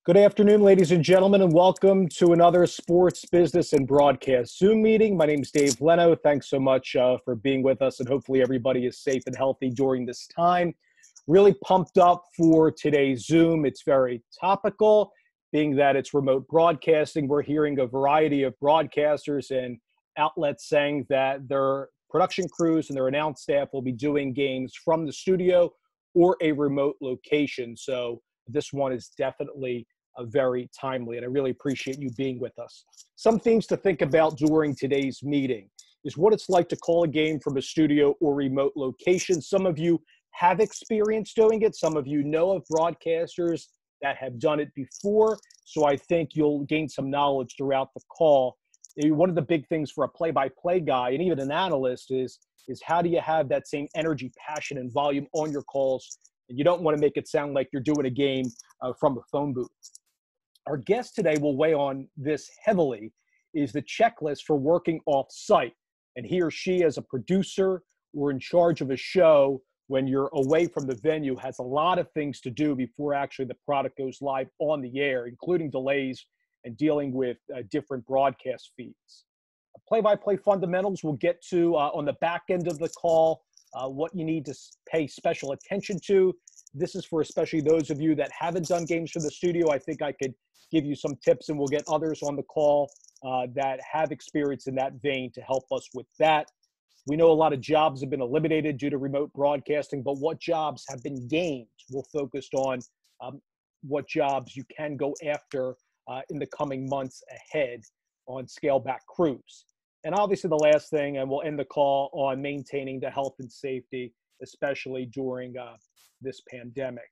Good afternoon, ladies and gentlemen, and welcome to another Sports, Business, and Broadcast Zoom meeting. My name is Dave Leno. Thanks so much for being with us, and hopefully everybody is safe and healthy during this time. Really pumped up for today's Zoom. It's very topical, being that it's remote broadcasting. We're hearing a variety of broadcasters and outlets saying that their production crews and their announced staff will be doing games from the studio or a remote location. So this one is definitely very timely, and I really appreciate you being with us. Some things to think about during today's meeting is what it's like to call a game from a studio or remote location. Some of you have experience doing it. Some of you know of broadcasters that have done it before, so I think you'll gain some knowledge throughout the call. One of the big things for a play-by-play guy and even an analyst is how do you have that same energy, passion, and volume on your calls? And you don't want to make it sound like you're doing a game from a phone booth. Our guest today will weigh on this heavily is the checklist for working off-site. And he or she, as a producer or in charge of a show, when you're away from the venue, has a lot of things to do before actually the product goes live on the air, including delays and dealing with different broadcast feeds. Play-by-play fundamentals we'll get to on the back end of the call, what you need to pay special attention to. This is for especially those of you that haven't done games for the studio. I think I could give you some tips, and we'll get others on the call that have experience in that vein to help us with that. We know a lot of jobs have been eliminated due to remote broadcasting, but what jobs have been gained? We'll focus on what jobs you can go after in the coming months ahead on scale back crews. And obviously the last thing, and we'll end the call on maintaining the health and safety, especially during this pandemic.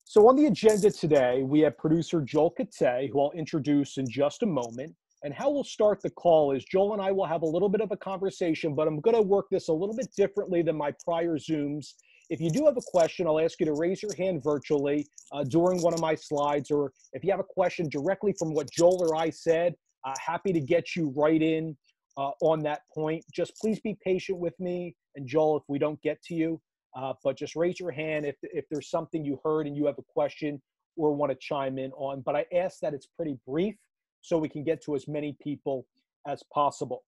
So on the agenda today, we have producer Joel Katay, who I'll introduce in just a moment. And how we'll start the call is Joel and I will have a little bit of a conversation, but I'm going to work this a little bit differently than my prior Zooms. If you do have a question, I'll ask you to raise your hand virtually during one of my slides, or if you have a question directly from what Joel or I said, happy to get you right in on that point. Just please be patient with me and Joel if we don't get to you. But just raise your hand if there's something you heard and you have a question or want to chime in on. But I ask that it's pretty brief so we can get to as many people as possible.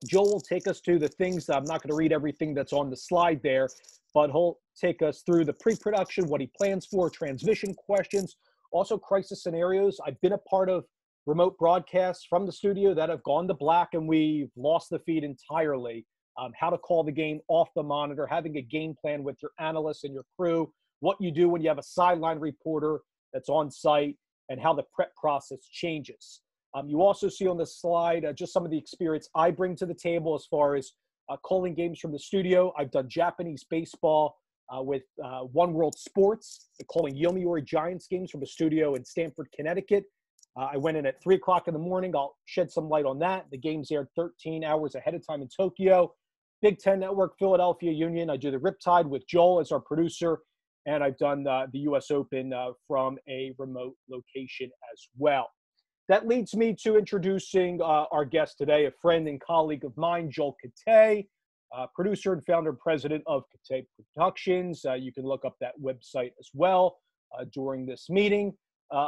Joel will take us to the things. I'm not going to read everything that's on the slide there, but he'll take us through the pre-production, what he plans for, transmission questions, also crisis scenarios. I've been a part of remote broadcasts from the studio that have gone to black and we've lost the feed entirely. How to call the game off the monitor, having a game plan with your analysts and your crew, what you do when you have a sideline reporter that's on site, and how the prep process changes. You also see on the slide just some of the experience I bring to the table as far as calling games from the studio. I've done Japanese baseball with One World Sports, calling Yomiuri Giants games from a studio in Stamford, Connecticut. I went in at 3 o'clock in the morning. I'll shed some light on that. The game's aired 13 hours ahead of time in Tokyo. Big Ten Network, Philadelphia Union. I do the Riptide with Joel as our producer, and I've done the U.S. Open from a remote location as well. That leads me to introducing our guest today, a friend and colleague of mine, Joel Katay, producer and founder and president of Katay Productions. You can look up that website as well during this meeting.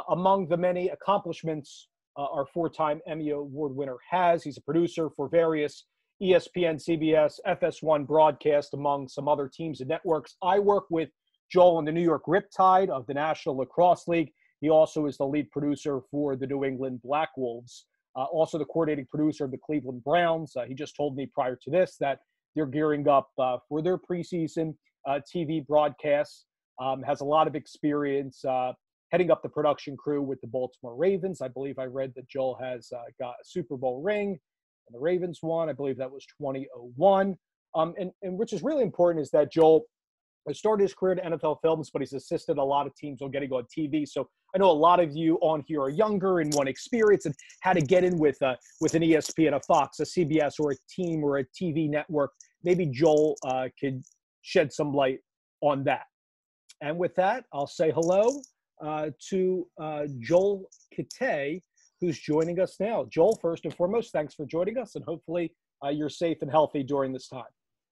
Among the many accomplishments our four-time Emmy Award winner has, he's a producer for various ESPN, CBS, FS1 broadcast, among some other teams and networks. I work with Joel in the New York Riptide of the National Lacrosse League. He also is the lead producer for the New England Black Wolves, also the coordinating producer of the Cleveland Browns. He just told me prior to this that they're gearing up for their preseason TV broadcasts, has a lot of experience heading up the production crew with the Baltimore Ravens. I believe I read that Joel has got a Super Bowl ring. And the Ravens won. I believe that was 2001. And which is really important is that Joel has started his career at NFL Films, but he's assisted a lot of teams on getting on TV. So I know a lot of you on here are younger and want experience and how to get in with an ESPN, a Fox, a CBS, or a team or a TV network. Maybe Joel could shed some light on that. And with that, I'll say hello to Joel Katay, who's joining us now. Joel, first and foremost, thanks for joining us, and hopefully you're safe and healthy during this time.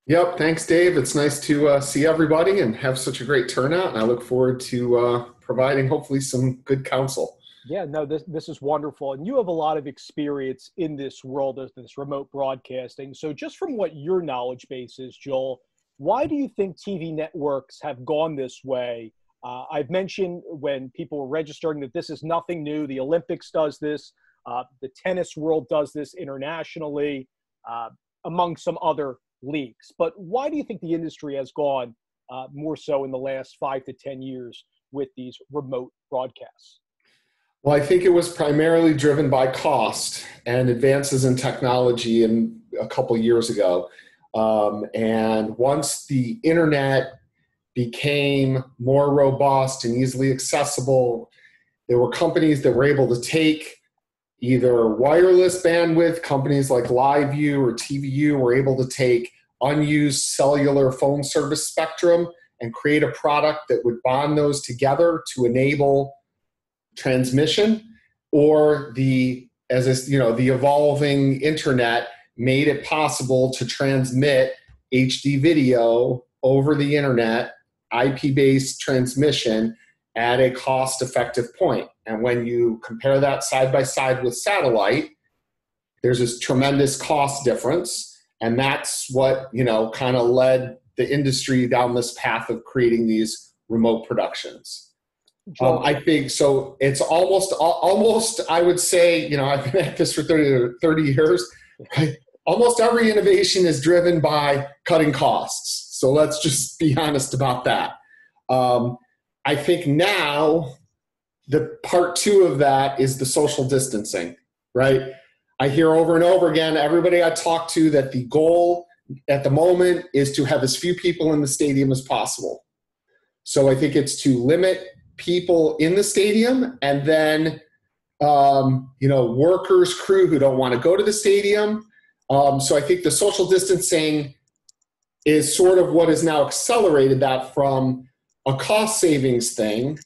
Yep. Thanks, Dave. It's nice to see everybody and have such a great turnout. And I look forward to providing hopefully some good counsel. Yeah, no, this is wonderful. And you have a lot of experience in this world of this remote broadcasting. So just from what your knowledge base is, Joel, why do you think TV networks have gone this way? I've mentioned when people were registering that this is nothing new. The Olympics does this. The tennis world does this internationally, uh, among some other leagues. But why do you think the industry has gone more so in the last 5 to 10 years with these remote broadcasts? Well, I think it was primarily driven by cost and advances in technology in a couple years ago. And once the internet became more robust and easily accessible, there were companies that were able to take either wireless bandwidth, companies like LiveU or TVU were able to take unused cellular phone service spectrum and create a product that would bond those together to enable transmission, or the evolving internet made it possible to transmit HD video over the internet, IP-based transmission at a cost-effective point. And when you compare that side by side with satellite, there's this tremendous cost difference, and that's what kind of led the industry down this path of creating these remote productions. I think so. It's almost. I would say, I've been at this for 30 years. Right? Almost every innovation is driven by cutting costs. So let's just be honest about that. I think now the part two of that is the social distancing, right? I hear over and over again, everybody I talk to, that the goal at the moment is to have as few people in the stadium as possible. So I think it's to limit people in the stadium, and then workers, crew who don't want to go to the stadium. So I think the social distancing is sort of what has now accelerated that from a cost savings thing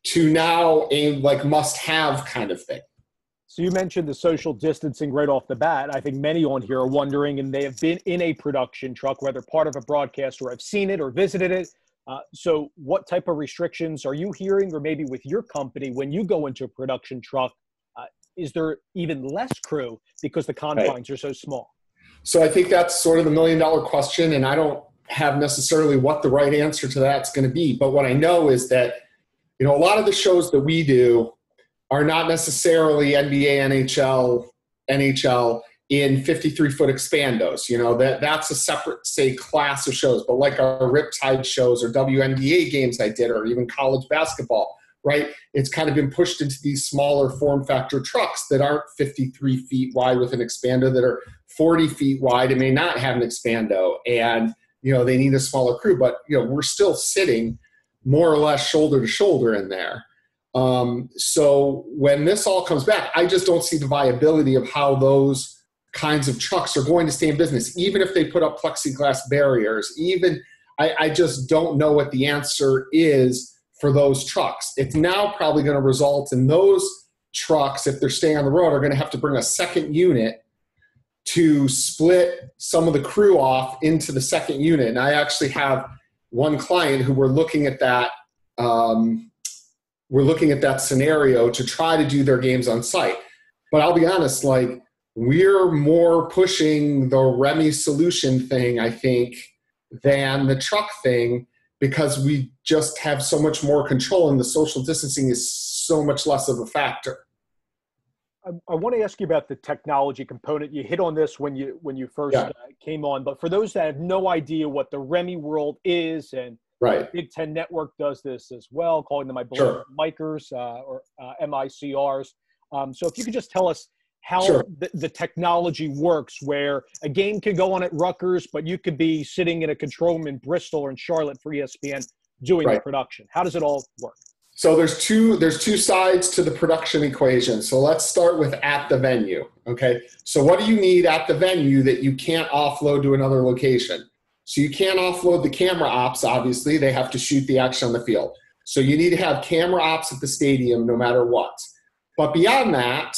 to now a must-have kind of thing. So you mentioned the social distancing right off the bat. I think many on here are wondering, and they have been in a production truck, whether part of a broadcast or have seen it or visited it. So what type of restrictions are you hearing, or maybe with your company, when you go into a production truck, is there even less crew because the confines are so small? So I think that's sort of the million-dollar question, and I don't have necessarily what the right answer to that's going to be. But what I know is that, a lot of the shows that we do are not necessarily NBA, NHL in 53-foot expandos. That's a separate, say, class of shows. But like our Riptide shows or WNBA games I did, or even college basketball, right? It's kind of been pushed into these smaller form factor trucks that aren't 53 feet wide with an expander, that are 40 feet wide and may not have an expando. And, they need a smaller crew. But, we're still sitting more or less shoulder to shoulder in there. So when this all comes back, I just don't see the viability of how those kinds of trucks are going to stay in business, even if they put up plexiglass barriers. I just don't know what the answer is for those trucks. It's now probably going to result in those trucks, if they're staying on the road, are going to have to bring a second unit to split some of the crew off into the second unit. And I actually have one client who we're looking at that scenario to try to do their games on site. But I'll be honest, we're more pushing the REMI solution thing, I think, than the truck thing, because we just have so much more control and the social distancing is so much less of a factor. I want to ask you about the technology component. You hit on this when you first came on, but for those that have no idea what the REMI world is, and right. Big Ten Network does this as well, calling them, I believe, Micers or MICRs. So if you could just tell us how the technology works, where a game can go on at Rutgers, but you could be sitting in a control room in Bristol or in Charlotte for ESPN doing the production. How does it all work? So there's two sides to the production equation. So let's start with at the venue. Okay. So what do you need at the venue that you can't offload to another location? So you can't offload the camera ops, obviously. They have to shoot the action on the field. So you need to have camera ops at the stadium no matter what. But beyond that,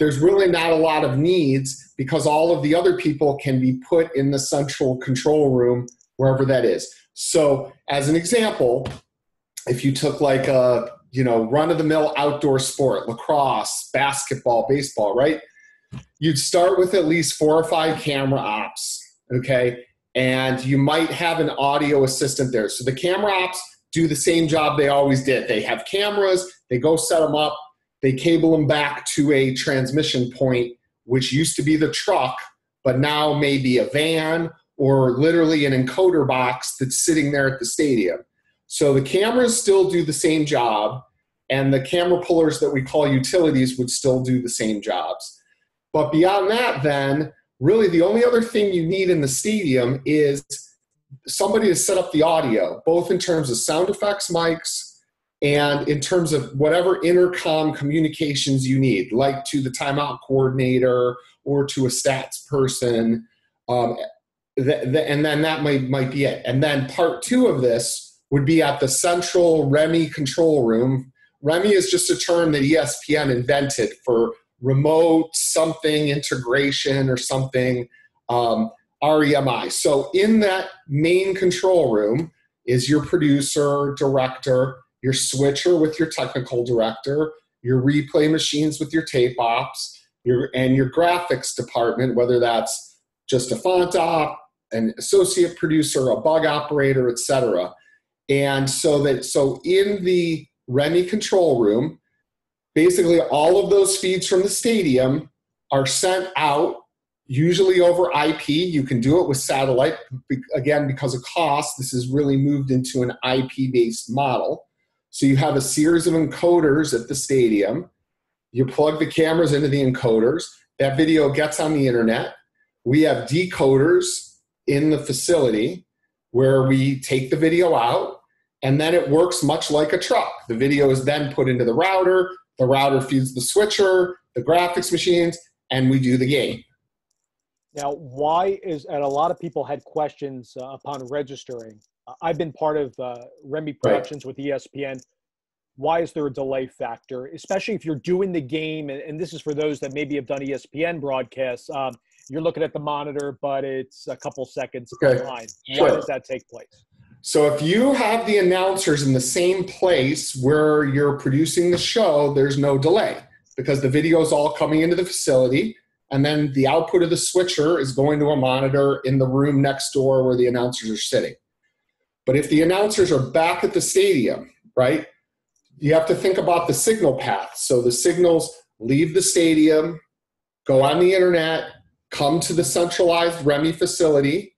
there's really not a lot of needs because all of the other people can be put in the central control room, wherever that is. So as an example, if you took like a, run-of-the-mill outdoor sport, lacrosse, basketball, baseball, right? You'd start with at least 4 or 5 camera ops, okay? And you might have an audio assistant there. So the camera ops do the same job they always did. They have cameras, they go set them up, they cable them back to a transmission point, which used to be the truck, but now may be a van or literally an encoder box that's sitting there at the stadium. So the cameras still do the same job, and the camera pullers that we call utilities would still do the same jobs. But beyond that, then, really the only other thing you need in the stadium is somebody to set up the audio, both in terms of sound effects mics and in terms of whatever intercom communications you need, like to the timeout coordinator or to a stats person. And then that might be it. And then part 2 of this would be at the central REMI control room. REMI is just a term that ESPN invented for remote something integration or something, REMI. So in that main control room is your producer, director, your switcher with your technical director, your replay machines with your tape ops, and your graphics department, whether that's just a font op, an associate producer, a bug operator, etc. And so in the REMI control room, basically all of those feeds from the stadium are sent out, usually over IP. You can do it with satellite. Again, because of cost, this has really moved into an IP-based model. So you have a series of encoders at the stadium. You plug the cameras into the encoders. That video gets on the internet. We have decoders in the facility where we take the video out, and then it works much like a truck. The video is then put into the router feeds the switcher, the graphics machines, and we do the game. Now, and a lot of people had questions upon registering. I've been part of REMI Productions with ESPN. Why is there a delay factor, especially if you're doing the game? And this is for those that maybe have done ESPN broadcasts. You're looking at the monitor, but it's a couple seconds behind. Why does that take place? So if you have the announcers in the same place where you're producing the show, there's no delay because the video is all coming into the facility, and then the output of the switcher is going to a monitor in the room next door where the announcers are sitting. But if the announcers are back at the stadium, right, you have to think about the signal path. So the signals leave the stadium, go on the internet, come to the centralized REMI facility,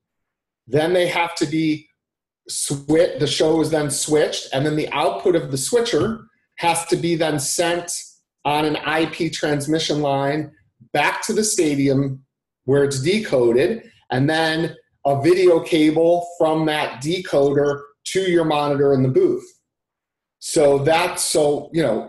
then they have to be the show is then switched, and then the output of the switcher has to be then sent on an IP transmission line back to the stadium where it's decoded, and then a video cable from that decoder to your monitor in the booth. So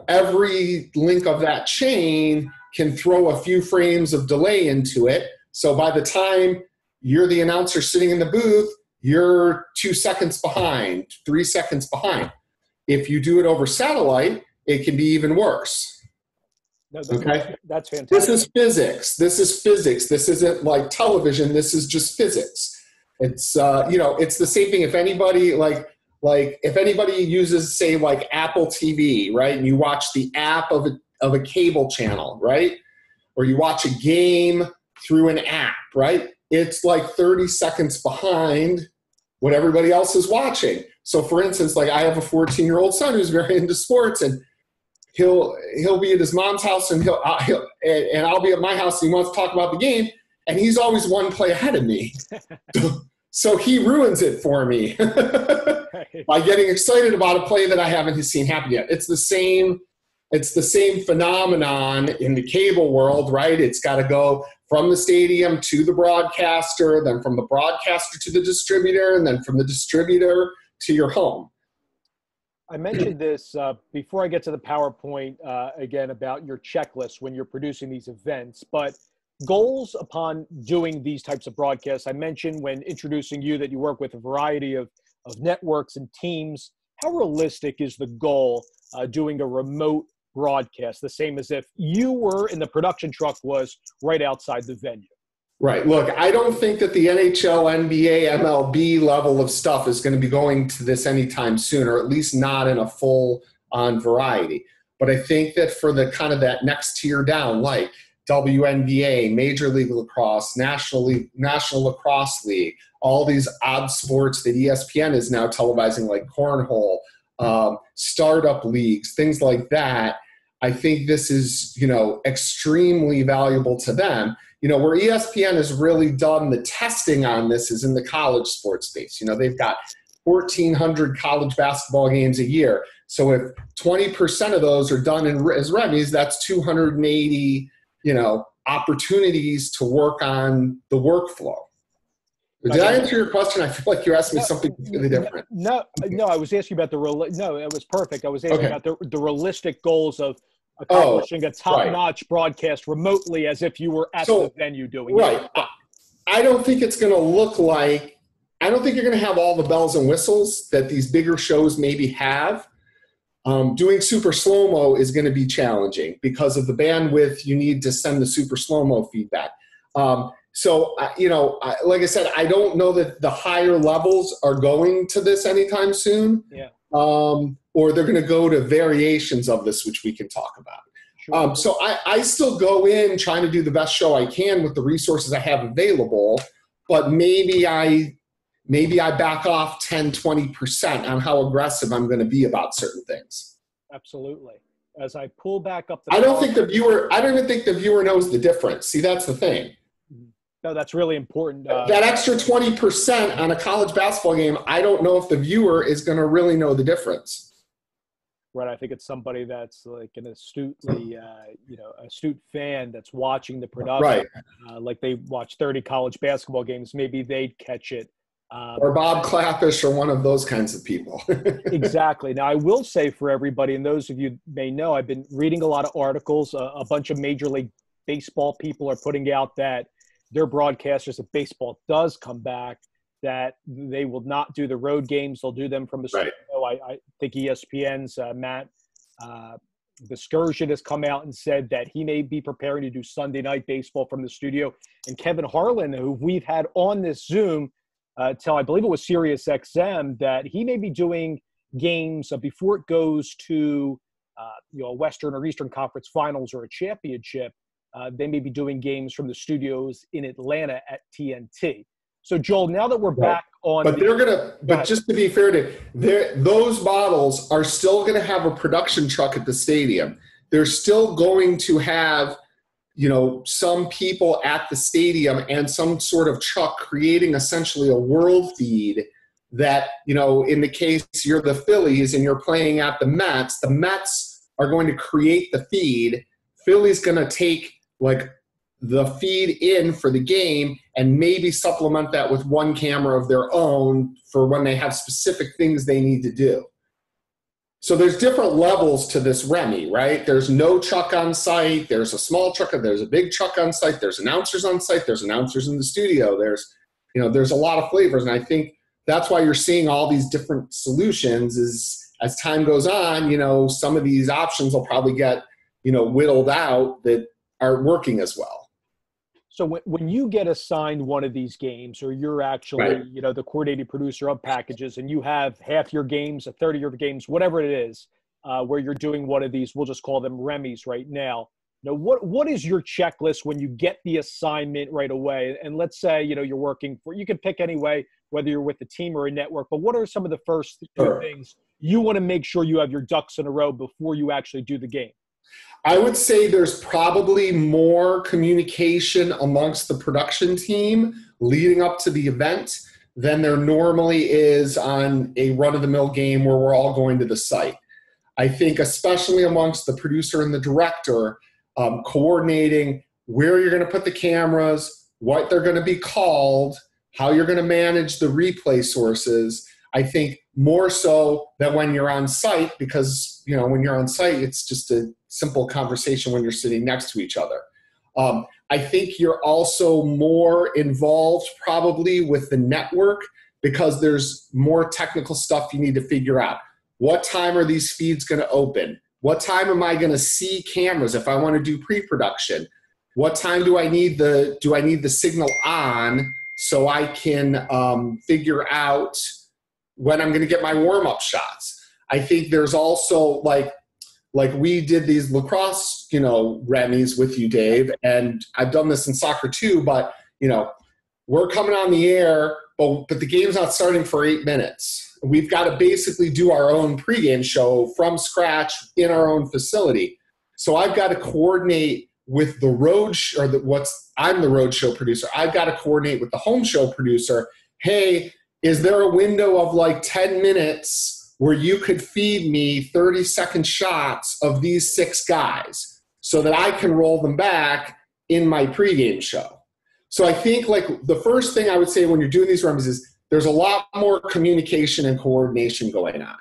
every link of that chain can throw a few frames of delay into it. So by the time you're the announcer sitting in the booth, you're 2 seconds behind, 3 seconds behind. If you do it over satellite, it can be even worse. Okay, that's fantastic. This is physics. This isn't like television. This is just physics. It's it's the same thing. If anybody if anybody uses, say, like Apple TV, right, and you watch the app of a cable channel, right, or you watch a game through an app, right, it's like 30 seconds behind what everybody else is watching. So, for instance, like I have a 14-year-old son who's very into sports, and he'll be at his mom's house, and I'll be at my house, and he wants to talk about the game, and he's always one play ahead of me. So he ruins it for me by getting excited about a play that I haven't seen happen yet. It's the same phenomenon in the cable world, right? It's got to go from the stadium to the broadcaster, then from the broadcaster to the distributor, and then from the distributor to your home. I mentioned this before I get to the PowerPoint again about your checklist when you're producing these events, but goals upon doing these types of broadcasts. I mentioned when introducing you that you work with a variety of networks and teams. How realistic is the goal doing a remote broadcast, the same as if you were and the production truck was right outside the venue. Right. Look, I don't think that the NHL, NBA, MLB level of stuff is going to be going to this anytime soon, or at least not in a full-on variety. But I think that for the kind of that next tier down, like WNBA, Major League Lacrosse, National Lacrosse League, all these odd sports that ESPN is now televising, like cornhole, startup leagues, things like that, I think this is, extremely valuable to them. Where ESPN has really done the testing on this is in the college sports space. They've got 1,400 college basketball games a year. So if 20% of those are done as Remy's, that's 280, opportunities to work on the workflow. Did I answer your question? I feel like you asked me something completely different. No, I was asking about no, it was perfect. I was asking about the realistic goals of accomplishing a top-notch broadcast remotely as if you were at the venue doing it. I don't think it's going to look like – I don't think you're going to have all the bells and whistles that these bigger shows maybe have. Doing super slow-mo is going to be challenging because of the bandwidth you need to send the super slow-mo feedback. So, like I said, I don't know that the higher levels are going to this anytime soon. Yeah. Or they're going to go to variations of this, which we can talk about. Sure. So I still go in trying to do the best show I can with the resources I have available, but maybe I back off 10, 20% on how aggressive I'm going to be about certain things. Absolutely. As I pull back up I don't even think the viewer knows the difference. See, that's the thing. No, that's really important. That extra 20% on a college basketball game, I don't know if the viewer is going to really know the difference. Right. I think it's somebody that's like an astute fan that's watching the production. Right. Like they watch 30 college basketball games. Maybe they'd catch it. Or Bob Clappish or one of those kinds of people. Exactly. Now, I will say for everybody, and those of you may know, I've been reading a lot of articles. A bunch of Major League Baseball people are putting out that their broadcasters, if baseball does come back, that they will not do the road games. They'll do them from the studio. I think ESPN's Matt Vasgersian has come out and said that he may be preparing to do Sunday night baseball from the studio. And Kevin Harlan, who we've had on this Zoom till I believe it was Sirius XM, that he may be doing games before it goes to a Western or Eastern Conference Finals or a championship. They may be doing games from the studios in Atlanta at TNT. So, Joel, now that we're back on, but just to be fair those models are still going to have a production truck at the stadium. They're still going to have, some people at the stadium and some sort of truck creating essentially a world feed that, in the case you're the Phillies and you're playing at the Mets are going to create the feed. Philly's going to take the feed in for the game and maybe supplement that with one camera of their own for when they have specific things they need to do. So there's different levels to this Remy, right? There's no truck on site. There's a small truck. There's a big truck on site. There's announcers on site. There's announcers in the studio. There's a lot of flavors. And I think that's why you're seeing all these different solutions is as time goes on, some of these options will probably get, whittled out that aren't working as well. So when you get assigned one of these games, or you're actually, the coordinating producer of packages, and you have half your games, a third of your games, whatever it is, where you're doing one of these, we'll just call them Remy's right now. Now, what is your checklist when you get the assignment right away? And let's say, you're working for, you can pick anyway, whether you're with the team or a network, but what are some of the first two things you want to make sure you have your ducks in a row before you actually do the game? I would say there's probably more communication amongst the production team leading up to the event than there normally is on a run-of-the-mill game where we're all going to the site. I think especially amongst the producer and the director, coordinating where you're going to put the cameras, what they're going to be called, how you're going to manage the replay sources. I think more so than when you're on site, because when you're on site, it's just a simple conversation when you're sitting next to each other. I think you're also more involved probably with the network because there's more technical stuff you need to figure out. What time are these feeds going to open? What time am I going to see cameras if I want to do pre-production? What time do I need the signal on so I can figure out when I'm going to get my warm-up shots? I think there's also like we did these lacrosse, remis with you, Dave, and I've done this in soccer too, but, we're coming on the air, but the game's not starting for 8 minutes. We've got to basically do our own pregame show from scratch in our own facility. So I've got to coordinate with the I'm the road show producer. I've got to coordinate with the home show producer. Hey, is there a window of like 10 minutes where you could feed me 30-second shots of these 6 guys so that I can roll them back in my pregame show? So I think like the first thing I would say when you're doing these runs is there's a lot more communication and coordination going on.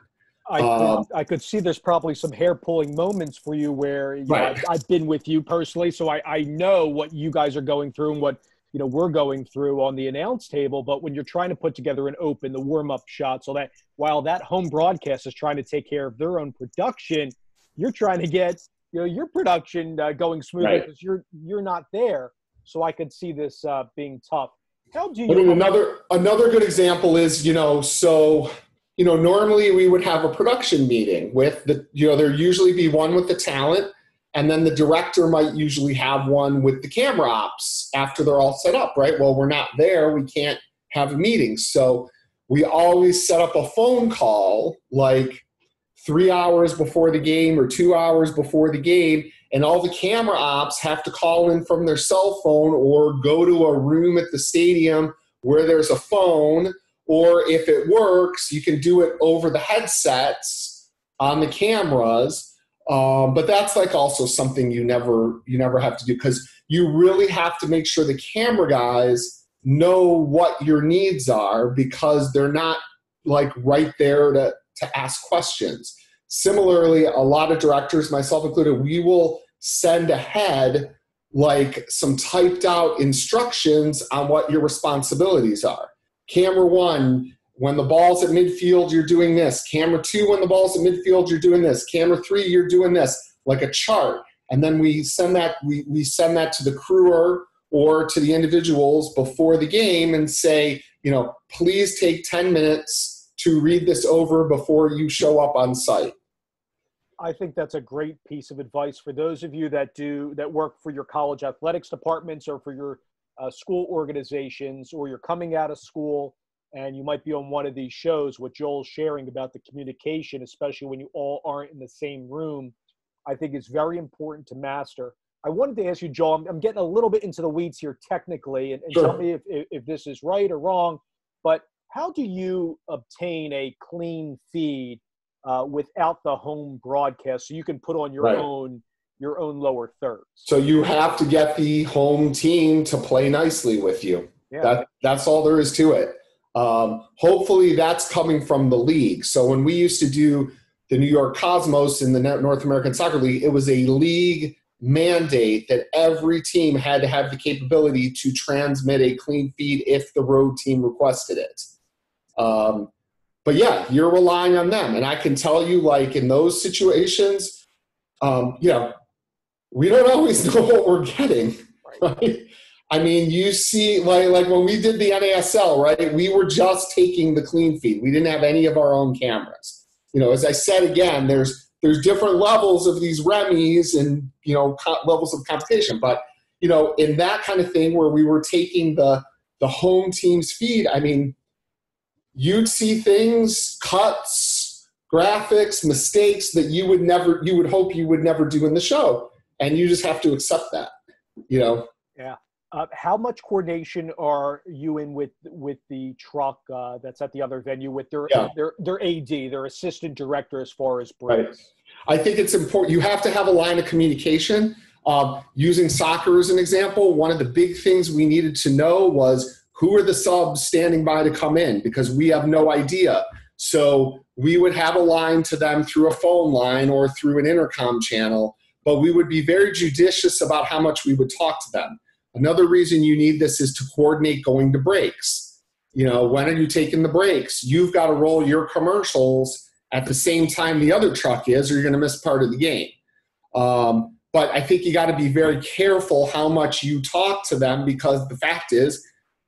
I could see there's probably some hair-pulling moments for you where right. I've been with you personally, so I know what you guys are going through and what we're going through on the announce table. But when you're trying to put together the warm-up shot, so that while that home broadcast is trying to take care of their own production, you're trying to get your production going smoothly because you're not there. So I could see this being tough. How do you? I mean, another good example is normally we would have a production meeting with there'd usually be one with the talent, and then the director might usually have one with the camera ops after they're all set up, right? Well, we're not there. We can't have a meeting. So we always set up a phone call like 3 hours before the game or 2 hours before the game, and all the camera ops have to call in from their cell phone or go to a room at the stadium where there's a phone, or if it works, you can do it over the headsets on the cameras. But that's like also something you never have to do, because you really have to make sure the camera guys know what your needs are, because they're not like right there to ask questions. Similarly, a lot of directors, myself included, we will send ahead like some typed out instructions on what your responsibilities are. Camera 1, when the ball's at midfield, you're doing this. Camera 2, when the ball's at midfield, you're doing this. Camera 3, you're doing this, like a chart. And then we send that to the crewer or to the individuals before the game and say, please take 10 minutes to read this over before you show up on site. I think that's a great piece of advice for those of you that work for your college athletics departments or for your school organizations, or you're coming out of school and you might be on one of these shows. What Joel's sharing about the communication, especially when you all aren't in the same room, I think is very important to master. I wanted to ask you, Joel, I'm getting a little bit into the weeds here technically, and Sure. Tell me if this is right or wrong, but how do you obtain a clean feed without the home broadcast so you can put on your own lower thirds? So you have to get the home team to play nicely with you. Yeah. That's all there is to it. Hopefully that's coming from the league. So when we used to do the New York Cosmos in the North American Soccer League, it was a league mandate that every team had to have the capability to transmit a clean feed if the road team requested it. But yeah, you're relying on them. And I can tell you, like in those situations, we don't always know what we're getting, right? I mean, you see, like when we did the NASL, right, we were just taking the clean feed. We didn't have any of our own cameras. As I said, again, there's different levels of these remis and, levels of competition. But, in that kind of thing where we were taking the home team's feed, I mean, you'd see things, cuts, graphics, mistakes that you would hope you would never do in the show. And you just have to accept that, Yeah. How much coordination are you in with the truck that's at the other venue with their AD, their assistant director, as far as breaks? Right. I think it's important. You have to have a line of communication. Using soccer as an example, one of the big things we needed to know was who are the subs standing by to come in, because we have no idea. So we would have a line to them through a phone line or through an intercom channel, but we would be very judicious about how much we would talk to them. Another reason you need this is to coordinate going to breaks. When are you taking the breaks? You've got to roll your commercials at the same time the other truck is, or you're going to miss part of the game. But I think you got to be very careful how much you talk to them, because the fact is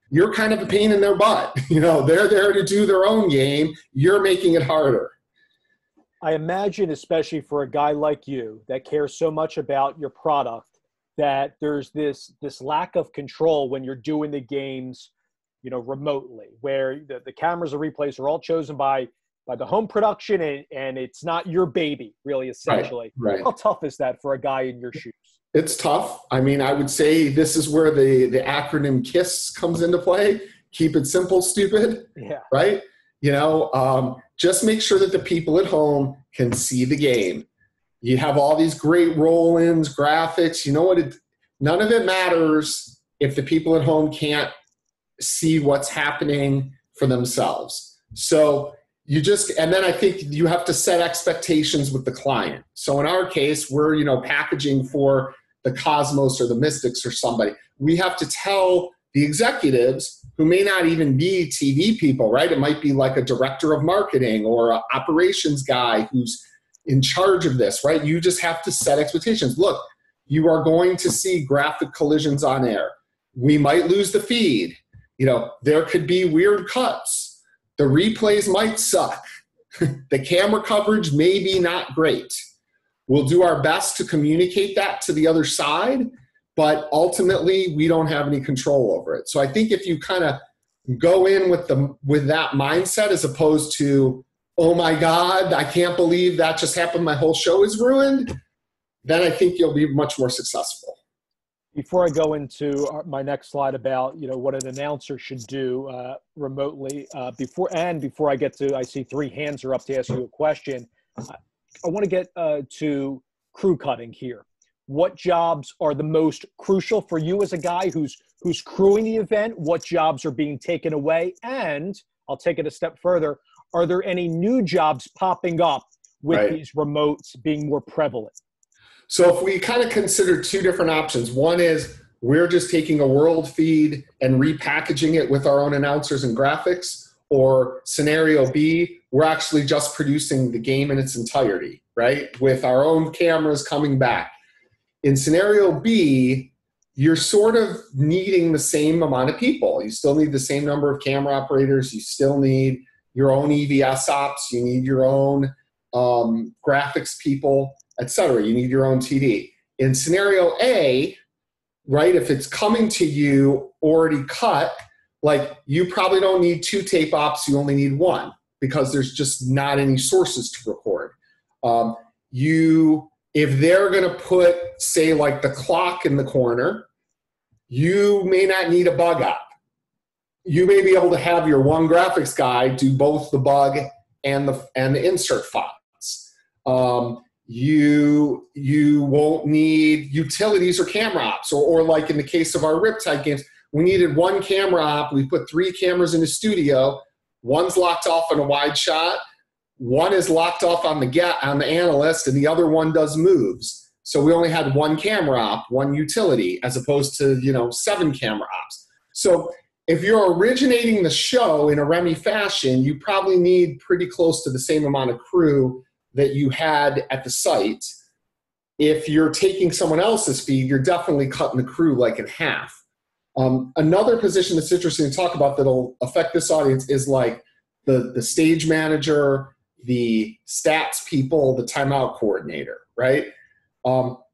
you're kind of a pain in their butt. They're there to do their own game. You're making it harder. I imagine, especially for a guy like you that cares so much about your product, that there's this lack of control when you're doing the games, remotely, where the cameras and replays are all chosen by the home production, and it's not your baby, really, essentially. Right. How tough is that for a guy in your shoes? It's tough. I mean, I would say this is where the acronym KISS comes into play. Keep it simple, stupid. Yeah. Right? Just make sure that the people at home can see the game. You have all these great roll-ins, graphics. You know what? None of it matters if the people at home can't see what's happening for themselves. So and then I think you have to set expectations with the client. So in our case, we're, packaging for the Cosmos or the Mystics or somebody. We have to tell the executives, who may not even be TV people, right? It might be like a director of marketing or an operations guy who's in charge of this, right? You just have to set expectations. Look, you are going to see graphic collisions on air. We might lose the feed. There could be weird cuts. The replays might suck. The camera coverage may be not great. We'll do our best to communicate that to the other side, but ultimately we don't have any control over it. So I think if you kind of go in with that mindset, as opposed to, oh my God, I can't believe that just happened, my whole show is ruined, then I think you'll be much more successful. Before I go into my next slide about what an announcer should do remotely, before I get to, I see 3 hands are up to ask you a question. I want to get to crew cutting here. What jobs are the most crucial for you as a guy who's crewing the event? What jobs are being taken away? And I'll take it a step further. Are there any new jobs popping up with these remotes being more prevalent? So if we kind of consider 2 different options, one is we're just taking a world feed and repackaging it with our own announcers and graphics, or scenario B, we're actually just producing the game in its entirety, right? With our own cameras coming back. In scenario B, you're sort of needing the same amount of people. You still need the same number of camera operators. You still need your own EVS ops. You need your own graphics people, etc. You need your own TD. In scenario A, right, if it's coming to you already cut, like you probably don't need 2 tape ops, you only need 1, because there's just not any sources to record. If they're gonna put, say, like the clock in the corner, you may not need a bug op. You may be able to have your one graphics guy do both the bug and the insert files. You won't need utilities or camera ops, or like in the case of our Riptide games, we needed 1 camera op. We put 3 cameras in the studio. One's locked off in a wide shot. One is locked off on the analyst, and the other one does moves. So we only had 1 camera op, 1 utility, as opposed to 7 camera ops. So if you're originating the show in a Remy fashion, you probably need pretty close to the same amount of crew that you had at the site. If you're taking someone else's feed, you're definitely cutting the crew like in half. Another position that's interesting to talk about that'll affect this audience is like the stage manager, the stats people, the timeout coordinator, right?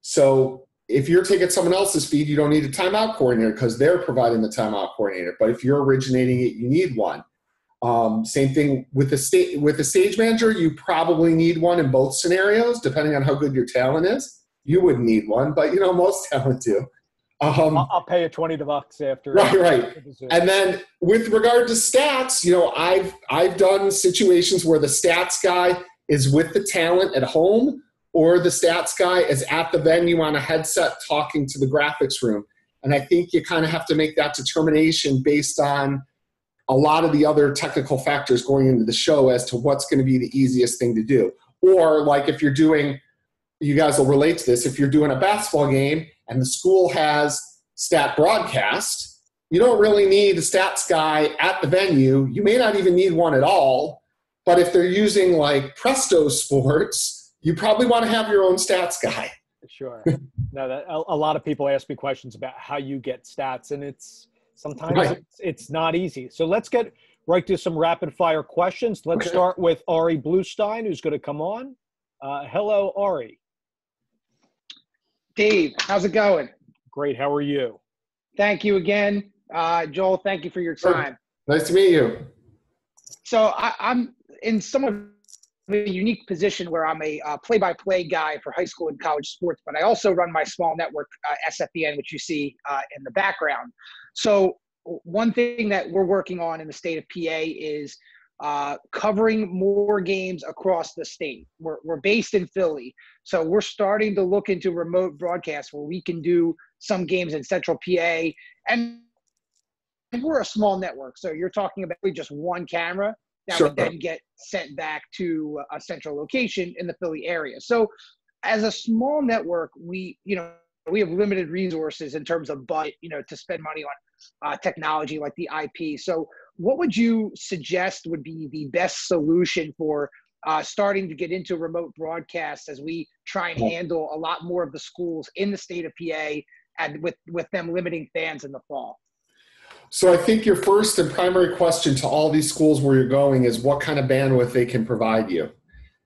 So if you're taking someone else's feed, you don't need a timeout coordinator because they're providing the timeout coordinator. But if you're originating it, you need one. Same thing with the stage manager. You probably need one in both scenarios, depending on how good your talent is. You wouldn't need one, but most talent do. I'll pay you $20 after. Right. And then with regard to stats, I've done situations where the stats guy is with the talent at home, or the stats guy is at the venue on a headset talking to the graphics room. And I think you kind of have to make that determination based on a lot of the other technical factors going into the show as to what's going to be the easiest thing to do. Or like if you're doing, you guys will relate to this, if you're doing a basketball game and the school has stat broadcast, you don't really need a stats guy at the venue. You may not even need one at all. But if they're using like Presto Sports, you probably want to have your own stats guy. Sure. No, that a lot of people ask me questions about how you get stats, and sometimes Right. it's not easy. So let's get right to some rapid fire questions. Let's Okay. start with Ari Bluestein, who's going to come on. Hello, Ari. Dave, how's it going? Great. How are you? Thank you again. Joel, thank you for your time. Nice to meet you. So I'm in somewhat of a unique position where I'm a play-by-play guy for high school and college sports, but I also run my small network, SFBN, which you see in the background. So one thing that we're working on in the state of PA is covering more games across the state. We're based in Philly, so we're starting to look into remote broadcasts where we can do some games in central PA, and we're a small network, so you're talking about just one camera that Sure. would then get sent back to a central location in the Philly area. So as a small network, we have limited resources in terms of budget, to spend money on technology like the IP. So what would you suggest would be the best solution for starting to get into remote broadcasts as we try and handle a lot more of the schools in the state of PA, and with them limiting fans in the fall? So I think your first and primary question to all these schools where you're going is what kind of bandwidth they can provide you.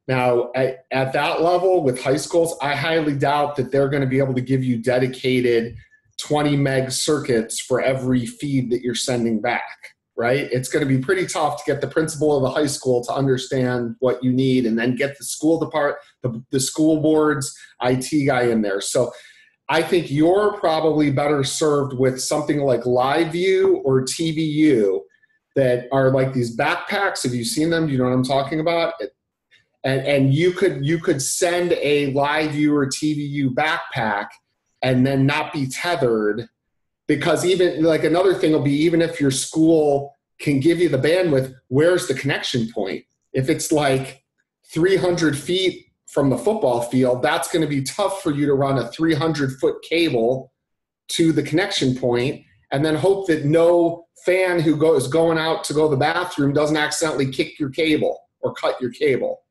Now, at that level with high schools, I highly doubt that they're going to be able to give you dedicated 20 meg circuits for every feed that you're sending back, right? It's going to be pretty tough to get the principal of the high school to understand what you need and then get the school the school board's IT guy in there. So I think you're probably better served with something like LiveView or TVU that are like these backpacks. Have you seen them? Do you know what I'm talking about? And you could send a LiveView or TVU backpack and then not be tethered, because even like another thing will be, even if your school can give you the bandwidth, where's the connection point? If it's like 300 feet from the football field, that's going to be tough for you to run a 300-foot cable to the connection point and then hope that no fan who is going out to go to the bathroom doesn't accidentally kick your cable or cut your cable.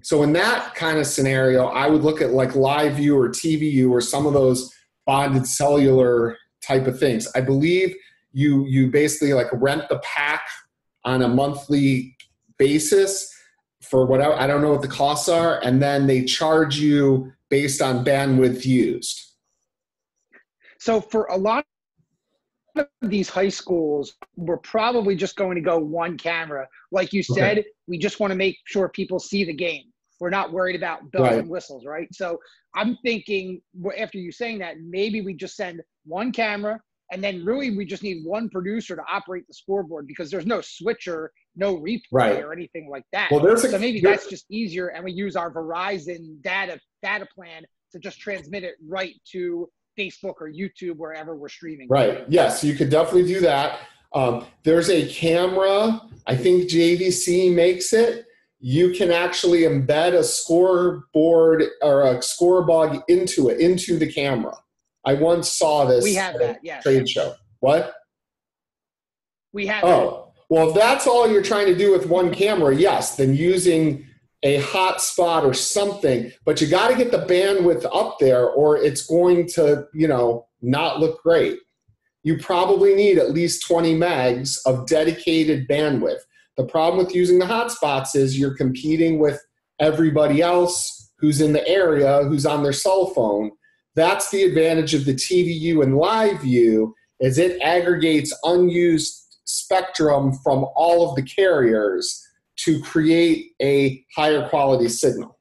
So in that kind of scenario, I would look at like LiveView or TVU or some of those bonded cellular type of things. I believe you basically like rent the pack on a monthly basis for whatever, I don't know what the costs are, and then they charge you based on bandwidth used. So for a lot of these high schools, we're probably just going to go one camera. Like you said, Okay. We just want to make sure people see the game. We're not worried about bells Right. and whistles, right? So I'm thinking, after you saying that, maybe we just send one camera, and then really we just need one producer to operate the scoreboard, because there's no switcher, no replay Right. or anything like that. Well, So maybe that's just easier, and we use our Verizon data plan to just transmit it right to Facebook or YouTube, wherever we're streaming. Right. Yes, you could definitely do that. There's a camera, I think JVC makes it. You can actually embed a scoreboard or a scorebug into the camera. I once saw this We have at that, a yes. trade show. What? We have that. Oh, well, if that's all you're trying to do with one camera, yes, then using a hotspot or something, but you got to get the bandwidth up there or it's going to, not look great. You probably need at least 20 megs of dedicated bandwidth. The problem with using the hotspots is you're competing with everybody else who's in the area, who's on their cell phone. That's the advantage of the TVU and LiveView, is it aggregates unused spectrum from all of the carriers to create a higher quality signal.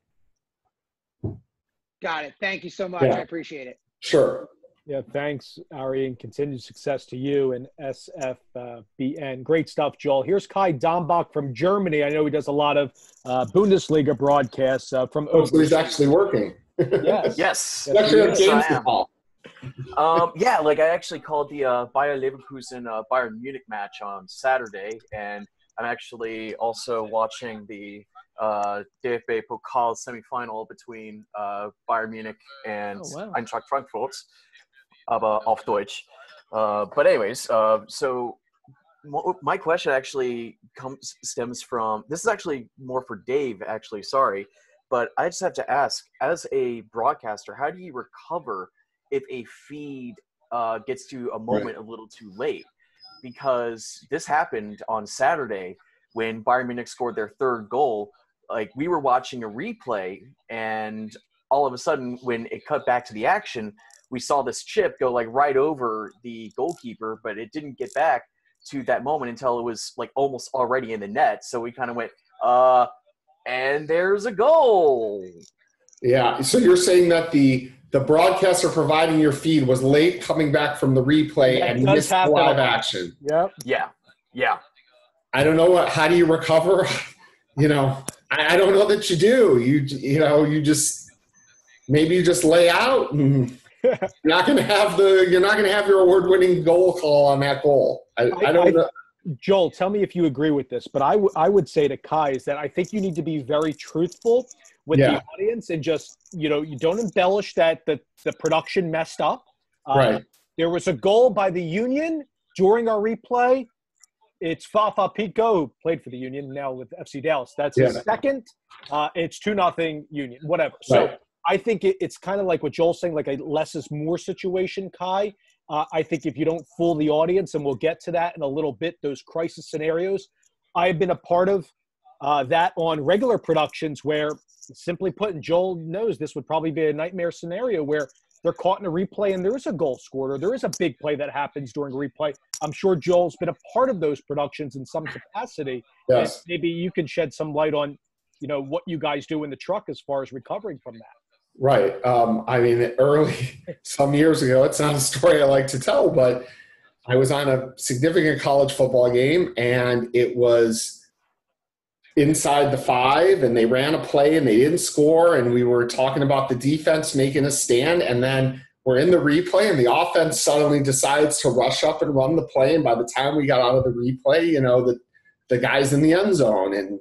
Got it. Thank you so much. Yeah. I appreciate it. Sure. Yeah, thanks, Ari, and continued success to you and SFBN. Great stuff, Joel. Here's Kai Dombach from Germany. I know he does a lot of Bundesliga broadcasts from Oh, so he's overseas. actually working. Yes. Yes. He's actually Yes, at games I to am. call. Yeah, like I actually called the Bayer Leverkusen Bayern Munich match on Saturday, and I'm actually also watching the DFB Pokal semifinal between Bayern Munich and Eintracht Frankfurt, aber auf Deutsch. But anyways, so my question actually stems from, this is actually more for Dave, actually, sorry, but I just have to ask, as a broadcaster, how do you recover if a feed gets to a moment a little too late? Because this happened on Saturday when Bayern Munich scored their third goal. Like, we were watching a replay, and all of a sudden, when it cut back to the action, we saw this chip go like right over the goalkeeper, but it didn't get back to that moment until it was like almost already in the net. So we kind of went, and there's a goal. Yeah. So you're saying that the broadcaster providing your feed was late coming back from the replay and missed live action. Yep. Yeah. I don't know how do you recover? I don't know that you do. You just maybe you just lay out and you're not going to have your award-winning goal call on that goal. I don't know. Joel, tell me if you agree with this, but I would say to Kai is that I think you need to be very truthful with the audience and just, you don't embellish that the production messed up. Right. There was a goal by the Union during our replay. It's Fafa Pico, who played for the Union, now with FC Dallas. That's his second. It's 2-0 Union, whatever. So I think it's kind of like what Joel's saying, like a less is more situation, Kai. I think if you don't fool the audience, and we'll get to that in a little bit, those crisis scenarios, I've been a part of that on regular productions where, simply put, and Joel knows this would probably be a nightmare scenario where they're caught in a replay and there is a goal scored or there is a big play that happens during a replay. I'm sure Joel's been a part of those productions in some capacity. Yes. And maybe you can shed some light on, what you guys do in the truck as far as recovering from that. Right. Some years ago, it's not a story I like to tell, but I was on a significant college football game and it was inside the 5 and they ran a play and they didn't score. And we were talking about the defense making a stand. And then we're in the replay and the offense suddenly decides to rush up and run the play. And by the time we got out of the replay, the guy's in the end zone and,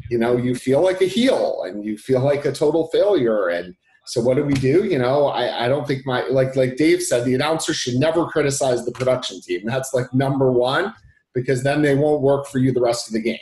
you feel like a heel and you feel like a total failure. And so what do we do? I don't think like Dave said, the announcer should never criticize the production team. That's like number one, because then they won't work for you the rest of the game.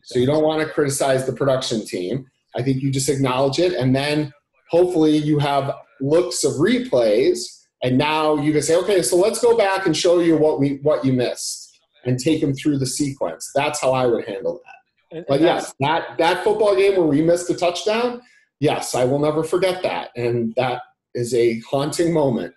So you don't want to criticize the production team. I think you just acknowledge it. And then hopefully you have looks of replays. And now you can say, okay, so let's go back and show you what you missed and take them through the sequence. That's how I would handle that. But yes, that football game where we missed a touchdown, yes, I will never forget that. And that is a haunting moment.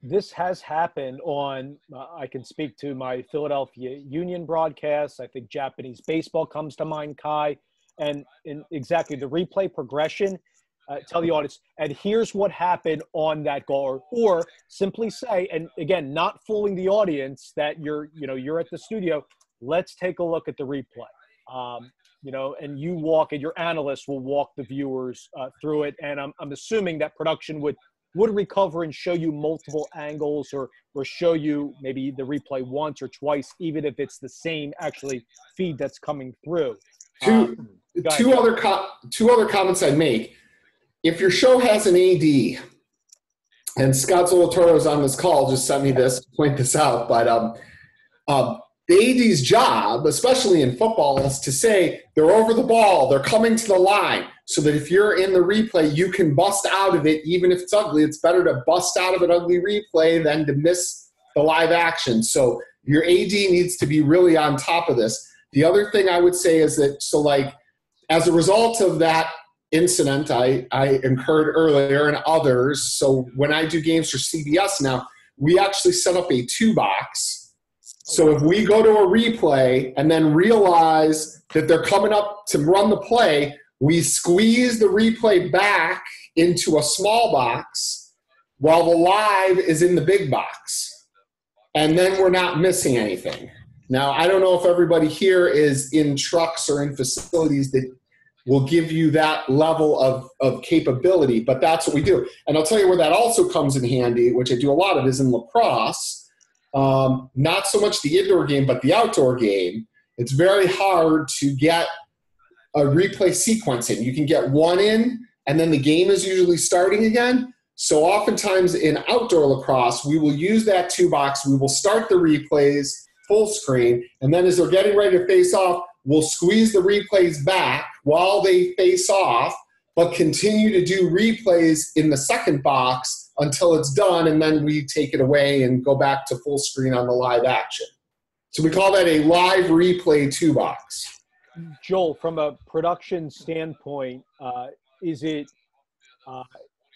This has happened on, I can speak to my Philadelphia Union broadcasts. I think Japanese baseball comes to mind, Kai. And in exactly the replay progression, tell the audience, and here's what happened on that goal. Or simply say, and again, not fooling the audience that you're at the studio, let's take a look at the replay. And you walk, and your analyst will walk the viewers through it. And I'm assuming that production would recover and show you multiple angles or show you maybe the replay once or twice, even if it's the same actually feed that's coming through. Two other comments I'd make. If your show has an AD, and Scott Zolatoro is on this call, just sent me this to point this out, but the AD's job, especially in football, is to say they're over the ball, they're coming to the line, so that if you're in the replay, you can bust out of it, even if it's ugly. It's better to bust out of an ugly replay than to miss the live action. So your AD needs to be really on top of this. The other thing I would say is that, as a result of that incident I incurred earlier and others, so when I do games for CBS now, we actually set up a 2-box. So if we go to a replay and then realize that they're coming up to run the play, we squeeze the replay back into a small box while the live is in the big box. And then we're not missing anything. Now, I don't know if everybody here is in trucks or in facilities that will give you that level of capability, but that's what we do. And I'll tell you where that also comes in handy, which I do a lot of, is in lacrosse. Not so much the indoor game, but the outdoor game. It's very hard to get a replay sequence in. You can get one in, and then the game is usually starting again. So oftentimes in outdoor lacrosse, we will use that 2-box. We will start the replays, full screen. And then as they're getting ready to face off, we'll squeeze the replays back while they face off, but continue to do replays in the second box until it's done, and then we take it away and go back to full screen on the live action. So we call that a live replay 2-box. Joel, from a production standpoint, is it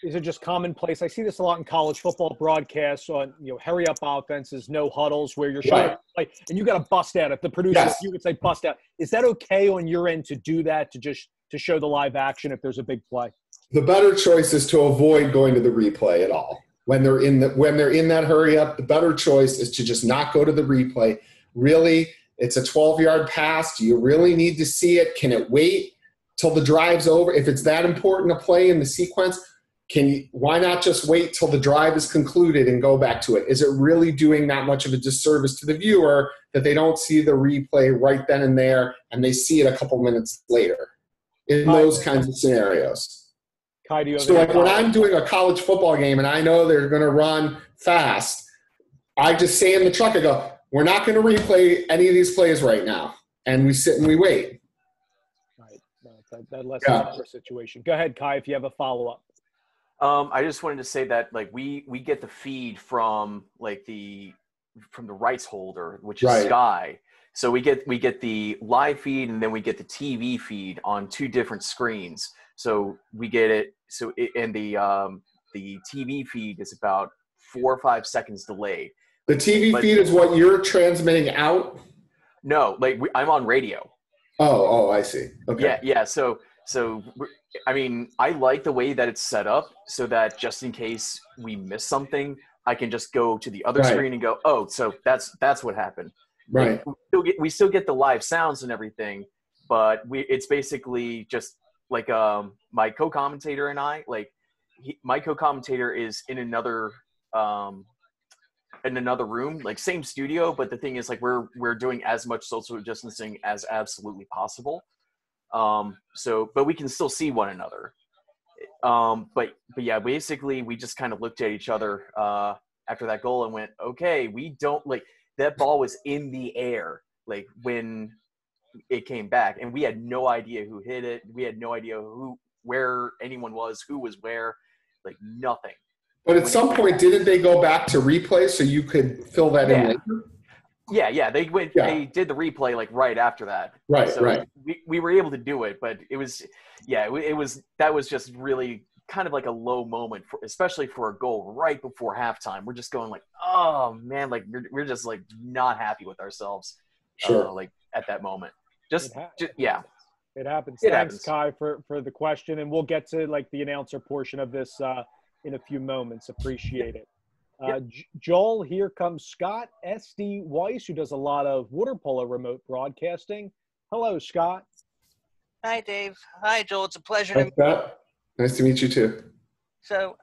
just commonplace? I see this a lot in college football broadcasts on, hurry up offenses, no huddles, where you're showing play, and you got to bust out. If the producer, you would say bust out. Is that okay on your end to do that, to show the live action if there's a big play? The better choice is to avoid going to the replay at all. When they're in that hurry up, the better choice is to just not go to the replay. Really, it's a 12-yard pass. Do you really need to see it? Can it wait till the drive's over? If it's that important a play in the sequence, why not just wait till the drive is concluded and go back to it? Is it really doing that much of a disservice to the viewer that they don't see the replay right then and there and they see it a couple minutes later in those kinds of scenarios? Kai, do you have so like when I'm doing a college football game and I know they're going to run fast, I just say in the truck, I go, we're not going to replay any of these plays right now. And we sit and we wait. Right. That lessens the situation. Go ahead, Kai, if you have a follow-up. I just wanted to say that we get the feed from the rights holder, which is Sky. So we get the live feed and then we get the TV feed on 2 different screens. So we get it. And the TV feed is about 4 or 5 seconds delayed. The TV feed is what you're transmitting out? No, I'm on radio. Oh, I see. Okay. Yeah. So I mean, I like the way that it's set up so that just in case we miss something, I can just go to the other screen and go, oh, so that's what happened. Right. We still get the live sounds and everything, but it's basically just like my co-commentator and I, my co-commentator is in another room, like same studio, but the thing is we're doing as much social distancing as absolutely possible. But we can still see one another. But yeah, basically we just kind of looked at each other after that goal and went, okay, we don't that ball was in the air when it came back, and we had no idea who hit it. We had no idea where anyone was, who was where, nothing. But at some point, didn't they go back to replay so you could fill that in later? Yeah. They did the replay right after that. Right. We were able to do it, but it was that was just really kind of a low moment especially for a goal right before halftime. We're just going oh man, we're just not happy with ourselves. Sure. At that moment. It happens. Thanks, Kai, for the question, and we'll get to the announcer portion of this in a few moments. Appreciate it. Joel, here comes Scott S.D. Weiss, who does a lot of water polo remote broadcasting. Hello, Scott. Hi, Dave. Hi, Joel. It's a pleasure to meet you. Nice to meet you, too. So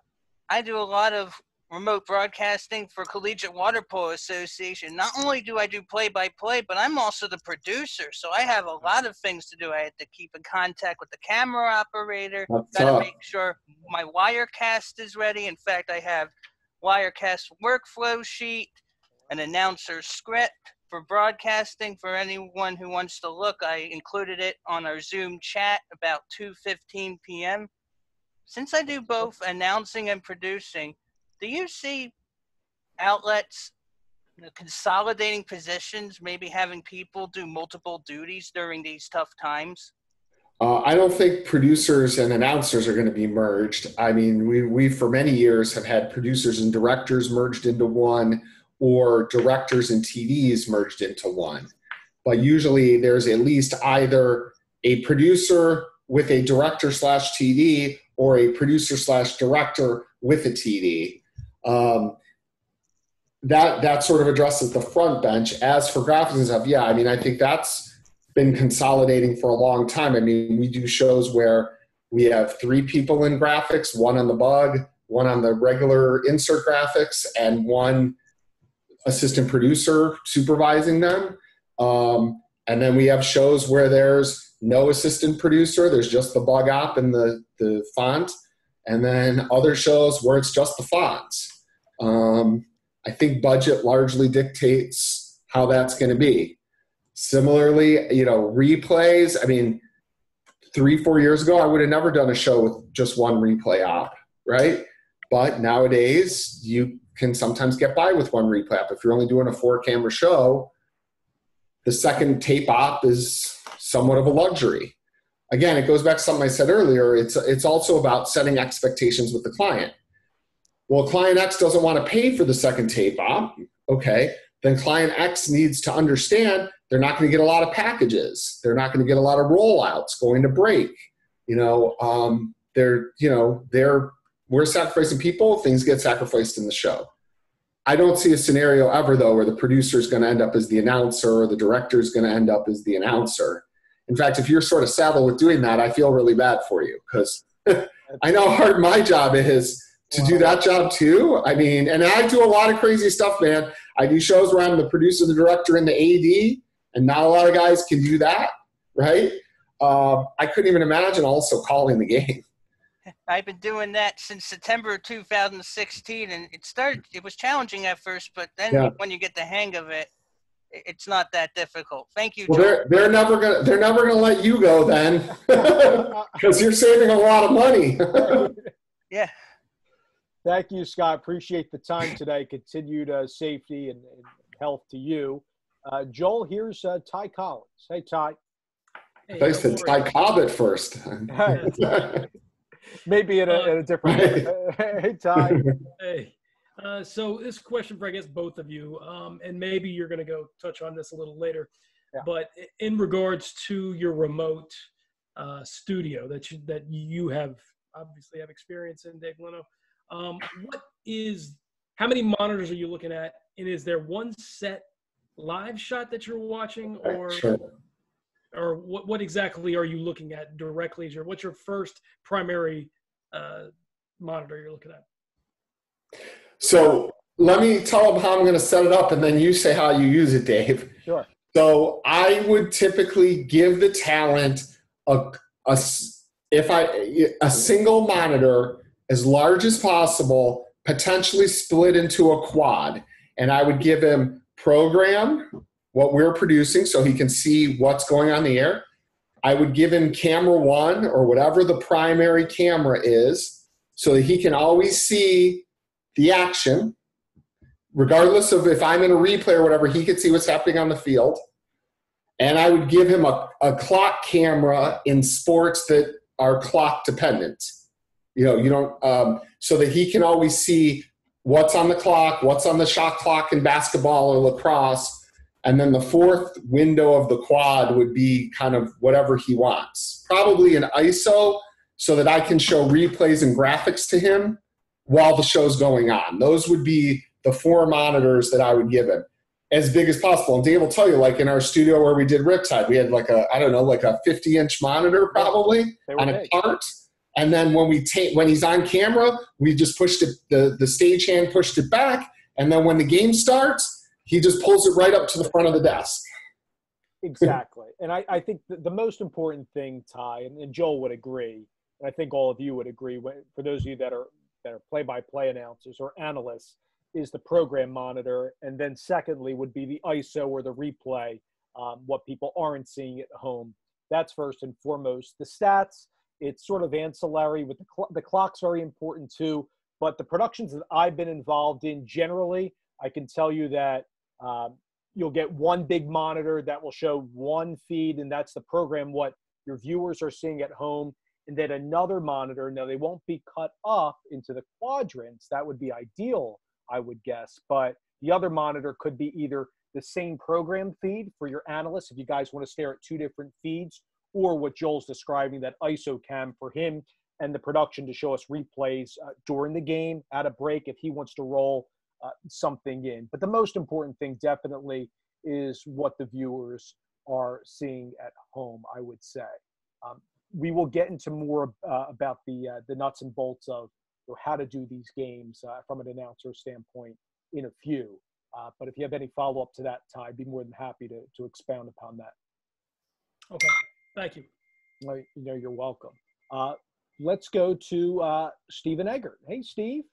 I do a lot of remote broadcasting for Collegiate Water Polo Association. Not only do I do play-by-play, but I'm also the producer, so I have a lot of things to do. I had to keep in contact with the camera operator, got to make sure my Wirecast is ready. In fact, I have Wirecast workflow sheet, an announcer script for broadcasting. For anyone who wants to look, I included it on our Zoom chat about 2:15 p.m. Since I do both announcing and producing, do you see outlets consolidating positions, maybe having people do multiple duties during these tough times? I don't think producers and announcers are going to be merged. I mean, we for many years have had producers and directors merged into one, or directors and TDs merged into one. But usually there's at least either a producer with a director/TD or a producer/director with a TD. That sort of addresses the front bench. As for graphics and stuff, I mean, I think that's been consolidating for a long time. I mean, we do shows where we have 3 people in graphics, 1 on the bug, 1 on the regular insert graphics, and 1 assistant producer supervising them. And then we have shows where there's no assistant producer, there's just the bug op and the font. And then other shows where it's just the fonts. I think budget largely dictates how that's going to be. Similarly, you know, replays. I mean, 3-4 years ago, I would have never done a show with just one replay op, right? But nowadays, you can sometimes get by with one replay op. If you're only doing a 4-camera show, the second tape op is somewhat of a luxury. Again, it goes back to something I said earlier. It's also about setting expectations with the client. Well, client X doesn't want to pay for the second tape op. Okay, then client X needs to understand they're not going to get a lot of packages. They're not going to get a lot of rollouts going to break. We're sacrificing people. Things get sacrificed in the show. I don't see a scenario ever, though, where the producer is going to end up as the announcer or the director is going to end up as the announcer. In fact, if you're sort of saddled with doing that, I feel really bad for you because I know how hard my job is to do that job too. I mean, and I do a lot of crazy stuff, man. I do shows where I'm the producer, the director, and the AD, and not a lot of guys can do that, right? I couldn't even imagine also calling the game. I've been doing that since September of 2016, and it was challenging at first, but then when you get the hang of it, it's not that difficult. Thank you, Joel. Well, they're never gonna let you go then, because you're saving a lot of money. Yeah. Thank you, Scott. Appreciate the time today. Continued safety and health to you. Joel, here's Ty Collins. Hey, Ty. Hey, I said Ty Cobb at first. Maybe in a different way. Hey, Ty. Hey. So this question for, I guess, both of you, and maybe you're going to go touch on this a little later, but in regards to your remote studio that you have obviously have experience in, Dave Leno, how many monitors are you looking at, and is there one set live shot that you're watching, or Sure. or what exactly are you looking at directly? What's your first primary monitor you're looking at? So let me tell them how I'm going to set it up, and then you say how you use it, Dave. Sure. So I would typically give the talent a single monitor as large as possible, potentially split into a quad. And I would give him program, what we're producing, so he can see what's going on the air. I would give him camera one or whatever the primary camera is, so that he can always see the action. Regardless of if I'm in a replay or whatever, he could see what's happening on the field. And I would give him a clock camera in sports that are clock dependent. So that he can always see what's on the clock, what's on the shot clock in basketball or lacrosse. And then the fourth window of the quad would be kind of whatever he wants. Probably an ISO, so that I can show replays and graphics to him while the show's going on. Those would be the 4 monitors that I would give him, as big as possible. And Dave will tell you, like in our studio where we did Riptide, we had like a 50-inch monitor probably on a cart. And then when he's on camera, we just pushed it, the stagehand pushed it back. And then when the game starts, he just pulls it right up to the front of the desk. Exactly. And I think the most important thing, Ty, and Joel would agree, and I think all of you would agree, for those of you that are play-by-play announcers or analysts, is the program monitor. And then secondly would be the ISO or the replay, what people aren't seeing at home. That's first and foremost. The stats, it's sort of ancillary. With the clock's very important too. But the productions that I've been involved in, generally, I can tell you that you'll get one big monitor that will show one feed, and that's the program, what your viewers are seeing at home. And then another monitor, now they won't be cut up into the quadrants. That would be ideal, I would guess. But the other monitor could be either the same program feed for your analysts, if you guys want to stare at 2 different feeds, or what Joel's describing, that ISO cam for him and the production to show us replays during the game, at a break, if he wants to roll something in. But the most important thing definitely is what the viewers are seeing at home, I would say. We will get into more about the nuts and bolts of how to do these games from an announcer standpoint in a few. But if you have any follow-up to that, Ty, I'd be more than happy to expound upon that. Okay, thank you. You're welcome. Let's go to Stephen Eggert. Hey, Steve.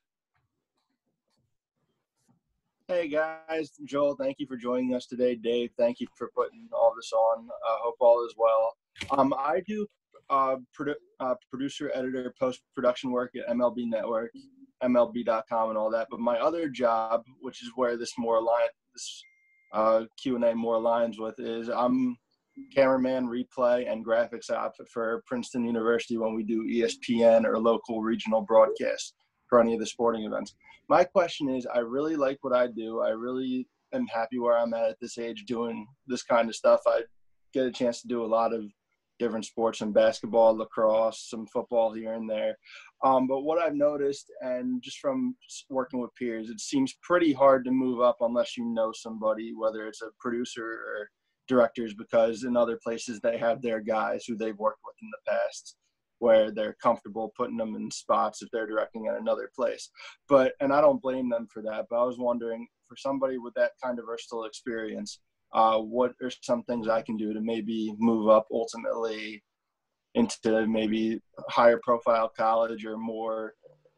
Hey guys, Joel, thank you for joining us today. Dave, thank you for putting all this on. Hope all is well. I do producer, editor, post-production work at MLB Network, MLB.com and all that. But my other job, which is where this Q&A more aligns with, is I'm cameraman, replay, and graphics op for Princeton University when we do ESPN or local regional broadcasts for any of the sporting events. My question is, I really like what I do. I really am happy where I'm at this age doing this kind of stuff. I get a chance to do a lot of different sports and basketball, lacrosse, some football here and there. But what I've noticed, and just from working with peers, it seems pretty hard to move up unless you know somebody, whether it's a producer or directors, because in other places they have their guys who they've worked with in the past, where they're comfortable putting them in spots if they're directing at another place. And I don't blame them for that, but I was wondering, for somebody with that kind of versatile experience, what are some things I can do to maybe move up ultimately into maybe higher profile college or more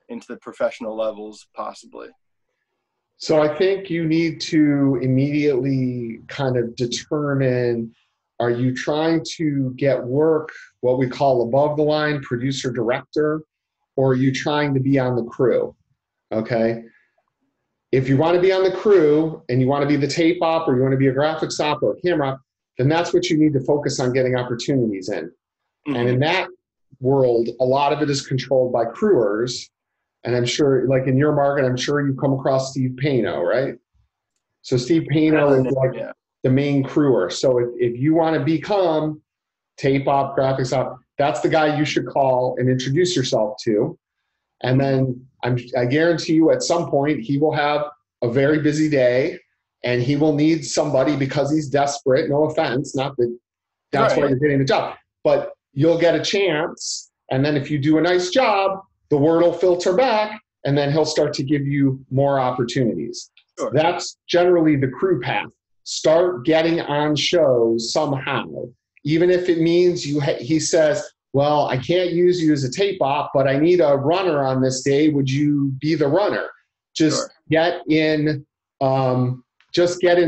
into the professional levels possibly? So I think you need to immediately kind of determine, are you trying to get work, what we call above the line, producer director, or are you trying to be on the crew? Okay. If you want to be on the crew and you want to be the tape op, or you want to be a graphics op or a camera op, then that's what you need to focus on getting opportunities in. Mm-hmm. And in that world, a lot of it is controlled by crewers. And I'm sure, like in your market, I'm sure you've come across Steve Pano, right? So Steve Pano is like the main crewer. So if you want to become tape op, graphics op, that's the guy you should call and introduce yourself to. And then I guarantee you at some point he will have a very busy day and he will need somebody because he's desperate. No offense, not that that's why you're getting the job, but you'll get a chance. And then if you do a nice job, the word will filter back and then he'll start to give you more opportunities. Sure. That's generally the crew path. Start getting on shows somehow, even if it means he says, well, I can't use you as a tape op, but I need a runner on this day. Would you be the runner? Just get in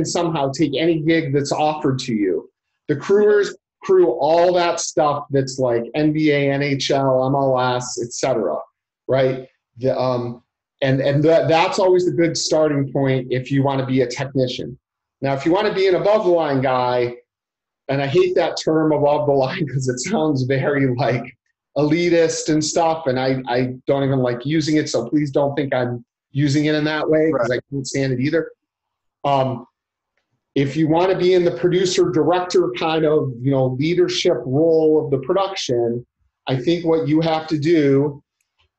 somehow. Take any gig that's offered to you. The crewers crew all that stuff that's like NBA, NHL, MLS, etc. Right? That's always the good starting point if you want to be a technician. Now, if you want to be an above the line guy, and I hate that term above the line because it sounds very like elitist and stuff, and I don't even like using it, so please don't think I'm using it in that way because I can't stand it either. If you want to be in the producer director kind of leadership role of the production, I think what you have to do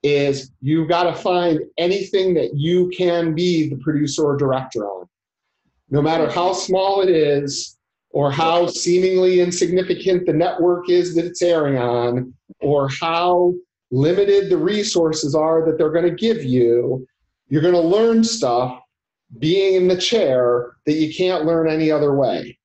is you've got to find anything that you can be the producer or director on, no matter how small it is, or how seemingly insignificant the network is that it's airing on, or how limited the resources are that they're going to give you. You're going to learn stuff being in the chair that you can't learn any other way.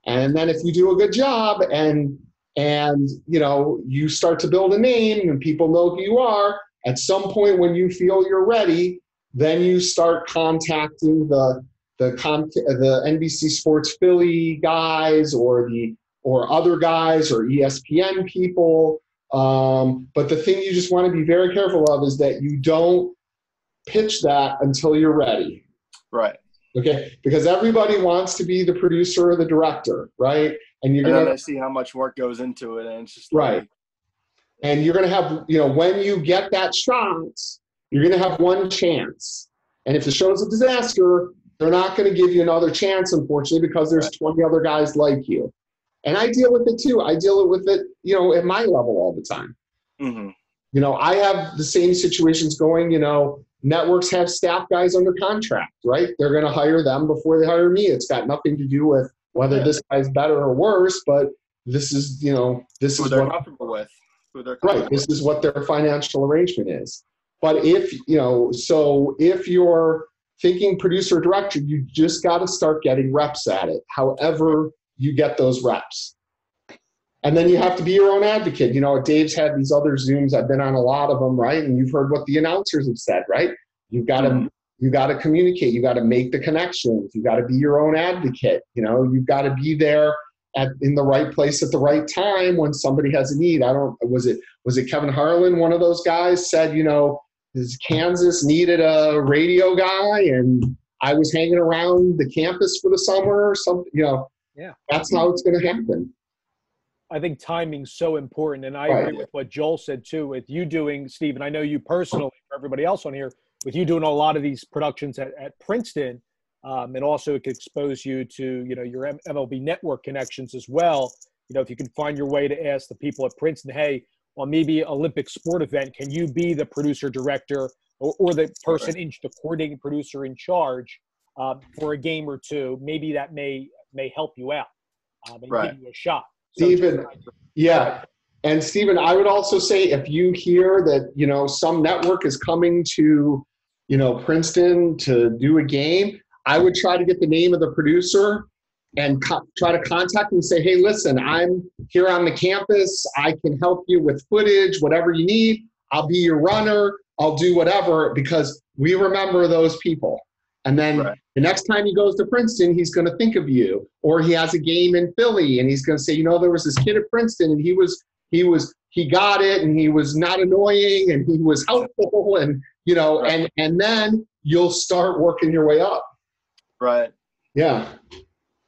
And then if you do a good job and you start to build a name and people know who you are, at some point when you feel you're ready, then you start contacting the NBC Sports Philly guys or other guys or ESPN people. But the thing you just want to be very careful of is that you don't pitch that until you're ready. Right. Okay. Because everybody wants to be the producer or the director, right? And then they see how much work goes into it, and it's just right. And you're going to have, when you get that shot, you're going to have one chance. And if the show's a disaster, they're not going to give you another chance, unfortunately, because there's 20 other guys like you. And I deal with it too. I deal with it, at my level all the time. Mm-hmm. I have the same situations going, networks have staff guys under contract, right? They're going to hire them before they hire me. It's got nothing to do with whether this guy's better or worse, but this is, this is what comfortable with. Right. This is what their financial arrangement is. But if you're thinking producer director, you just got to start getting reps at it, however you get those reps. And then you have to be your own advocate. Dave's had these other Zooms. I've been on a lot of them, right? And you've heard what the announcers have said, right? You've got to You got to communicate. You got to make the connections. You got to be your own advocate. You know, you've got to be there in the right place at the right time when somebody has a need. Was it Kevin Harlan, one of those guys, said, you know, Kansas needed a radio guy, and I was hanging around the campus for the summer or something. You know, yeah, that's how it's going to happen. I think timing's so important, and I agree with what Joel said too. With you doing, Steve, and I know you personally, for everybody else on here, with you doing a lot of these productions at Princeton, and also it could expose you to, you know, your MLB network connections as well. You know, if you can find your way to ask the people at Princeton, hey, on maybe Olympic sport event, can you be the producer director or the person, the coordinating producer in charge for a game or two? Maybe that may help you out and give you a shot. Stephen, yeah. And Stephen, I would also say if you hear that, you know, some network is coming to, you know, Princeton to do a game, I would try to get the name of the producer and try to contact them and say, hey, listen, I'm here on the campus. I can help you with footage, whatever you need. I'll be your runner. I'll do whatever, because we remember those people. And then the next time he goes to Princeton, he's going to think of you. Or he has a game in Philly and he's going to say, you know, there was this kid at Princeton and he got it and he was not annoying and he was helpful, and, you know, and then you'll start working your way up. Right. Yeah.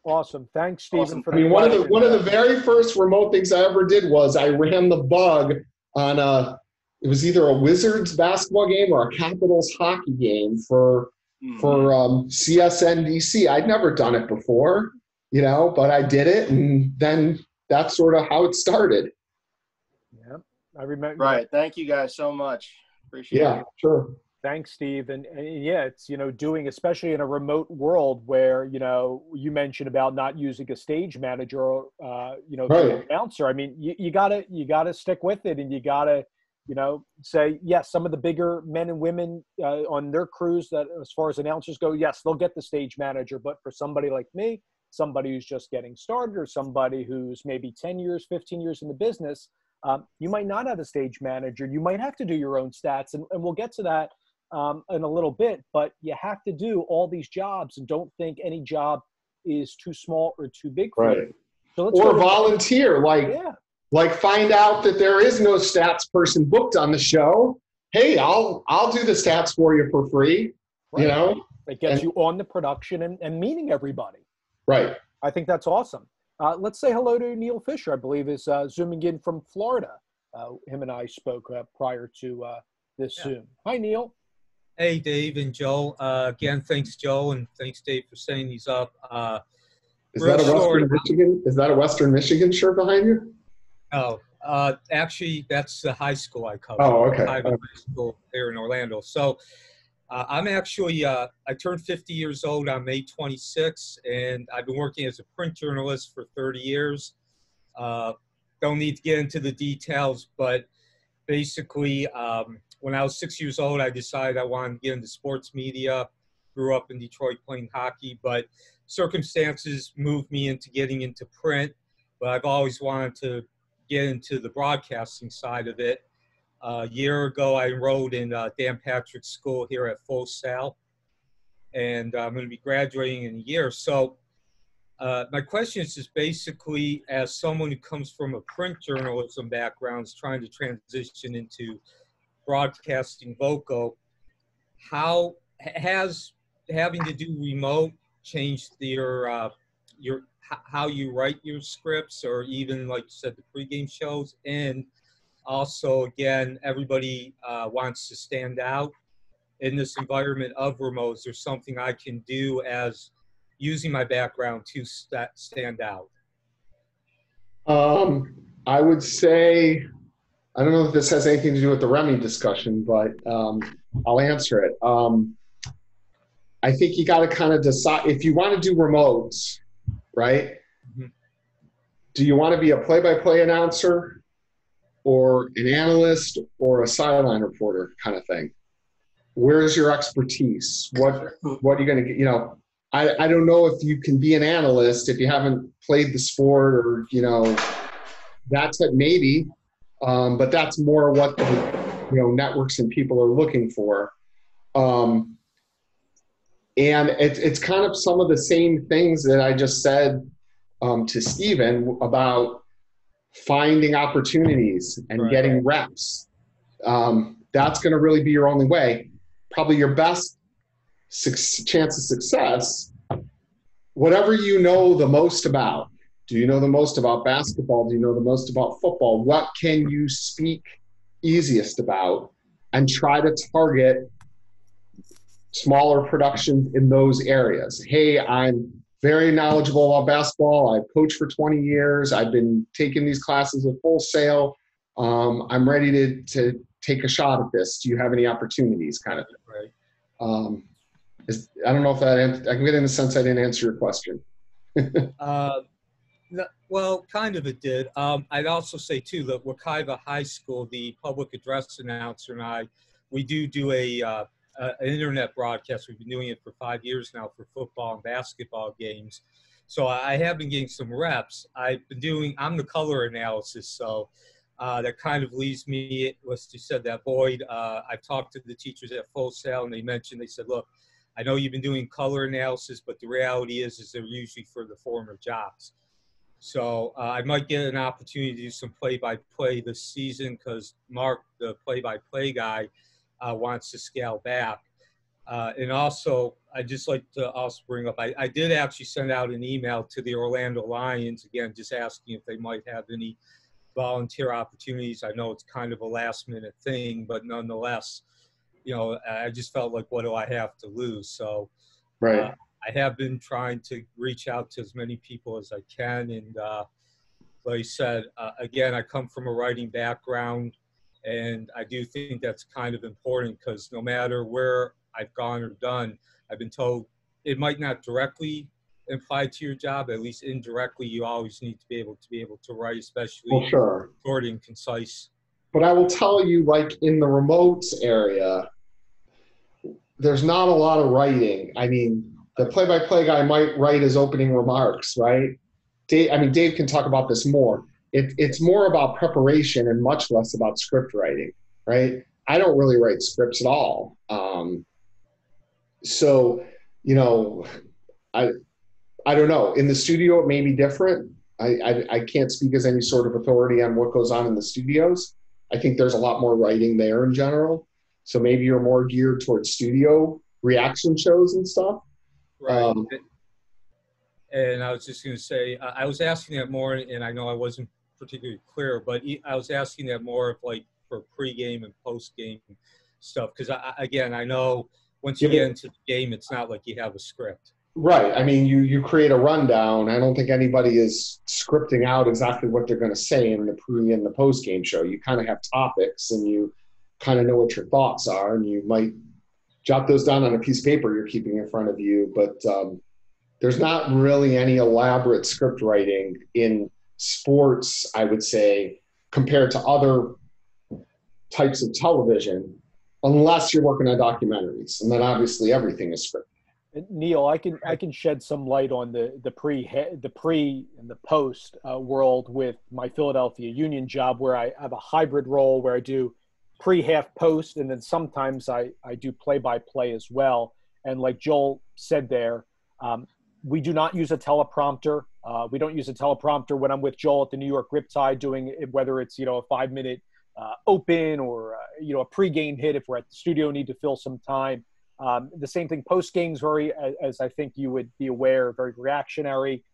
Awesome. Thanks, Stephen. For one of the very first remote things I ever did was I ran the bug on it was either a Wizards basketball game or a Capitals hockey game for CSNDC. I'd never done it before, you know, but I did it, and then that's sort of how it started. Yeah, I remember. Right. Thank you guys so much. Appreciate it. Yeah, sure. Thanks, Steve. And yeah, it's, you know, doing, especially in a remote world where, you know, you mentioned about not using a stage manager or, you know, the announcer. I mean, you gotta stick with it, and you gotta, you know, say, yes, some of the bigger men and women on their crews that, as far as announcers go, yes, they'll get the stage manager. But for somebody like me, somebody who's just getting started, or somebody who's maybe 10 years, 15 years in the business, you might not have a stage manager. You might have to do your own stats. And we'll get to that in a little bit. But you have to do all these jobs, and don't think any job is too small or too big for you. So let's volunteer, like find out that there is no stats person booked on the show. Hey, I'll do the stats for you for free. You know, it gets you on the production and meeting everybody. Right. I think that's awesome. Let's say hello to Neil Fisher, I believe is zooming in from Florida. Him and I spoke prior to this Zoom. Hi, Neil. Hey, Dave and Joe. Again, thanks, Joe, and thanks, Dave, for setting these up. Is that a Western Michigan shirt behind you? Oh, actually, that's the high school I cover. Oh, okay. High school here in Orlando. So I'm actually, I turned 50 years old on May 26th, and I've been working as a print journalist for 30 years. Don't need to get into the details, but basically, when I was 6 years old, I decided I wanted to get into sports media. Grew up in Detroit playing hockey, but circumstances moved me into getting into print. But I've always wanted to get into the broadcasting side of it. A year ago, I enrolled in Dan Patrick School here at Full Sail, and I'm going to be graduating in a year. So my question is just basically, as someone who comes from a print journalism background, is trying to transition into broadcasting vocal, how has having to do remote changed your how you write your scripts, or even, like you said, the pregame shows? And also, again, everybody wants to stand out in this environment of remote. Is there something I can do as using my background to stand out? I would say, I don't know if this has anything to do with the Remy discussion, but I'll answer it. I think you got to kind of decide if you want to do remotes, right? Mm-hmm. Do you want to be a play-by-play announcer or an analyst or a sideline reporter kind of thing? Where's your expertise? What are you going to get? You know, I don't know if you can be an analyst if you haven't played the sport, or, you know, that's it, maybe. But that's more what the, you know, networks and people are looking for. And it's kind of some of the same things that I just said to Stephen about finding opportunities and getting reps. That's going to really be your only way. Probably your best chance of success, whatever you know the most about. Do you know the most about basketball? Do you know the most about football? What can you speak easiest about? And try to target smaller productions in those areas. Hey, I'm very knowledgeable about basketball. I've coached for 20 years. I've been taking these classes at Full Sail. I'm ready to take a shot at this. Do you have any opportunities, kind of thing? Right. I don't know if I can get in the sense I didn't answer your question. Well, kind of it did. I'd also say, too, that Wekiva High School, the public address announcer and I, we do an internet broadcast. We've been doing it for 5 years now for football and basketball games. So I have been getting some reps. I'm the color analysis, so that kind of leaves me, as you said, that void. I've talked to the teachers at Full Sail, and they said, look, I know you've been doing color analysis, but the reality is they're usually for the former jobs. So I might get an opportunity to do some play-by-play this season because Mark, the play-by-play guy, wants to scale back. And also, I'd just like to also bring up, I did actually send out an email to the Orlando Lions, again, just asking if they might have any volunteer opportunities. I know it's kind of a last-minute thing, but nonetheless, I just felt like, what do I have to lose? So right. I have been trying to reach out to as many people as I can. And like I said, again, I come from a writing background, and I do think that's kind of important because no matter where I've gone or done, I've been told it might not directly apply to your job, at least indirectly, you always need to be able to write, especially short and concise. But I will tell you, like in the remotes area, there's not a lot of writing. I mean, the play-by-play guy might write his opening remarks, right? Dave can talk about this more. It's more about preparation and much less about script writing, right? I don't really write scripts at all. So, I don't know. In the studio, it may be different. I can't speak as any sort of authority on what goes on in the studios. I think there's a lot more writing there in general. So maybe you're more geared towards studio reaction shows and stuff. Right. And I was just going to say, I was asking that more, and I know I wasn't particularly clear, but I was asking that more of like for pregame and postgame stuff. Because I know once you get into the game, it's not like you have a script. Right. I mean, you create a rundown. I don't think anybody is scripting out exactly what they're going to say in the pre and the post game show. You kind of have topics, and you kind of know what your thoughts are, and you might jot those down on a piece of paper you're keeping in front of you. But there's not really any elaborate script writing in sports, I would say, compared to other types of television, unless you're working on documentaries, and then obviously everything is scripted. Neil, I can shed some light on the pre and the post world with my Philadelphia Union job, where I have a hybrid role where I do pre, half, post, and then sometimes I do play-by-play as well. And like Joel said there, we do not use a teleprompter. We don't use a teleprompter when I'm with Joel at the New York Riptide doing it, whether it's a 5-minute open or a pregame hit if we're at the studio, need to fill some time. The same thing, post game's very, as I think you would be aware, very reactionary,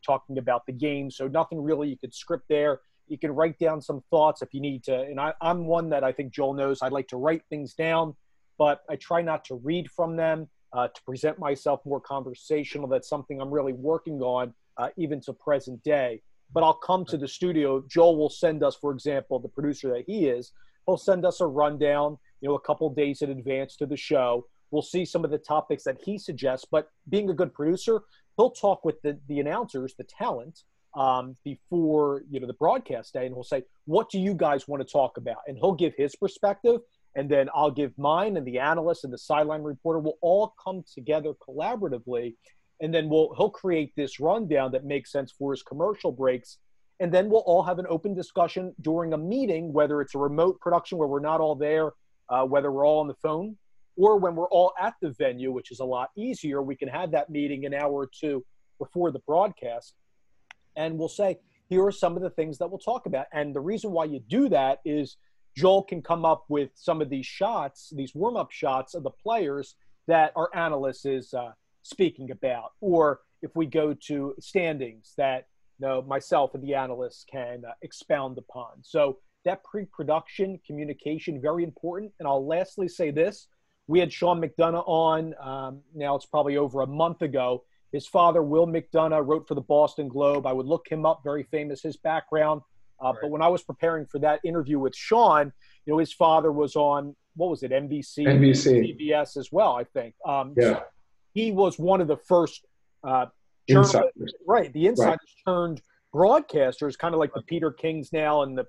talking about the game. So nothing really you could script there. You can write down some thoughts if you need to. And I'm one that I think Joel knows. I like to write things down, but I try not to read from them, to present myself more conversational. That's something I'm really working on, even to present day. But I'll come to the studio. Joel will send us, for example, the producer that he is, he'll send us a rundown, a couple days in advance to the show. We'll see some of the topics that he suggests, but being a good producer, he'll talk with the announcers, the talent, before, the broadcast day, and he'll say, what do you guys want to talk about? And he'll give his perspective, and then I'll give mine, and the analyst and the sideline reporter will all come together collaboratively, and then he'll create this rundown that makes sense for his commercial breaks. And then we'll all have an open discussion during a meeting, whether it's a remote production where we're not all there, whether we're all on the phone, or when we're all at the venue, which is a lot easier, we can have that meeting an hour or two before the broadcast, and we'll say, here are some of the things that we'll talk about. And the reason why you do that is Joel can come up with some of these shots, these warm-up shots of the players that our analyst is speaking about. Or if we go to standings that myself and the analyst can expound upon. So that pre-production communication, very important. And I'll lastly say this. We had Sean McDonough on, now it's probably over a month ago. His father, Will McDonough, wrote for the Boston Globe. I would look him up, very famous, his background. Right. But when I was preparing for that interview with Sean, his father was on, what was it, NBC, CBS as well, I think. So he was one of the first insiders. Right, the insiders turned broadcasters, kind of like the Peter Kings now and the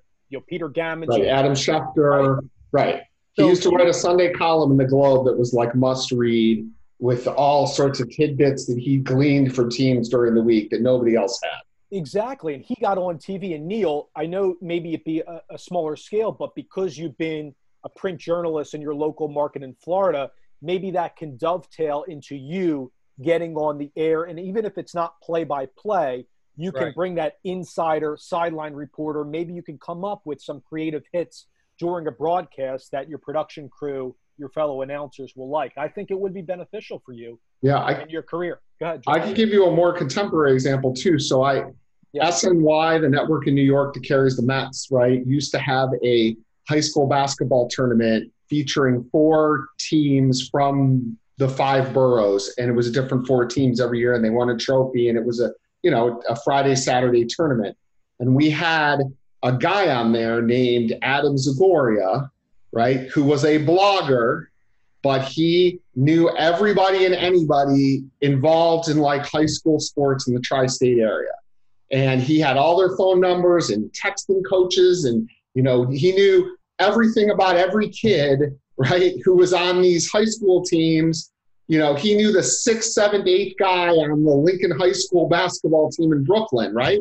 Peter Gammons. Right, Adam Schefter. Right. He used to write a Sunday column in the Globe that was like must read, with all sorts of tidbits that he gleaned from teams during the week that nobody else had. Exactly. And he got on TV. And Neil, I know maybe it'd be a smaller scale, but because you've been a print journalist in your local market in Florida, maybe that can dovetail into you getting on the air. And even if it's not play-by-play, you can bring that insider sideline reporter. Maybe you can come up with some creative hits during a broadcast that your production crew, your fellow announcers will like. I think it would be beneficial for you in your career. Go ahead, Josh. I can give you a more contemporary example too. So SNY, the network in New York that carries the Mets, right, used to have a high school basketball tournament featuring 4 teams from the 5 boroughs, and it was a different 4 teams every year, and they won a trophy, and it was a Friday, Saturday tournament. And we had a guy on there named Adam Zagoria, right, who was a blogger, but he knew everybody and anybody involved in like high school sports in the tri-state area. And he had all their phone numbers and texting coaches, and, he knew everything about every kid, right, who was on these high school teams. He knew the 6th, 7th, 8th guy on the Lincoln High School basketball team in Brooklyn, right?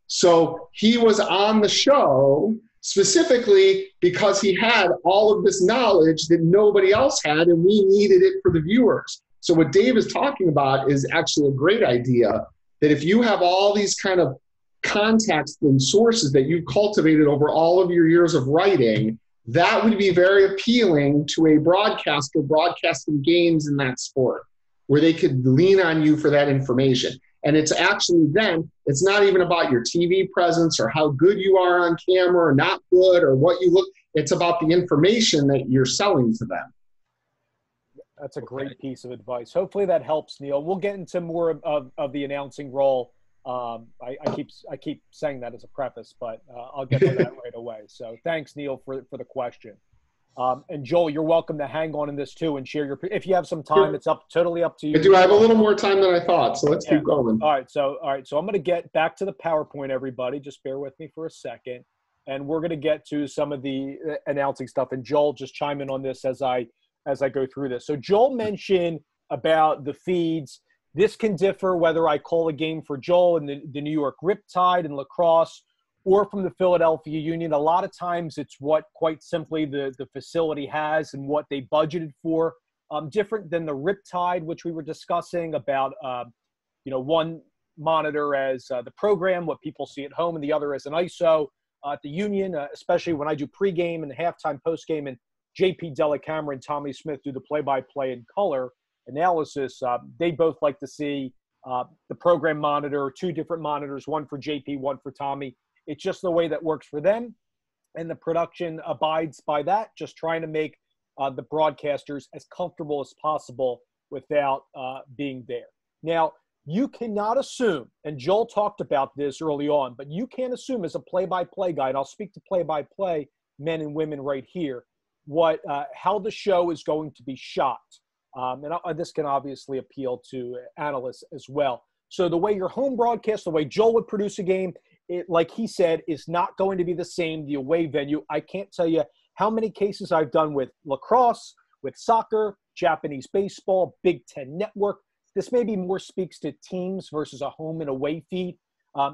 So he was on the show specifically because he had all of this knowledge that nobody else had, and we needed it for the viewers. So what Dave is talking about is actually a great idea, that if you have all these kind of contacts and sources that you've cultivated over all of your years of writing, that would be very appealing to a broadcaster broadcasting games in that sport, where they could lean on you for that information. And it's actually then, it's not even about your TV presence or how good you are on camera or not good or what you look. It's about the information that you're selling to them. That's a great piece of advice. Hopefully that helps, Neil. We'll get into more of the announcing role. I keep saying that as a preface, but I'll get to that right away. So thanks, Neil, for the question. And Joel, you're welcome to hang on in this too and share if you have some time. It's totally up to you. I do. I have a little more time than I thought, so let's keep going. All right. So I'm going to get back to the PowerPoint, everybody. Just bear with me for a second, and we're going to get to some of the announcing stuff. And Joel, just chime in on this as I go through this. So Joel mentioned about the feeds. This can differ whether I call a game for Joel in the New York Riptide and lacrosse, or from the Philadelphia Union. A lot of times it's what quite simply the facility has and what they budgeted for. Different than the Riptide, which we were discussing about, one monitor as the program, what people see at home, and the other as an ISO. At the Union, especially when I do pregame and halftime, postgame, and JP Delacamera and Tommy Smith do the play-by-play and color analysis, they both like to see the program monitor, 2 different monitors, one for JP, one for Tommy. It's just the way that works for them, and the production abides by that, just trying to make the broadcasters as comfortable as possible without being there. Now, you cannot assume, and Joel talked about this early on, but you can't assume as a play-by-play guy, and I'll speak to play-by-play men and women right here, how the show is going to be shot. And this can obviously appeal to analysts as well. So the way your home broadcast, the way Joel would produce a game, it, like he said, is not going to be the same, the away venue. I can't tell you how many cases I've done with lacrosse, with soccer, Japanese baseball, Big Ten Network. This maybe more speaks to teams versus a home and away feed.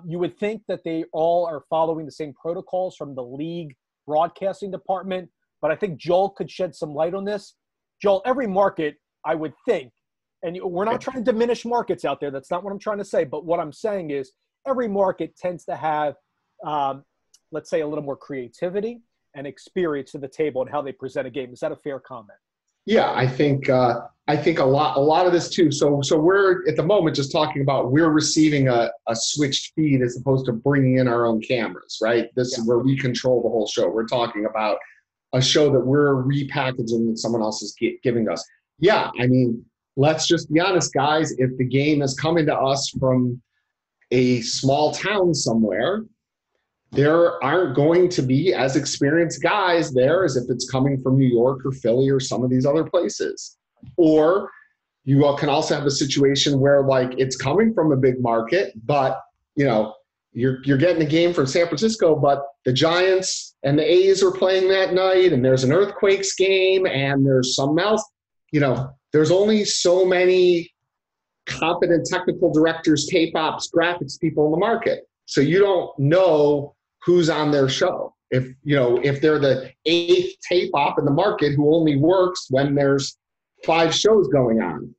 You would think that they all are following the same protocols from the league broadcasting department, but I think Joel could shed some light on this. Joel, every market, I would think, and we're not trying to diminish markets out there. That's not what I'm trying to say. But what I'm saying is every market tends to have, let's say, a little more creativity and experience to the table and how they present a game. Is that a fair comment? Yeah, I think a lot of this too. So we're at the moment just talking about we're receiving a switched feed as opposed to bringing in our own cameras, right? This is where we control the whole show. We're talking about a show that we're repackaging that someone else is giving us. Yeah, I mean, let's just be honest, guys. If the game is coming to us from a small town somewhere, there aren't going to be as experienced guys there as if it's coming from New York or Philly or some of these other places. Or you can also have a situation where, like, it's coming from a big market, but, you know, you're getting a game from San Francisco, but the Giants and the A's are playing that night, and there's an Earthquakes game, and there's something else. You know, there's only so many competent technical directors, tape ops, graphics people in the market. So you don't know who's on their show. If they're the 8th tape op in the market who only works when there's 5 shows going on.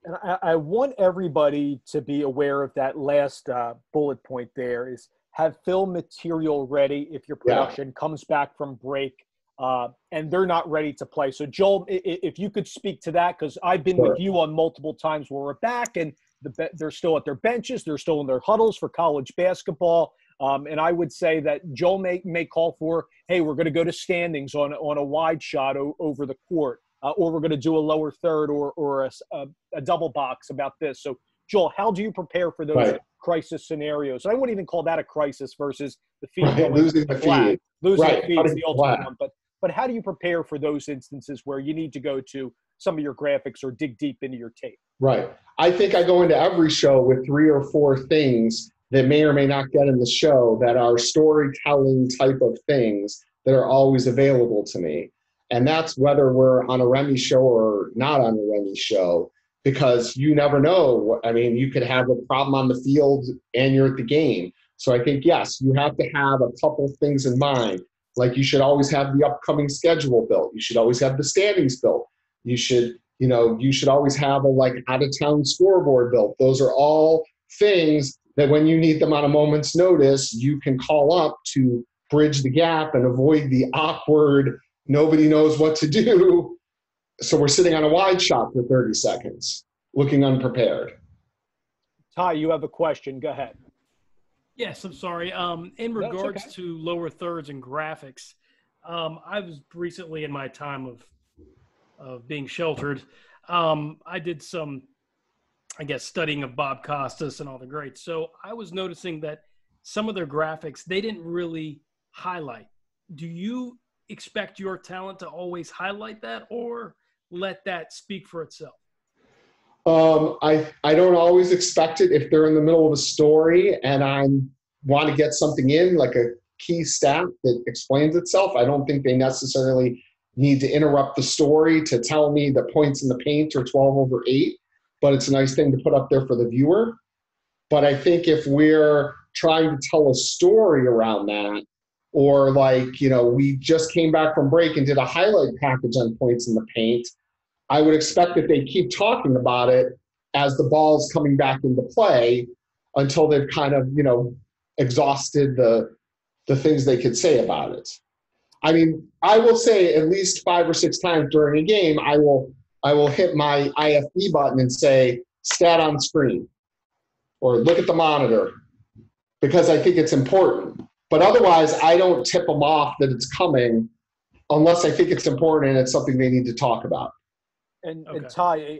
And I want everybody to be aware of that last bullet point there is have film material ready if your production comes back from break and they're not ready to play. So Joel, if you could speak to that, because I've been with you on multiple times where we're back and they're still at their benches, they're still in their huddles for college basketball. And I would say that Joel may call for, hey, we're going to go to standings on a wide shot over the court, or we're going to do a lower third or a double box about this. So, Joel, how do you prepare for those crisis scenarios? I wouldn't even call that a crisis versus the feed. Losing the feed. Losing the feed is the ultimate one. But how do you prepare for those instances where you need to go to some of your graphics or dig deep into your tape? Right. I think I go into every show with 3 or 4 things that may or may not get in the show that are storytelling type of things that are always available to me. And that's whether we're on a Remy show or not on a Remy show, because you never know. I mean, you could have a problem on the field and you're at the game. So I think, yes, you have to have a couple things in mind. Like you should always have the upcoming schedule built. You should always have the standings built. You should always have a out of town scoreboard built. Those are all things that when you need them on a moment's notice, you can call up to bridge the gap and avoid the awkward, nobody knows what to do. So we're sitting on a wide shot for 30 seconds, looking unprepared. Ty, you have a question. Go ahead. Yes, I'm sorry. In regards to lower thirds and graphics, I was recently in my time of being sheltered. I did some, studying of Bob Costas and all the greats. So I was noticing that some of their graphics, they didn't really highlight. Do you expect your talent to always highlight that or let that speak for itself? I don't always expect it if they're in the middle of a story and I want to get something in, like a key stat that explains itself. I don't think they necessarily need to interrupt the story to tell me the points in the paint are 12/8, but it's a nice thing to put up there for the viewer. But I think if we're trying to tell a story around that, or we just came back from break and did a highlight package on points in the paint, I would expect that they keep talking about it as the ball's coming back into play until they've kind of, exhausted the things they could say about it. I mean, I will say at least 5 or 6 times during a game, I will hit my IFB button and say, stat on screen, or look at the monitor, because I think it's important. But otherwise, I don't tip them off that it's coming unless I think it's important and it's something they need to talk about. And Ty,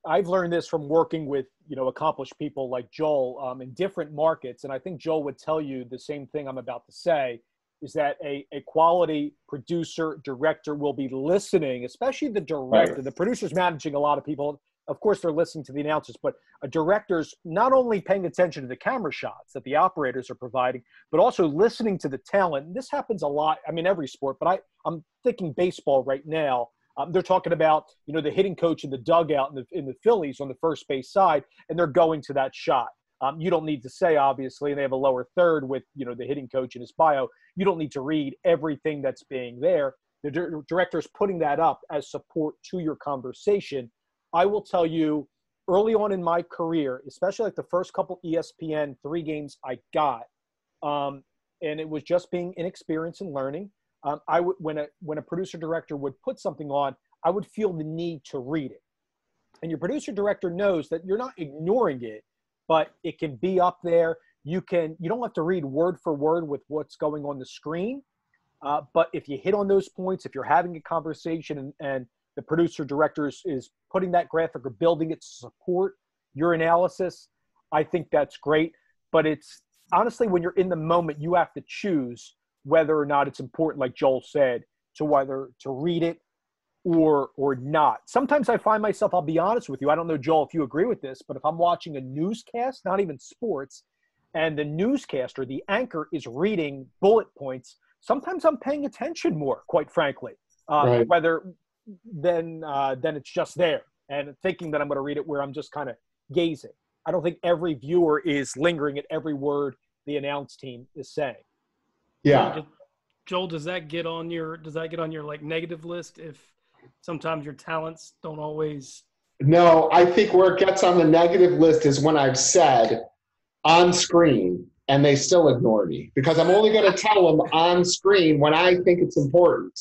I've learned this from working with, accomplished people like Joel in different markets. And I think Joel would tell you the same thing I'm about to say, is that a quality producer, director will be listening, especially the director. Right. The producer's managing a lot of people. Of course, they're listening to the announcers, but a director's not only paying attention to the camera shots that the operators are providing, but also listening to the talent. And this happens a lot. I mean, every sport, but I'm thinking baseball right now. They're talking about, the hitting coach in the dugout in the Phillies on the first base side, and they're going to that shot. You don't need to say, obviously, and they have a lower third with, the hitting coach in his bio. You don't need to read everything that's being there. the director is putting that up as support to your conversation. I will tell you, early on in my career, especially like the first couple ESPN 3 games I got, and it was just being inexperienced and learning. I would, when a producer director would put something on, I would feel the need to read it. And your producer director knows that you're not ignoring it, but it can be up there. You don't have to read word for word with what's going on the screen. But if you hit on those points, if you're having a conversation and the producer director is putting that graphic or building it to support your analysis, I think that's great. But it's honestly, when you're in the moment, you have to choose whether or not it's important, like Joel said, to whether to read it or not. Sometimes I find myself, I'll be honest with you, I don't know, Joel, if you agree with this, but if I'm watching a newscast, not even sports, and the newscaster, the anchor, is reading bullet points, sometimes I'm paying attention more, quite frankly, Right. whether then it's just there and thinking that I'm going to read it where I'm just kind of gazing. I don't think every viewer is lingering at every word the announce team is saying. Yeah. Joel, does that get on your like negative list if sometimes your talents don't always? No, I think where it gets on the negative list is when I've said on screen and they still ignore me, because I'm only going to tell them on screen when I think it's important.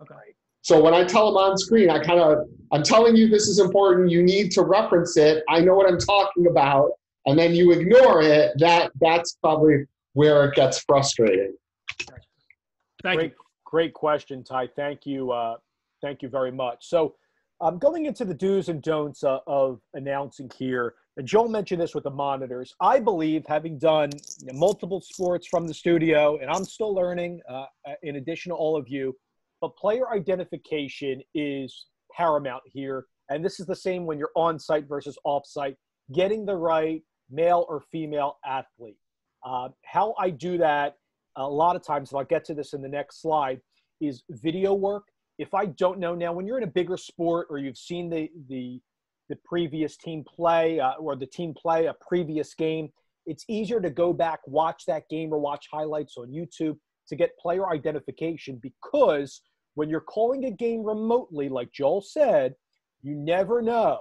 Okay. So when I tell them on screen, I'm telling you this is important. You need to reference it. I know what I'm talking about. And then you ignore it. That's probably where it gets frustrating. Thank you. Great question, Ty. Thank you. Thank you very much. So going into the do's and don'ts of announcing here, and Joel mentioned this with the monitors. I believe, having done multiple sports from the studio, and I'm still learning in addition to all of you, but player identification is paramount here. And this is the same when you're on site versus off site, getting the right male or female athlete. How I do that a lot of times, and I'll get to this in the next slide, is video work. If I don't know now, when you're in a bigger sport or you've seen the previous team play or the team play a previous game, it's easier to go back, watch that game or watch highlights on YouTube to get player identification, because when you're calling a game remotely, like Joel said, you never know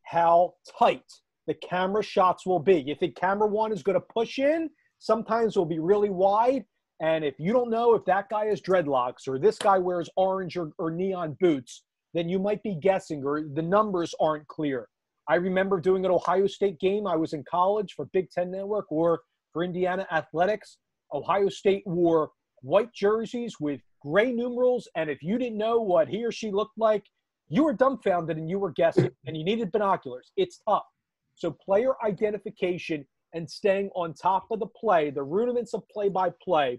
how tight the camera shots will be. You think camera one is going to push in, sometimes it'll be really wide. And if you don't know if that guy has dreadlocks or this guy wears orange or neon boots, then you might be guessing, or the numbers aren't clear. I remember doing an Ohio State game. I was in college for Big Ten Network or for Indiana Athletics. Ohio State wore white jerseys with gray numerals, and if you didn't know what he or she looked like, you were dumbfounded and you were guessing, and you needed binoculars. It's tough. So player identification and staying on top of the play, the rudiments of play-by-play,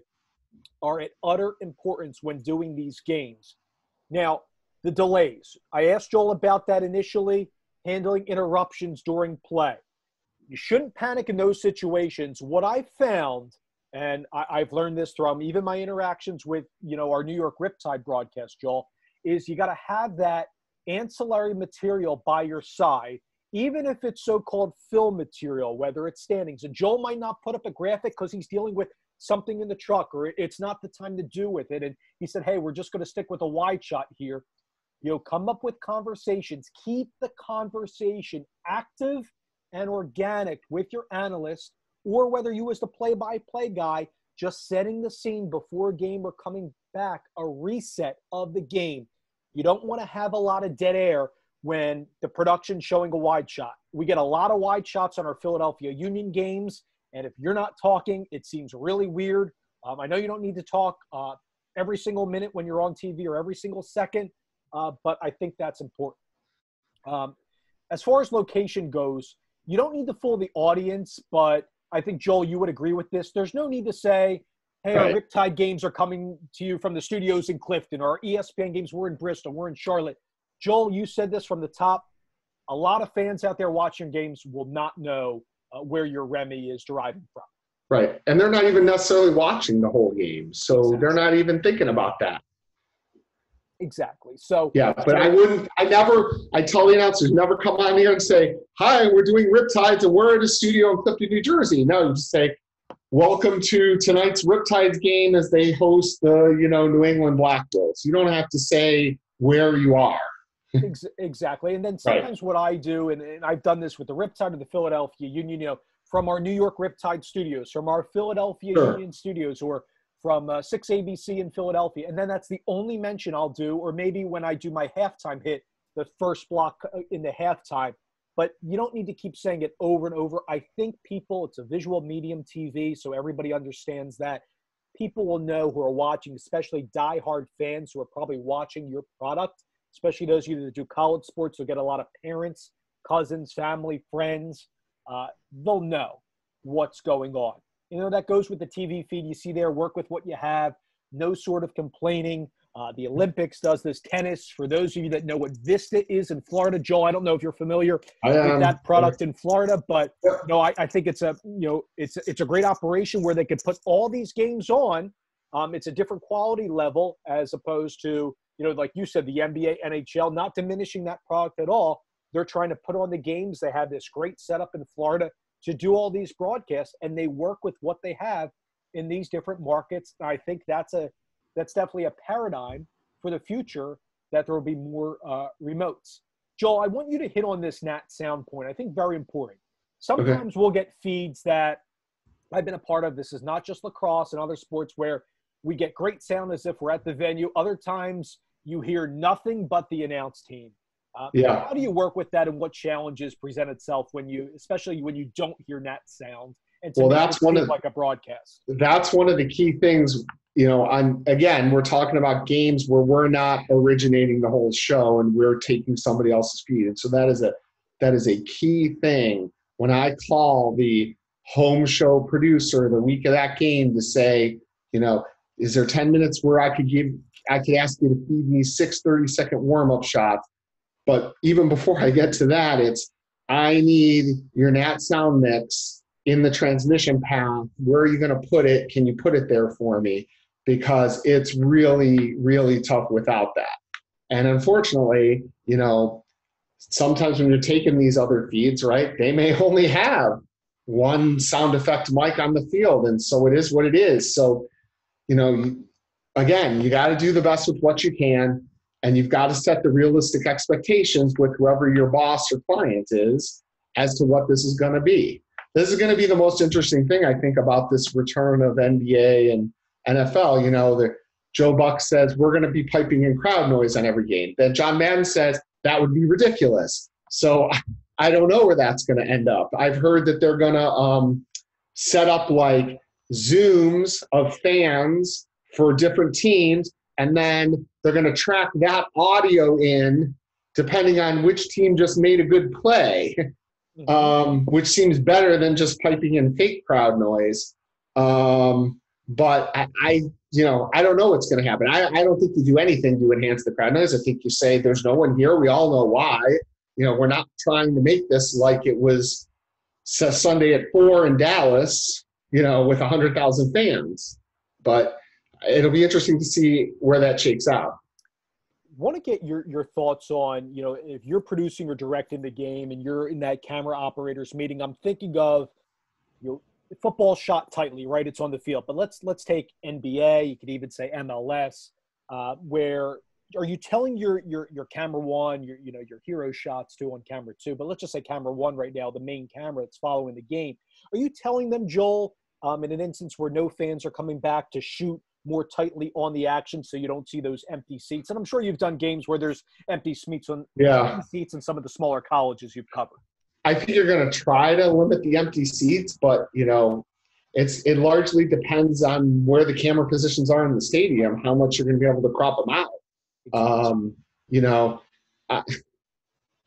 are at utter importance when doing these games. Now, the delays. I asked Joel about that initially, handling interruptions during play. You shouldn't panic in those situations. What I found, and I've learned this from even my interactions with, our New York Riptide broadcast, Joel, is you got to have that ancillary material by your side, even if it's so-called film material, whether it's standings. And Joel might not put up a graphic because he's dealing with something in the truck, or it's not the time to do with it. And he said, hey, we're just going to stick with a wide shot here. Come up with conversations. Keep the conversation active and organic with your analyst, or whether you as the play-by-play guy, just setting the scene before a game or coming back, a reset of the game. You don't want to have a lot of dead air when the production's showing a wide shot. We get a lot of wide shots on our Philadelphia Union games, and if you're not talking, it seems really weird. I know you don't need to talk every single minute when you're on TV or every single second, but I think that's important. As far as location goes, you don't need to fool the audience, but I think, Joel, you would agree with this. There's no need to say, hey, our Riptide games are coming to you from the studios in Clifton, or our ESPN games, we're in Bristol, we're in Charlotte. Joel, you said this from the top. A lot of fans out there watching games will not know where your Remy is deriving from. Right. And they're not even necessarily watching the whole game. So exactly. They're not even thinking about that. Exactly. So yeah, but I tell the announcers, never come on here and say, hi, we're doing Riptides and we're in a studio in Clifton, New Jersey. No, you just say, welcome to tonight's Riptides game as they host the, New England Black Bulls. You don't have to say where you are. Exactly. And then sometimes what I do, and I've done this with the Riptide of the Philadelphia Union, from our New York Riptide studios, from our Philadelphia Union studios, or from 6 ABC in Philadelphia. And then that's the only mention I'll do, or maybe when I do my halftime hit, the first block in the halftime. But you don't need to keep saying it over and over. I think it's a visual medium, TV, so everybody understands that. People will know who are watching, especially diehard fans who are probably watching your product, especially those of you that do college sports. You'll get a lot of parents, cousins, family, friends. They'll know what's going on. That goes with the TV feed. You see there, work with what you have. No sort of complaining. The Olympics does this. Tennis, for those of you that know what Vista is in Florida. Joel, I don't know if you're familiar with that product in Florida, but I think it's a great operation where they could put all these games on. It's a different quality level as opposed to, like you said, the NBA, NHL, not diminishing that product at all. They're trying to put on the games. They have this great setup in Florida to do all these broadcasts, and they work with what they have in these different markets. And I think that's definitely a paradigm for the future, that there will be more remotes. Joel, I want you to hit on this Nat sound point. I think very important. Sometimes we'll get feeds that I've been a part of. This is not just lacrosse and other sports where we get great sound as if we're at the venue. Other times you hear nothing but the announce team. How do you work with that, and what challenges present itself especially when you don't hear Nat sound? And that's like a broadcast. That's one of the key things. Again, we're talking about games where we're not originating the whole show and we're taking somebody else's feed, and so that is a key thing when I call the home show producer the week of that game to say, is there 10 minutes where I could ask you to feed me 6 30-second warm-up shots? But even before I get to that, I need your Nat sound mix in the transmission path. Where are you going to put it? Can you put it there for me? Because it's really, really tough without that. And unfortunately, sometimes when you're taking these other feeds, right, they may only have one sound effect mic on the field. And so it is what it is. So, again, you got to do the best with what you can. And you've got to set the realistic expectations with whoever your boss or client is as to what this is going to be. This is going to be the most interesting thing, I think, about this return of NBA and NFL. Joe Buck says, we're going to be piping in crowd noise on every game. Then John Madden says, that would be ridiculous. So I don't know where that's going to end up. I've heard that they're going to set up like Zooms of fans for different teams, and then they're going to track that audio in depending on which team just made a good play, which seems better than just piping in fake crowd noise. But I don't know what's going to happen. I don't think you do anything to enhance the crowd noise. I think you say there's no one here. We all know why. We're not trying to make this like it was Sunday at 4 in Dallas, with 100,000 fans. But it'll be interesting to see where that shakes out. Want to get your thoughts on, if you're producing or directing the game and you're in that camera operators meeting. I'm thinking of, football shot tightly, right? It's on the field. But let's take NBA. You could even say MLS, where are you telling your camera one, your hero shots too on camera two, but let's just say camera one right now, the main camera that's following the game. Are you telling them, Joel, in an instance where no fans are coming back, to shoot more tightly on the action so you don't see those empty seats? And I'm sure you've done games where there's empty seats in some of the smaller colleges you've covered. I think you're going to try to limit the empty seats, but it largely depends on where the camera positions are in the stadium, how much you're going to be able to crop them out.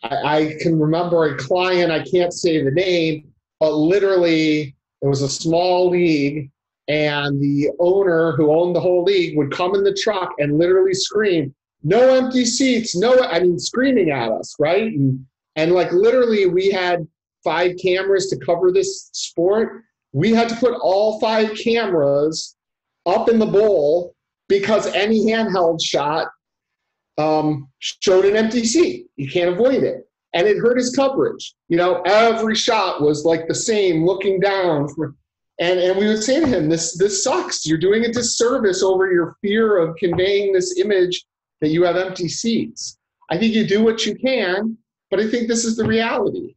I can remember a client, I can't say the name, but literally it was a small league, and the owner who owned the whole league would come in the truck and literally scream, "No empty seats, screaming at us, right? And like literally we had 5 cameras to cover this sport. We had to put all 5 cameras up in the bowl because any handheld shot showed an empty seat. You can't avoid it. And it hurt his coverage. Every shot was like the same, looking down. And we would say to him, this sucks. You're doing a disservice over your fear of conveying this image that you have empty seats. I think you do what you can, but I think this is the reality.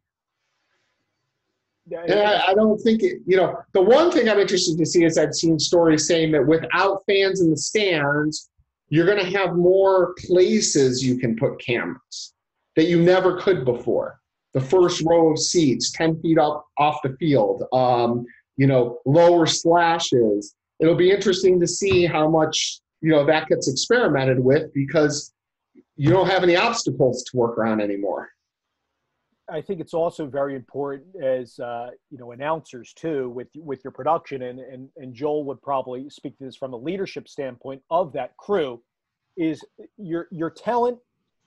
And I don't think it, the one thing I'm interested to see is I've seen stories saying that without fans in the stands, you're going to have more places you can put cameras that you never could before. The first row of seats, 10 feet up off the field, lower slashes. It'll be interesting to see how much, that gets experimented with, because you don't have any obstacles to work around anymore. I think it's also very important as, announcers too, with your production, and Joel would probably speak to this from a leadership standpoint of that crew, is your talent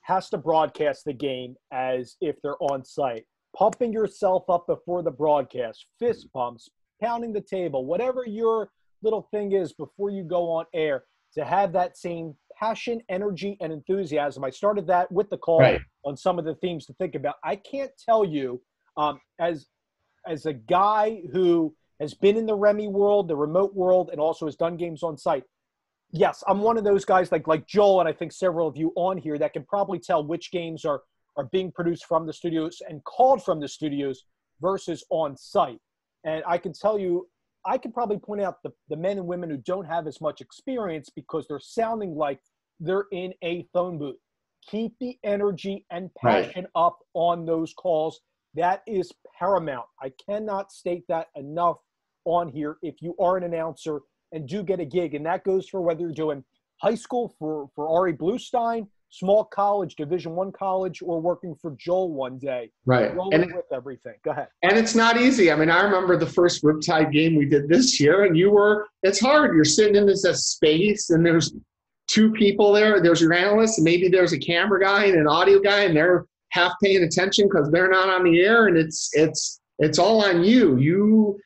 has to broadcast the game as if they're on site, pumping yourself up before the broadcast, fist pumps, pounding the table, whatever your little thing is before you go on air, to have that same passion, energy, and enthusiasm. I started that with the call on some of the themes to think about. I can't tell you, as a guy who has been in the Remy world, the remote world, and also has done games on site, yes, I'm one of those guys like Joel, and I think several of you on here, that can probably tell which games are being produced from the studios and called from the studios versus on site. And I can tell you, I can probably point out the men and women who don't have as much experience because they're sounding like they're in a phone booth. Keep the energy and passion up on those calls. That is paramount. I cannot state that enough on here. If you are an announcer and do get a gig, and that goes for whether you're doing high school for Ari Bluestein, small college, Division I college, or working for Joel one day. Right. Rolling with everything. Go ahead. And it's not easy. I mean, I remember the first Riptide game we did this year, and it's hard. You're sitting in this space, and there's two people there. There's your analyst, and maybe there's a camera guy and an audio guy, and they're half paying attention because they're not on the air, and it's all on you. You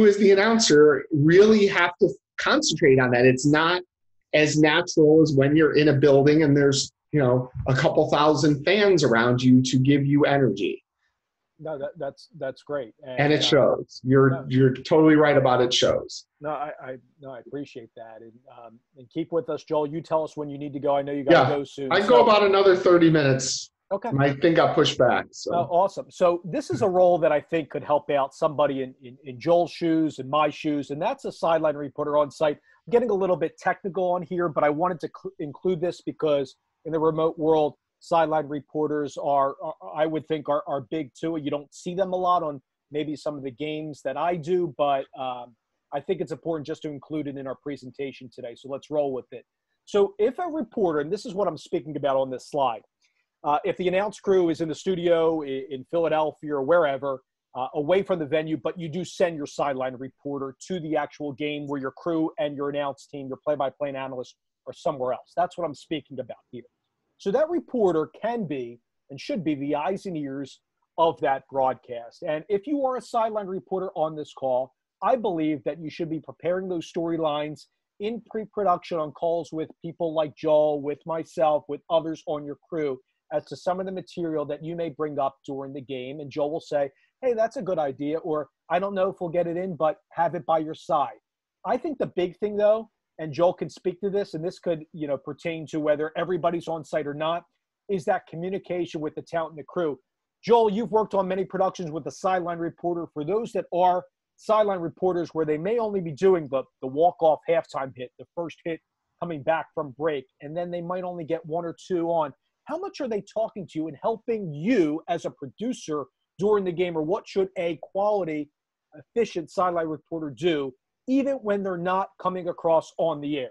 as the announcer really have to concentrate on that. It's not as natural as when you're in a building and there's, a couple thousand fans around you to give you energy. No, that's great. And it shows. You're totally right about it shows. No, I appreciate that. And keep with us, Joel. You tell us when you need to go. I know you got to go soon. I go about another 30 minutes. Okay. My thing got pushed back. So. Awesome. So this is a role that I think could help out somebody in Joel's shoes and my shoes, and that's a sideline reporter on site. I'm getting a little bit technical on here, but I wanted to include this because in the remote world, sideline reporters are I would think are big too. You don't see them a lot on maybe some of the games that I do, but I think it's important just to include it in our presentation today. So let's roll with it. So if a reporter, and this is what I'm speaking about on this slide, if the announce crew is in the studio in Philadelphia or wherever, away from the venue, but you do send your sideline reporter to the actual game where your crew and your announce team, your play-by-play analyst, are somewhere else. That's what I'm speaking about here. So that reporter can be and should be the eyes and ears of that broadcast. And if you are a sideline reporter on this call, I believe that you should be preparing those storylines in pre-production on calls with people like Joel, with myself, with others on your crew, as to some of the material that you may bring up during the game. And Joel will say, hey, that's a good idea, or I don't know if we'll get it in, but have it by your side. I think the big thing, though, and Joel can speak to this, and this could, pertain to whether everybody's on site or not, is that communication with the talent and the crew. Joel, you've worked on many productions with the sideline reporter. For those that are sideline reporters where they may only be doing the walk-off halftime hit, the first hit coming back from break, and then they might only get one or two on, how much are they talking to you and helping you as a producer during the game, or what should a quality, efficient sideline reporter do even when they're not coming across on the air?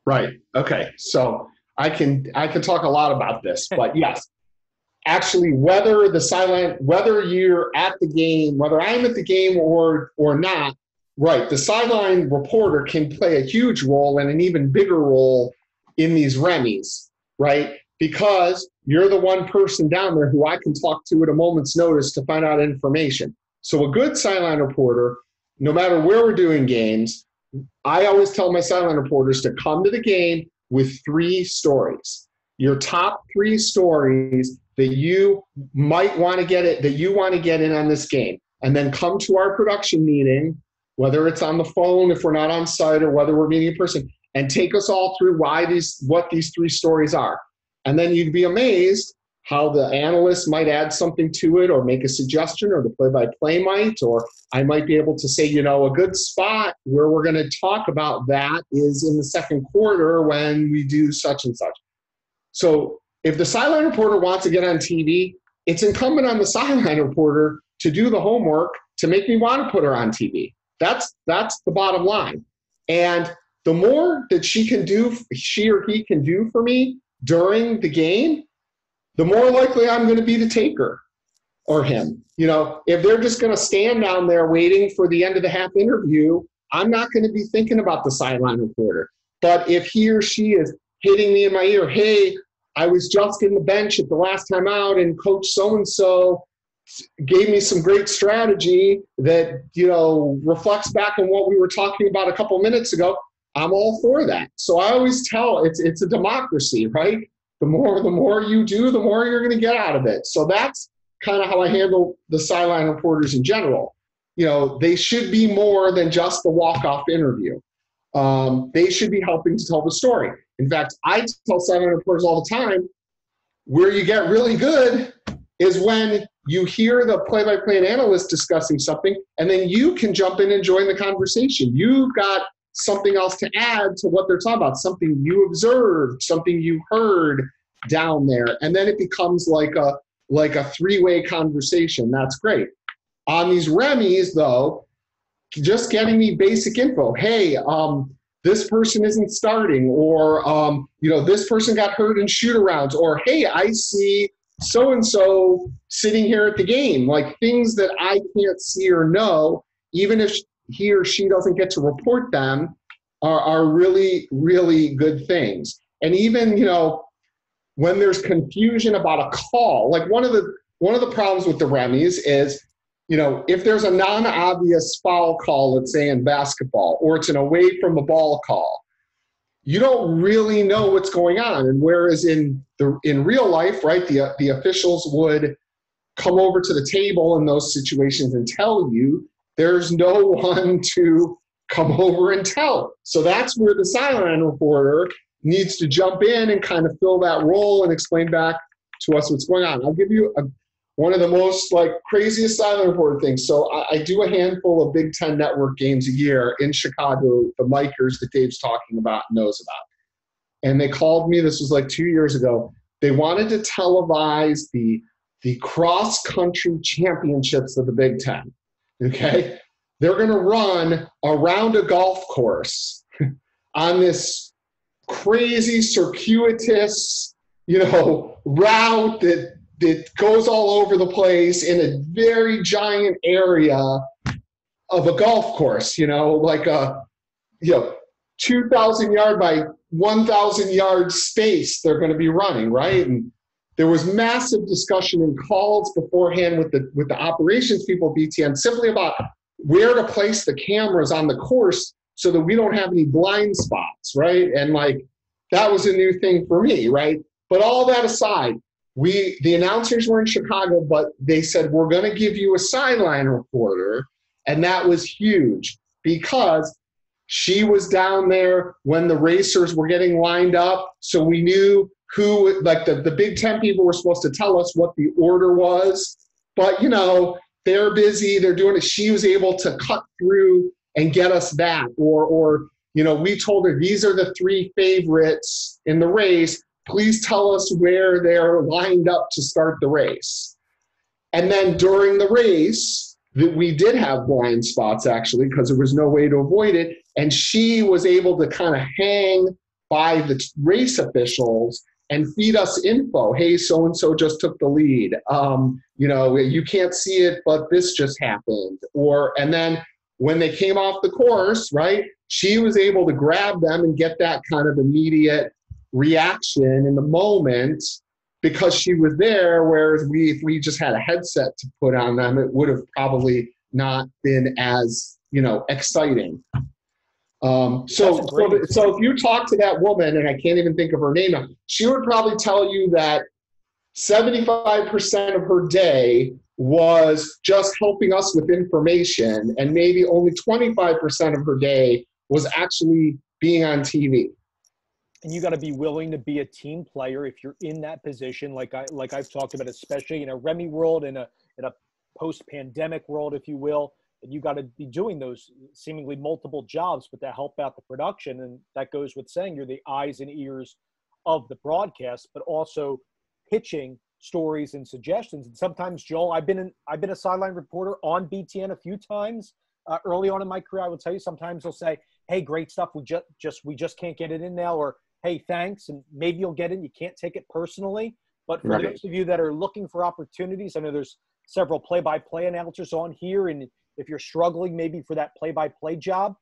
Right. Okay. So I can talk a lot about this, but yes, actually, whether you're at the game, whether I'm at the game or not, right, the sideline reporter can play a huge role and an even bigger role in these Remys, right? Because you're the one person down there who I can talk to at a moment's notice to find out information. So a good sideline reporter, no matter where we're doing games, I always tell my sideline reporters to come to the game with 3 stories. Your top 3 stories that you might want to get in on this game. And then come to our production meeting whether it's on the phone if we're not on site or whether we're meeting in person, and take us all through what these three stories are. And then you'd be amazed how the analyst might add something to it or make a suggestion, or the play-by-play might, or I might be able to say, a good spot where we're going to talk about that is in the second quarter when we do such and such. So if the sideline reporter wants to get on TV, it's incumbent on the sideline reporter to do the homework to make me want to put her on TV. That's the bottom line. And the more that she or he can do for me during the game, the more likely I'm going to be to take her or him. If they're just going to stand down there waiting for the end of the half interview, I'm not going to be thinking about the sideline reporter. But if he or she is hitting me in my ear, hey, I was just in the bench at the last time out and coach so-and-so gave me some great strategy that, reflects back on what we were talking about a couple minutes ago, I'm all for that. So I always tell it's a democracy, right? The more you do, the more you're going to get out of it. So that's kind of how I handle the sideline reporters in general. They should be more than just the walk-off interview. They should be helping to tell the story. In fact, I tell sideline reporters all the time, where you get really good is when you hear the play-by-play analyst discussing something, and then you can jump in and join the conversation. You've got something else to add to what they're talking about, something you observed, something you heard down there, and then it becomes like a three-way conversation. That's great. On these Remys, though, just getting me basic info. Hey, this person isn't starting, or this person got hurt in shoot-arounds, or hey, I see so-and-so sitting here at the game, like things that I can't see or know, even if he or she doesn't get to report them, are really, really good things. And even, when there's confusion about a call, like one of the problems with the Remys is, if there's a non-obvious foul call, let's say in basketball, or it's an away from the ball call, you don't really know what's going on. And whereas in real life, right, the officials would come over to the table in those situations and tell you, there's no one to come over and tell. So that's where the sideline reporter needs to jump in and kind of fill that role and explain back to us what's going on. I'll give you one of the most craziest sideline reporter things. So I do a handful of Big Ten Network games a year in Chicago, the Micers that Dave's talking about knows about. And they called me, this was 2 years ago. They wanted to televise the cross-country championships of the Big Ten. Okay? They're going to run around a golf course on this crazy circuitous, route that goes all over the place in a very giant area of a golf course, like a 2,000 yard by 1,000 yard space they're going to be running, right? And there was massive discussion and calls beforehand with the operations people at BTN simply about where to place the cameras on the course so that we don't have any blind spots, right? And that was a new thing for me, right? But all that aside, the announcers were in Chicago, but they said, we're going to give you a sideline reporter. And that was huge because she was down there when the racers were getting lined up. So we knew who, the Big Ten people were supposed to tell us what the order was. But, they're busy, they're doing it. She was able to cut through and get us that. Or we told her, these are the three favorites in the race. Please tell us where they're lined up to start the race. And then during the race, we did have blind spots, actually, because there was no way to avoid it. And she was able to kind of hang by the race officials and feed us info. Hey, so-and-so just took the lead. You can't see it, but this just happened. And then when they came off the course, right, she was able to grab them and get that kind of immediate reaction in the moment because she was there, whereas if we just had a headset to put on them, it would have probably not been as, exciting. So if you talk to that woman, and I can't even think of her name now, she would probably tell you that 75% of her day was just helping us with information, and maybe only 25% of her day was actually being on TV. And you got to be willing to be a team player if you're in that position, like I've talked about, especially in a Remy world, in a post-pandemic world, if you will. And you got to be doing those seemingly multiple jobs, but to help out the production, and that goes with saying you're the eyes and ears of the broadcast, but also pitching stories and suggestions. And sometimes, Joel, I've been a sideline reporter on BTN a few times early on in my career. I will tell you, sometimes they'll say, "Hey, great stuff. We just can't get it in now," or "Hey, thanks," and maybe you'll get in. You can't take it personally. But for those of you that are looking for opportunities, I know there's several play-by-play announcers on here, and if you're struggling maybe for that play-by-play job,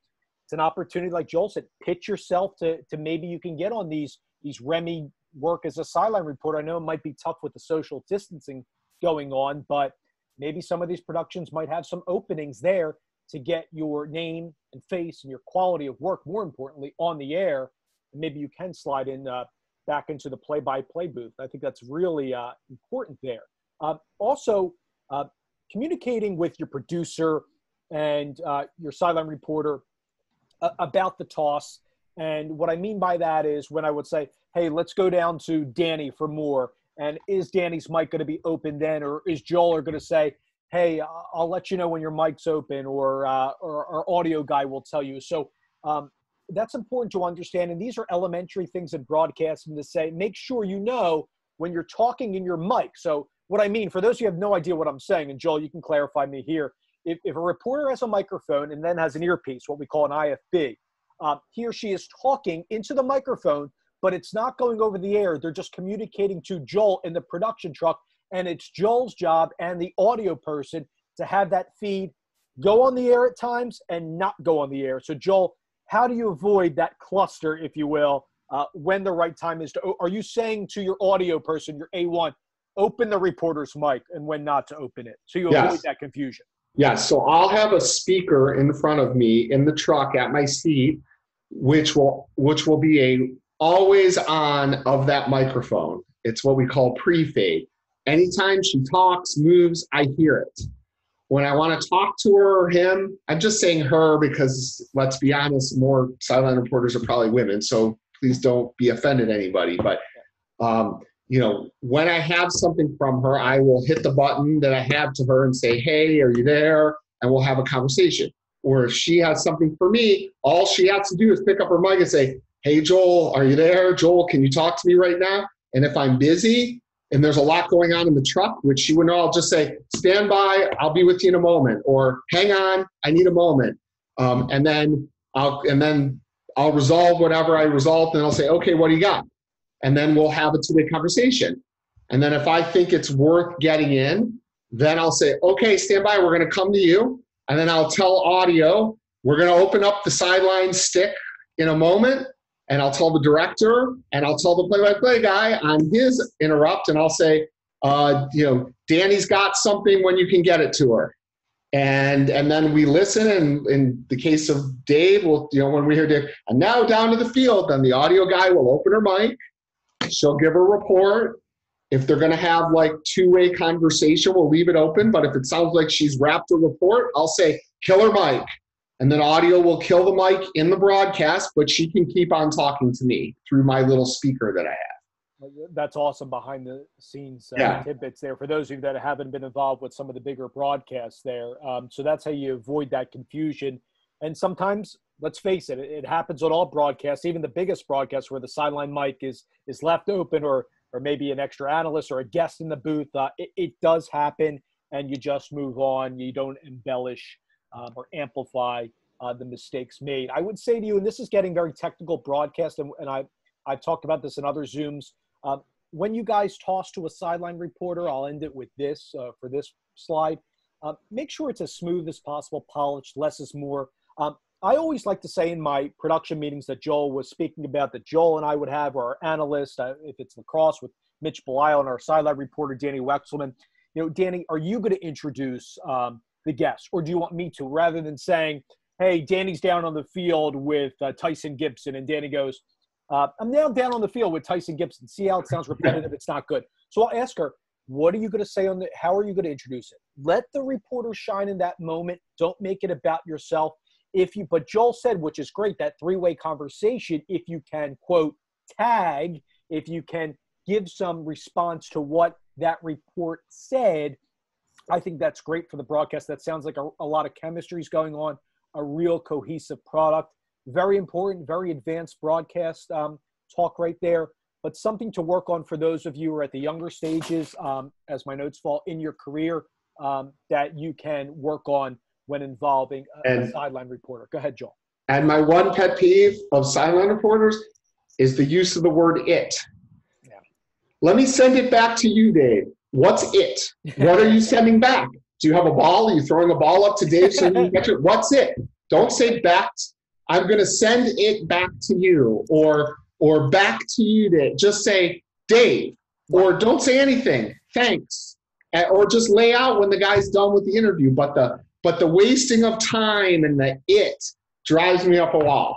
it's an opportunity, like Joel said, pitch yourself to maybe you can get on these Remy work as a sideline reporter. I know it might be tough with the social distancing going on, but maybe some of these productions might have some openings there to get your name and face and your quality of work, more importantly, on the air. And maybe you can slide in back into the play-by-play booth. I think that's really important there. Also, communicating with your producer and your sideline reporter about the toss. And what I mean by that is when I would say, "Hey, let's go down to Danny for more." And is Danny's mic going to be open then? Or is Joel going to say, "Hey, I'll let you know when your mic's open," or our audio guy will tell you. So that's important to understand. And these are elementary things in broadcasting, to say, make sure you know when you're talking in your mic. So what I mean, for those who have no idea what I'm saying, and Joel, you can clarify me here, if a reporter has a microphone and then has an earpiece, what we call an IFB, he or she is talking into the microphone, but it's not going over the air. They're just communicating to Joel in the production truck, and it's Joel's job and the audio person to have that feed go on the air at times and not go on the air. So Joel, how do you avoid that cluster, if you will, when the right time is to? Are you saying to your audio person, your A1, open the reporter's mic, and when not to open it, so you avoid that confusion? Yes. So I'll have a speaker in front of me in the truck at my seat, which will be a always on of that microphone. It's what we call pre-fade. Anytime she talks, moves, I hear it. When I want to talk to her or him, I'm just saying her because, let's be honest, more sideline reporters are probably women, so please don't be offended, anybody. But when I have something from her, I will hit the button that I have to her and say, "Hey, are you there?" And we'll have a conversation. Or if she has something for me, all she has to do is pick up her mic and say, "Hey, Joel, are you there? Joel, can you talk to me right now?" And if I'm busy and there's a lot going on in the truck, which she would know, I'll just say, "Stand by, I'll be with you in a moment," or "Hang on, I need a moment." And then I'll resolve whatever I resolved, and I'll say, "Okay, what do you got?" And then we'll have a two-way conversation. And then if I think it's worth getting in, then I'll say, "Okay, stand by, we're going to come to you." And then I'll tell audio, "We're going to open up the sideline stick in a moment." And I'll tell the director, and I'll tell the play-by-play guy on his interrupt, and I'll say, "Danny's got something when you can get it to her." And then we listen, and in the case of Dave, when we hear Dave, "And now down to the field," then the audio guy will open her mic. She'll give a report. If they're going to have like two-way conversation, we'll leave it open. But if it sounds like she's wrapped a report, I'll say, "Kill her mic." And then audio will kill the mic in the broadcast, but she can keep on talking to me through my little speaker that I have. That's awesome behind the scenes tidbits there for those of you that haven't been involved with some of the bigger broadcasts there. So that's how you avoid that confusion. And sometimes, let's face it, it happens on all broadcasts, even the biggest broadcasts where the sideline mic is left open, or maybe an extra analyst or a guest in the booth. It does happen, and you just move on. You don't embellish or amplify the mistakes made. I would say to you, and this is getting very technical broadcast, and I've talked about this in other Zooms, when you guys toss to a sideline reporter, I'll end it with this for this slide. Make sure it's as smooth as possible, polished, less is more. I always like to say in my production meetings that Joel was speaking about, that Joel and I would have, or our analyst, if it's lacrosse, with Mitch Belisle, and our sideline reporter, Danny Wexelman. Danny, are you going to introduce the guest, or do you want me to, rather than saying, "Hey, Danny's down on the field with Tyson Gibson," and Danny goes, "I'm now down on the field with Tyson Gibson." See how it sounds repetitive? It's not good. So I'll ask her, What are you going to say how are you going to introduce it? Let the reporter shine in that moment. Don't make it about yourself. But Joel said, which is great, that three-way conversation, if you can, quote, tag, if you can give some response to what that report said, I think that's great for the broadcast. That sounds like a lot of chemistry is going on, a real cohesive product. Very important, very advanced broadcast talk right there, but something to work on for those of you who are at the younger stages, as my notes fall, in your career, that you can work on when involving a sideline reporter. Go ahead, Joel. And my one pet peeve of sideline reporters is the use of the word it. Yeah. Let me send it back to you, Dave. What's it? What are you sending back? Do you have a ball? Are you throwing a ball up to Dave so you can catch it? What's it? Don't say back. I'm going to send it back to you or back to you, Dave. Just say Dave, or don't say anything. Thanks. Or just lay out when the guy's done with the interview. But the wasting of time and the it drives me up a wall.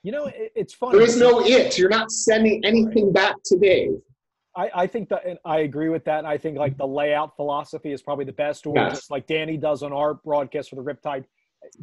You know, it's funny. There is no it. You're not sending anything back to Dave. I think that, and I agree with that. And I think like the layout philosophy is probably the best, or just like Danny does on our broadcast for the Riptide,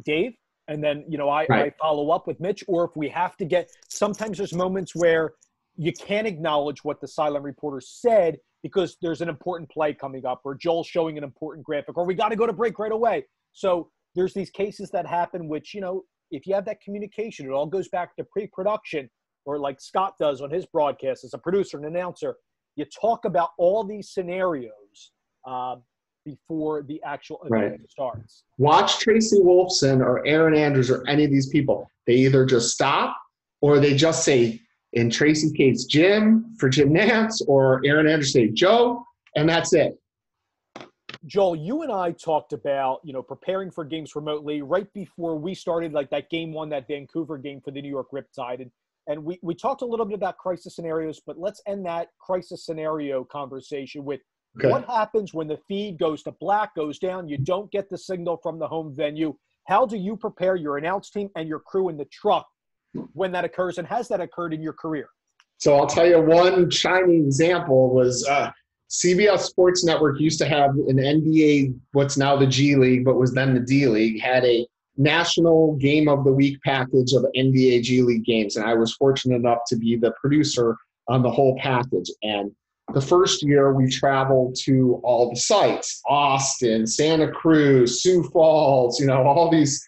Dave. And then, you know, I follow up with Mitch, or if we have to sometimes there's moments where you can't acknowledge what the sideline reporter said because there's an important play coming up, or Joel's showing an important graphic, or we got to go to break right away. So there's these cases that happen, which, you know, if you have that communication, it all goes back to pre-production, or like Scott does on his broadcast as a producer and announcer. You talk about all these scenarios before the actual event starts. Watch Tracy Wolfson or Aaron Andrews or any of these people. They either just stop or they just say, in Tracy's case, Jim for Jim Nance, or Aaron Andrews say Joe, and that's it. Joel, you and I talked about, you know, preparing for games remotely right before we started, like that game one, that Vancouver game for the New York Riptide. And we talked a little bit about crisis scenarios, but let's end that crisis scenario conversation with what happens when the feed goes to black, goes down, you don't get the signal from the home venue. How do you prepare your announce team and your crew in the truck when that occurs, and has that occurred in your career? So I'll tell you one shining example was CBS Sports Network used to have an NBA, what's now the G League, but was then the D League, had a national game of the week package of NBA G League games. And I was fortunate enough to be the producer on the whole package. And the first year we traveled to all the sites, Austin, Santa Cruz, Sioux Falls, you know, all these,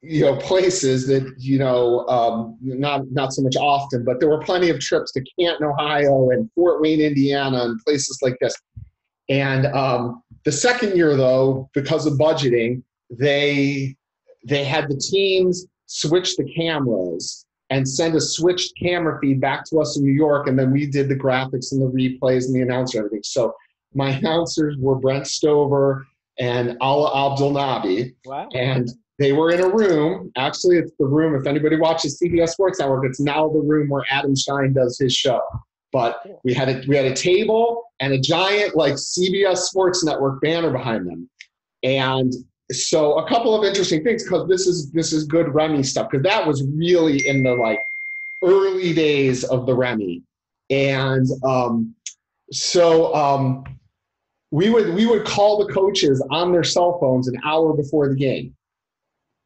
you know, places that, you know, not so much Austin, but there were plenty of trips to Canton, Ohio and Fort Wayne, Indiana, and places like this. And the second year, though, because of budgeting, they had the teams switch the cameras and send a switched camera feed back to us in New York, and then we did the graphics and the replays and the announcer and everything. So my announcers were Brent Stover and Ala Abdelnabi. Wow. And they were in a room. Actually, it's the room, if anybody watches CBS Sports Network, it's now the room where Adam Shine does his show. But we had a table and a giant like CBS Sports Network banner behind them. And so a couple of interesting things, because this is good Remy stuff, because that was really in the like early days of the Remy. And we would call the coaches on their cell phones an hour before the game.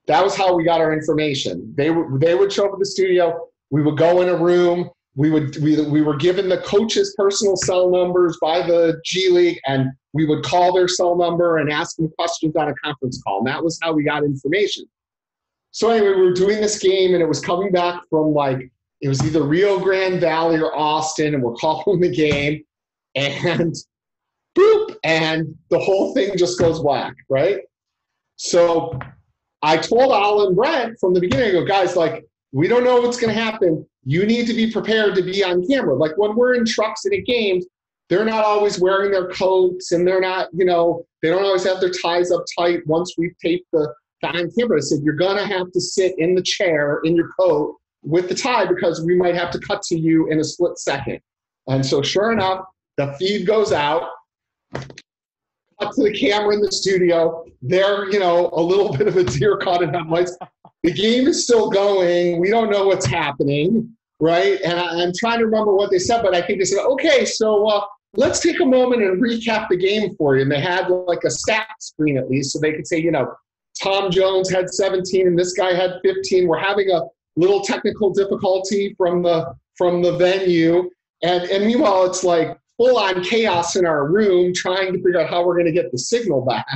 That was how we got our information. They would show up at the studio. We would go in a room. We were given the coaches' personal cell numbers by the G League, and we would call their cell number and ask them questions on a conference call. And that was how we got information. So anyway, we were doing this game, and it was coming back from like, it was either Rio Grande Valley or Austin, and we're calling the game, and boop, and the whole thing just goes black, right? So I told Al and Brent from the beginning, I go, guys, like, we don't know what's going to happen. You need to be prepared to be on camera. Like when we're in trucks and at games, they're not always wearing their coats, and they're not, you know, they don't always have their ties up tight once we've taped the on camera. I said, you're going to have to sit in the chair in your coat with the tie because we might have to cut to you in a split second. And so sure enough, the feed goes out, cut to the camera in the studio. They're, you know, a little bit of a deer caught in headlights. The game is still going. We don't know what's happening, right? And I'm trying to remember what they said, but I think they said, okay, so let's take a moment and recap the game for you. And they had like a stat screen at least, so they could say, you know, Tom Jones had 17 and this guy had 15. We're having a little technical difficulty from the venue. And meanwhile, it's like full-on chaos in our room trying to figure out how we're going to get the signal back,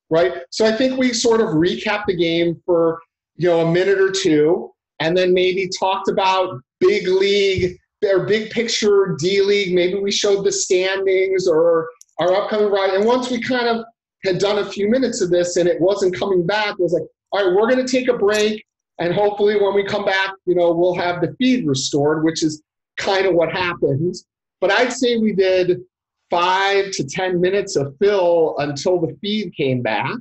right? So I think we sort of recapped the game for, you know, a minute or two, and then maybe talked about big league or big picture D-League. Maybe we showed the standings or our upcoming ride. And once we kind of had done a few minutes of this and it wasn't coming back, it was like, all right, we're going to take a break. And hopefully when we come back, you know, we'll have the feed restored, which is kind of what happened. But I'd say we did 5 to 10 minutes of fill until the feed came back.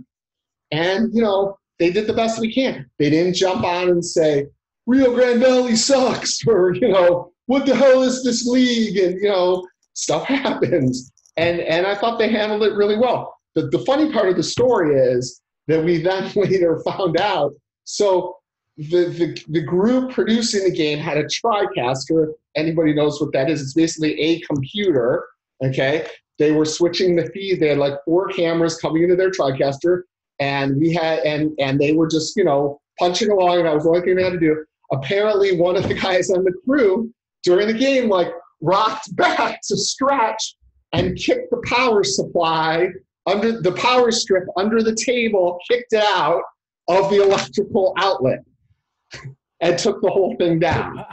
And, you know, they did the best we can. They didn't jump on and say, Rio Grande Valley sucks, or, you know, what the hell is this league? And, you know, stuff happens. And I thought they handled it really well. The funny part of the story is that we then later found out. So the group producing the game had a TriCaster. Anybody knows what that is? It's basically a computer, okay? They were switching the feed. They had like 4 cameras coming into their TriCaster, and we had and they were just, you know, punching along, and that was the only thing they had to do. Apparently, one of the guys on the crew during the game like rocked back to stretch and kicked the power supply under the power strip under the table, kicked it out of the electrical outlet, and took the whole thing down.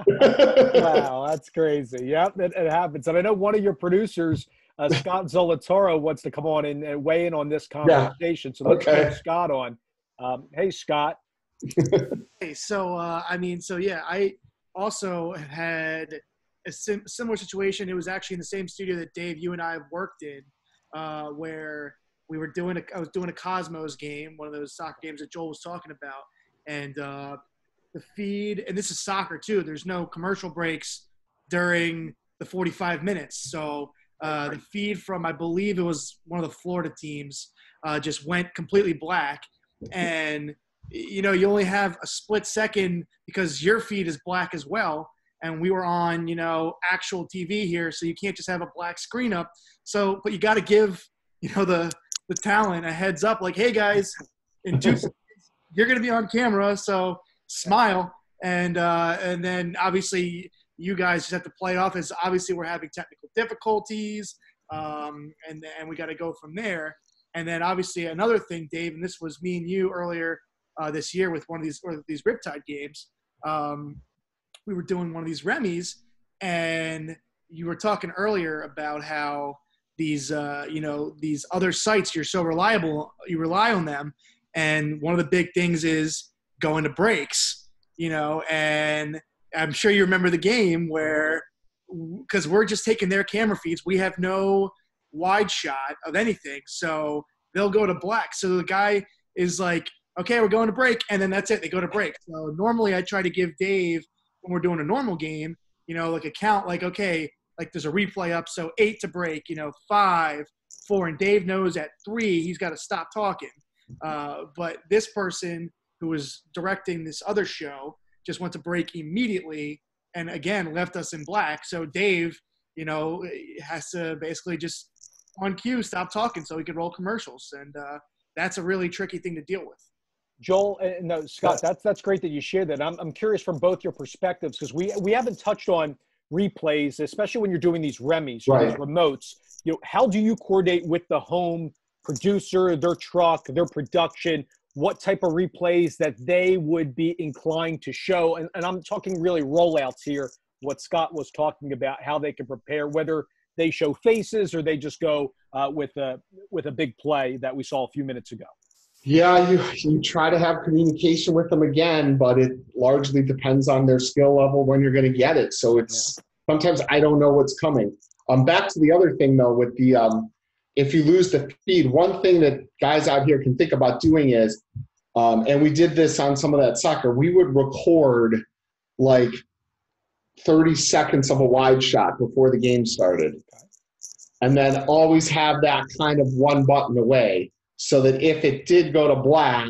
Wow, that's crazy. Yep, it happens. And I know one of your producers, Scott Zolatoro, wants to come on and weigh in on this conversation. Yeah. So let's get Scott on. Hey, Scott. Hey, so I also had a similar situation. It was actually in the same studio that Dave, you and I have worked in, where I was doing a Cosmos game, one of those soccer games that Joel was talking about, and the feed, and this is soccer too, there's no commercial breaks during the 45 minutes. So the feed from, I believe it was one of the Florida teams, just went completely black. And, you know, you only have a split second because your feed is black as well. And we were on, you know, actual TV here, so you can't just have a black screen up. So, but you got to give, you know, the talent a heads up, like, hey guys, in 2 seconds, you're going to be on camera, so smile. And then obviously you guys just have to play off as obviously we're having technical difficulties, and we got to go from there. And then obviously another thing, Dave, and this was me and you earlier this year with one of these Riptide games. We were doing one of these Remy's, and you were talking earlier about how these, these other sites, you're so reliable, you rely on them. And one of the big things is going to breaks, you know, and I'm sure you remember the game where, because we're just taking their camera feeds, we have no wide shot of anything. So they'll go to black. So the guy is like, okay, we're going to break. And then that's it. They go to break. So normally I try to give Dave, when we're doing a normal game, you know, like a count, like, okay, like there's a replay up. So 8 to break, you know, 5, 4, and Dave knows at 3, he's got to stop talking. But this person who was directing this other show just went to break immediately and again left us in black. So Dave, you know, has to basically just on cue stop talking so he could roll commercials. And that's a really tricky thing to deal with. Joel, no, Scott, that's great that you shared that. I'm curious from both your perspectives, because we haven't touched on replays, especially when you're doing these Remy's, right, these remotes. You know, how do you coordinate with the home producer, their truck, their production, what type of replays that they would be inclined to show? And I'm talking really rollouts here, what Scott was talking about, how they can prepare, whether they show faces or they just go with a big play that we saw a few minutes ago. Yeah, you try to have communication with them again, but it largely depends on their skill level when you're going to get it. So it's sometimes I don't know what's coming. Back to the other thing, though, with the if you lose the feed, one thing that guys out here can think about doing is, and we did this on some of that soccer, we would record like 30 seconds of a wide shot before the game started. And then always have that kind of one button away, so that if it did go to black,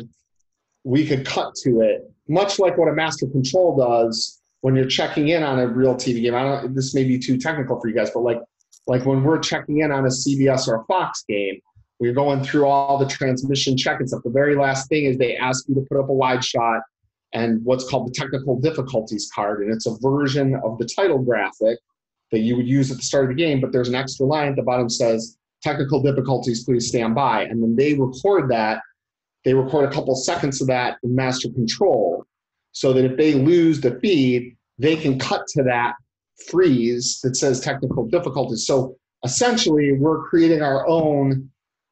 we could cut to it, much like what a master control does when you're checking in on a real TV game. This may be too technical for you guys, but like Like when we're checking in on a CBS or a Fox game, we're going through all the transmission check-ins stuff. The very last thing is they ask you to put up a wide shot and what's called the technical difficulties card. And it's a version of the title graphic that you would use at the start of the game, but there's an extra line at the bottom that says, technical difficulties, please stand by. And then they record that. They record a couple seconds of that in master control so that if they lose the feed, they can cut to that freeze that says technical difficulties. So essentially, we're creating our own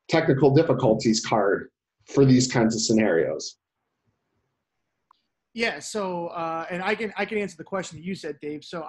technical difficulties card for these kinds of scenarios. Yeah. So, and I can answer the question that you said, Dave. So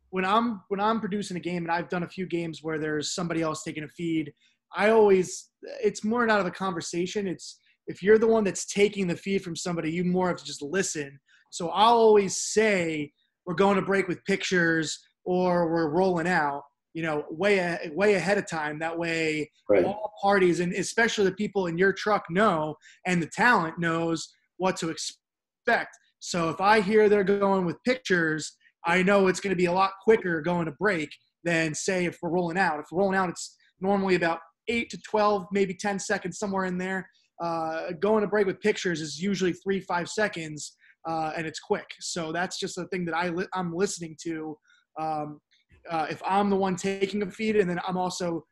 when I'm producing a game, and I've done a few games where there's somebody else taking a feed, it's more not of a conversation. It's if you're the one that's taking the feed from somebody, you more have to just listen. So I'll always say we're going to break with pictures or we're rolling out, way ahead of time. That way, right, all parties, and especially the people in your truck know, and the talent knows what to expect. So if I hear they're going with pictures, I know it's going to be a lot quicker going to break than, say, if we're rolling out. If we're rolling out, it's normally about 8 to 12, maybe 10 seconds, somewhere in there. Going to break with pictures is usually 3-5 seconds, and it's quick. So that's just the thing that I'm listening to. If I'm the one taking a feed, and then I'm also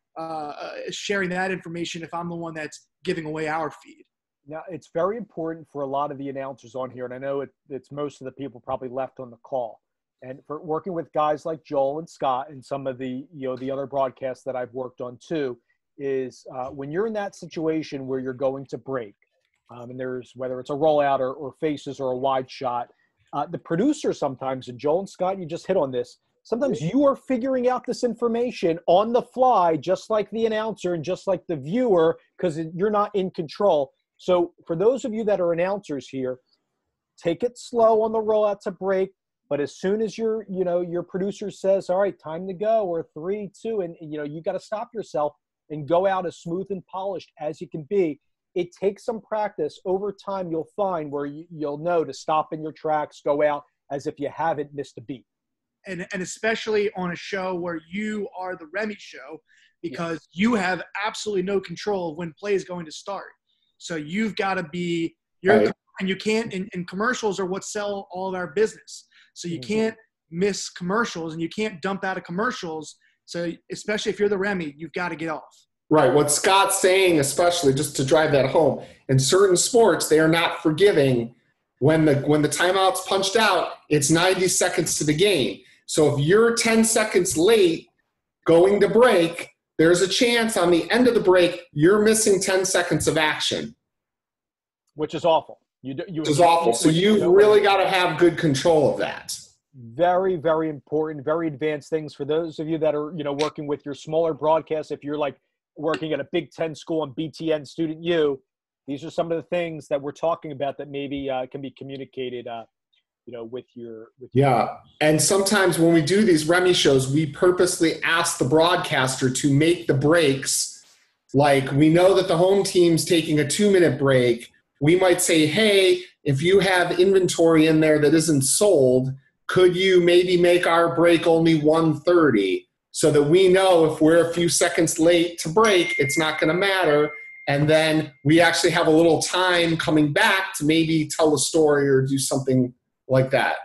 sharing that information if I'm the one that's giving away our feed. Now, it's very important for a lot of the announcers on here, and I know it's most of the people probably left on the call. And for working with guys like Joel and Scott and some of the the other broadcasts that I've worked on too, is when you're in that situation where you're going to break, and there's whether it's a rollout or faces or a wide shot, the producer sometimes, and Joel and Scott, you just hit on this, sometimes you are figuring out this information on the fly, just like the announcer and just like the viewer, because you're not in control. So for those of you that are announcers here, take it slow on the rollout to break. But as soon as your producer says, all right, time to go, or 3, 2, and you got to stop yourself and go out as smooth and polished as you can be. It takes some practice. Over time, you'll find where you'll know to stop in your tracks, go out as if you haven't missed a beat. And especially on a show where you are the Remy show, because you have absolutely no control of when play is going to start. So you've got to be right. And you can't, and commercials are what sell all of our business. So you can't miss commercials, and you can't dump out of commercials. So especially if you're the Remy, you've got to get off. Right. What Scott's saying, especially just to drive that home, in certain sports, they are not forgiving when the timeout's punched out, it's 90 seconds to the game. So if you're 10 seconds late going to break, there's a chance on the end of the break, you're missing 10 seconds of action. Which is awful. Which is awful. So you've really got to have good control of that. Very, very important, very advanced things for those of you that are, working with your smaller broadcasts. If you're like working at a Big Ten school on BTN Student U, these are some of the things that we're talking about that maybe can be communicated, with your. And sometimes when we do these Remy shows, we purposely ask the broadcaster to make the breaks. Like we know that the home team's taking a 2-minute break. We might say, hey, if you have inventory in there that isn't sold, could you maybe make our break only 1:30 so that we know if we're a few seconds late to break, it's not going to matter. And then we actually have a little time coming back to maybe tell a story or do something like that.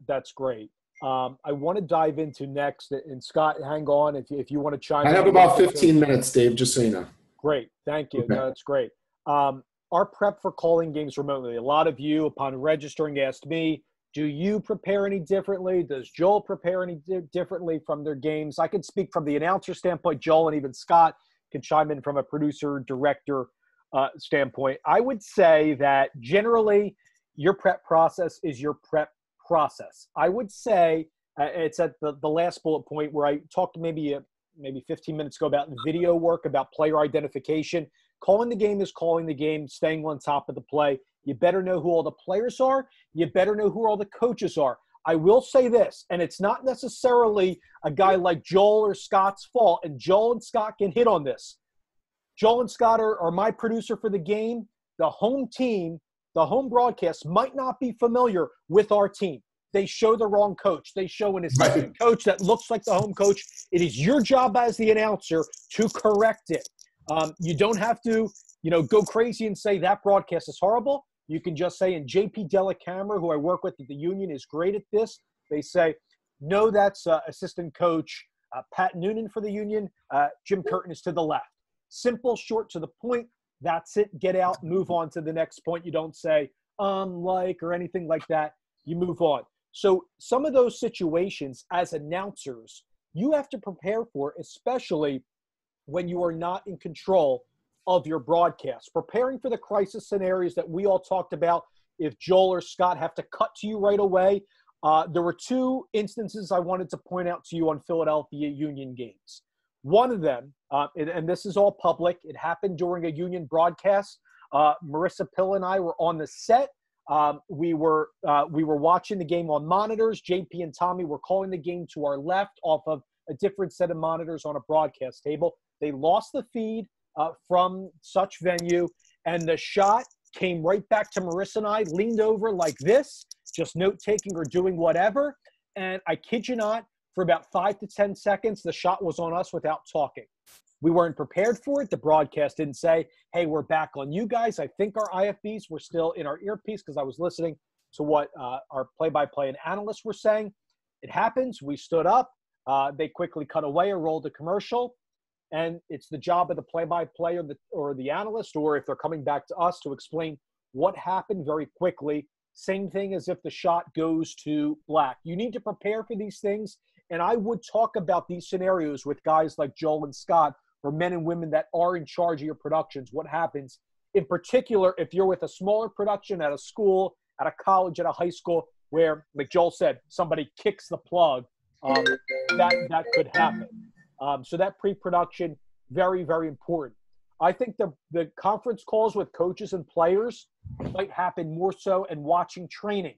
That's great. I want to dive into next, and Scott, hang on if you want to chime in. I have about 15 minutes, Dave, just so you know. Great. Thank you. Okay. No, that's great. Our prep for calling games remotely. A lot of you, upon registering, asked me, do you prepare any differently? Does Joel prepare any differently from their games? I can speak from the announcer standpoint. Joel and even Scott can chime in from a producer, director standpoint. I would say that generally your prep process is your prep process. I would say it's at the last bullet point where I talked maybe 15 minutes ago about video work, about player identification. Calling the game is calling the game, staying on top of the play. You better know who all the players are. You better know who all the coaches are. I will say this, and it's not necessarily a guy like Joel or Scott's fault, and Joel and Scott can hit on this. Joel and Scott are my producer for the game. The home team, the home broadcast might not be familiar with our team. they show the wrong coach. They show an assistant coach that looks like the home coach. It is your job as the announcer to correct it. You don't have to, go crazy and say that broadcast is horrible. You can just say, and JP Delacamera, who I work with at the union, is great at this. They say, no, that's assistant coach Pat Noonan for the union. Jim Curtin is to the left. Simple, short, to the point. That's it. Get out, move on to the next point. You don't say, or anything like that. You move on. So some of those situations as announcers, you have to prepare for, especially when you are not in control of your broadcast. Preparing for the crisis scenarios that we all talked about, if Joel or Scott have to cut to you right away. There were two instances I wanted to point out to you on Philadelphia Union games. One of them, and this is all public, it happened during a Union broadcast. Marissa Pill and I were on the set. We were watching the game on monitors. JP and Tommy were calling the game to our left off of a different set of monitors on a broadcast table. They lost the feed from such venue, and the shot came right back to Marissa and I, leaned over like this, just note-taking or doing whatever. And I kid you not, for about 5 to 10 seconds, the shot was on us without talking. We weren't prepared for it. The broadcast didn't say, hey, we're back on you guys. I think our IFBs were still in our earpiece because I was listening to what our play-by-play and analysts were saying. It happens. We stood up. They quickly cut away or rolled a commercial. And it's the job of the play-by-play or the analyst, or if they're coming back to us, to explain what happened very quickly. Same thing as if the shot goes to black. You need to prepare for these things. And I would talk about these scenarios with guys like Joel and Scott, or men and women that are in charge of your productions. What happens, in particular, if you're with a smaller production at a school, at a college, at a high school, where, like Joel said, somebody kicks the plug, that could happen. So that pre-production, very, very important. I think the conference calls with coaches and players might happen more so, and watching training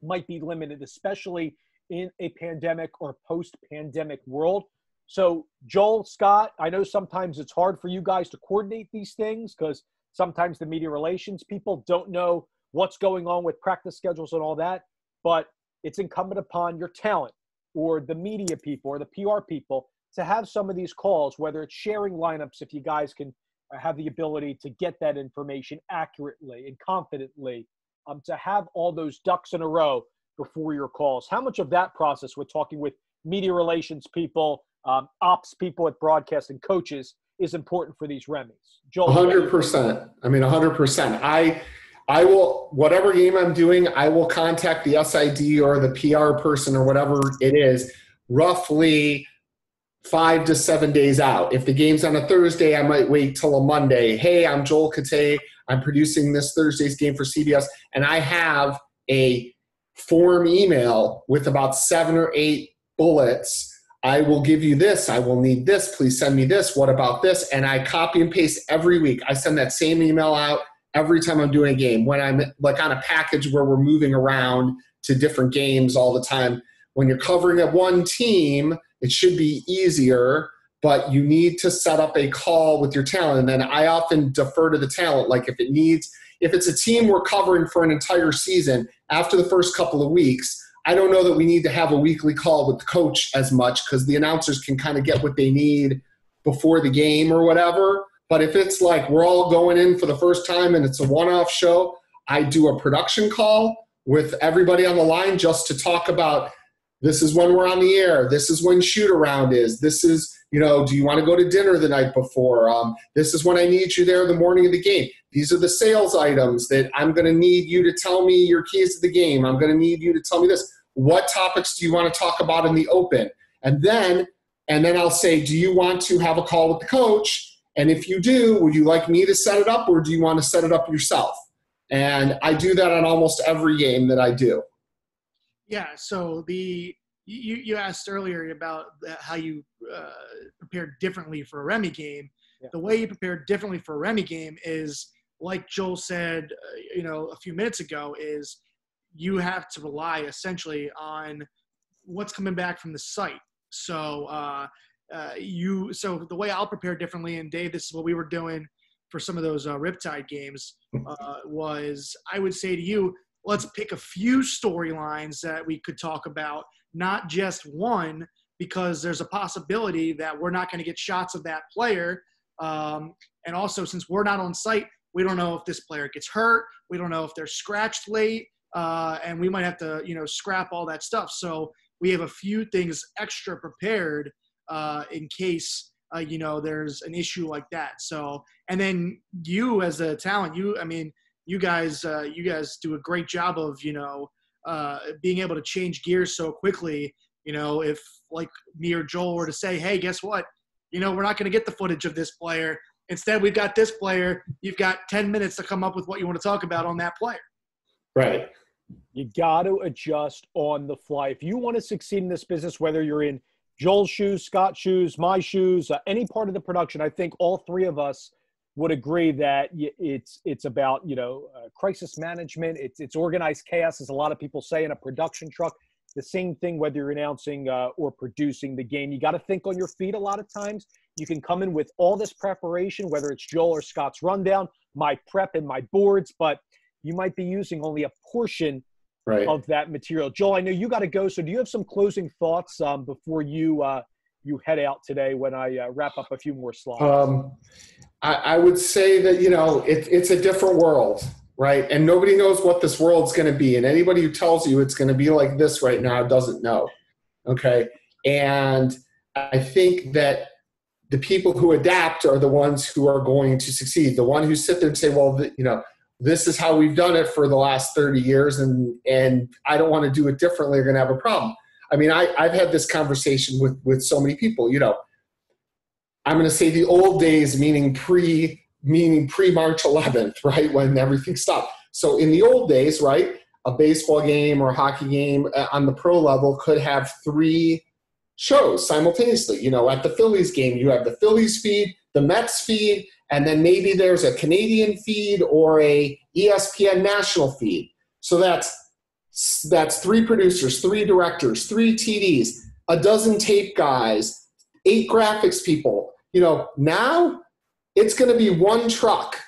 might be limited, especially in a pandemic or post-pandemic world. So Joel, Scott, I know sometimes it's hard for you guys to coordinate these things because sometimes the media relations people don't know what's going on with practice schedules and all that, but it's incumbent upon your talent or the media people or the PR people to have some of these calls, whether it's sharing lineups, if you guys can have the ability to get that information accurately and confidently, to have all those ducks in a row before your calls. How much of that process, we're talking with media relations people, ops people at broadcast and coaches, is important for these Remys? Joel, 100%. I mean, 100%. I will, whatever game I'm doing, I will contact the SID or the PR person or whatever it is, roughly 5 to 7 days out. If the game's on a Thursday, I might wait till a Monday. Hey, I'm Joel Kate. I'm producing this Thursday's game for CBS, and I have a form email with about 7 or 8 bullets. I will give you this. I will need this. Please send me this. What about this? And I copy and paste every week. I send that same email out every time I'm doing a game. When I'm like on a package where we're moving around to different games all the time, when you're covering at one team, it should be easier, but you need to set up a call with your talent. And then I often defer to the talent. Like if it's a team we're covering for an entire season, after the first couple of weeks, I don't know that we need to have a weekly call with the coach as much because the announcers can kind of get what they need before the game or whatever. But if it's like we're all going in for the first time and it's a one-off show, I do a production call with everybody on the line just to talk about, this is when we're on the air. This is when shoot around is. This is, do you want to go to dinner the night before? This is when I need you there the morning of the game. These are the sales items that I'm going to need you to tell me your keys to the game. I'm going to need you to tell me this. What topics do you want to talk about in the open? And then I'll say, do you want to have a call with the coach? And if you do, would you like me to set it up, or do you want to set it up yourself? And I do that on almost every game that I do. Yeah, so you asked earlier about how you prepared differently for a Remy game. Yeah. The way you prepare differently for a Remy game is, like Joel said, a few minutes ago, is you have to rely essentially on what's coming back from the site. So so the way I'll prepare differently, and Dave, this is what we were doing for some of those Riptide games, was I would say to you, let's pick a few storylines that we could talk about, not just one, because there's a possibility that we're not going to get shots of that player. And also, since we're not on site, we don't know if this player gets hurt. We don't know if they're scratched late, and we might have to, scrap all that stuff. So we have a few things extra prepared in case, there's an issue like that. So, and then you as a talent, you guys do a great job of, being able to change gears so quickly. If like me or Joel were to say, hey, guess what? We're not going to get the footage of this player. Instead, we've got this player. You've got 10 minutes to come up with what you want to talk about on that player. Right. You got to adjust on the fly. If you want to succeed in this business, whether you're in Joel's shoes, Scott's shoes, my shoes, any part of the production, I think all three of us would agree that it's about, crisis management. It's organized chaos, as a lot of people say, in a production truck. The same thing whether you're announcing or producing the game. You got to think on your feet a lot of times. You can come in with all this preparation, whether it's Joel or Scott's rundown, my prep and my boards, but you might be using only a portion of that material. Joel, I know you got to go, so do you have some closing thoughts before you head out today when I wrap up a few more slides? I would say that, it's a different world. Right. And nobody knows what this world's going to be. And anybody who tells you it's going to be like this right now doesn't know. Okay. And I think that the people who adapt are the ones who are going to succeed. The one who sit there and say, well, this is how we've done it for the last 30 years. And I don't want to do it differently. Are going to have a problem. I mean, I've had this conversation with so many people, I'm going to say the old days, meaning pre-March 11th, right, when everything stopped. So in the old days, right, a baseball game or a hockey game on the pro level could have 3 shows simultaneously. At the Phillies game, you have the Phillies feed, the Mets feed, and then maybe there's a Canadian feed or a ESPN national feed. So that's 3 producers, 3 directors, 3 TDs, a dozen tape guys, 8 graphics people. Now it's going to be one truck.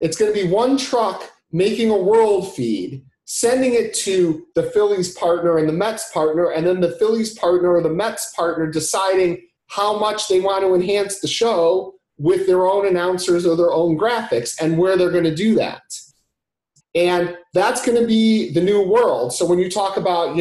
It's going to be one truck making a world feed, sending it to the Phillies partner and the Mets partner, and then the Phillies partner or the Mets partner deciding how much they want to enhance the show with their own announcers or their own graphics and where they're going to do that. And that's going to be the new world. So when you talk about,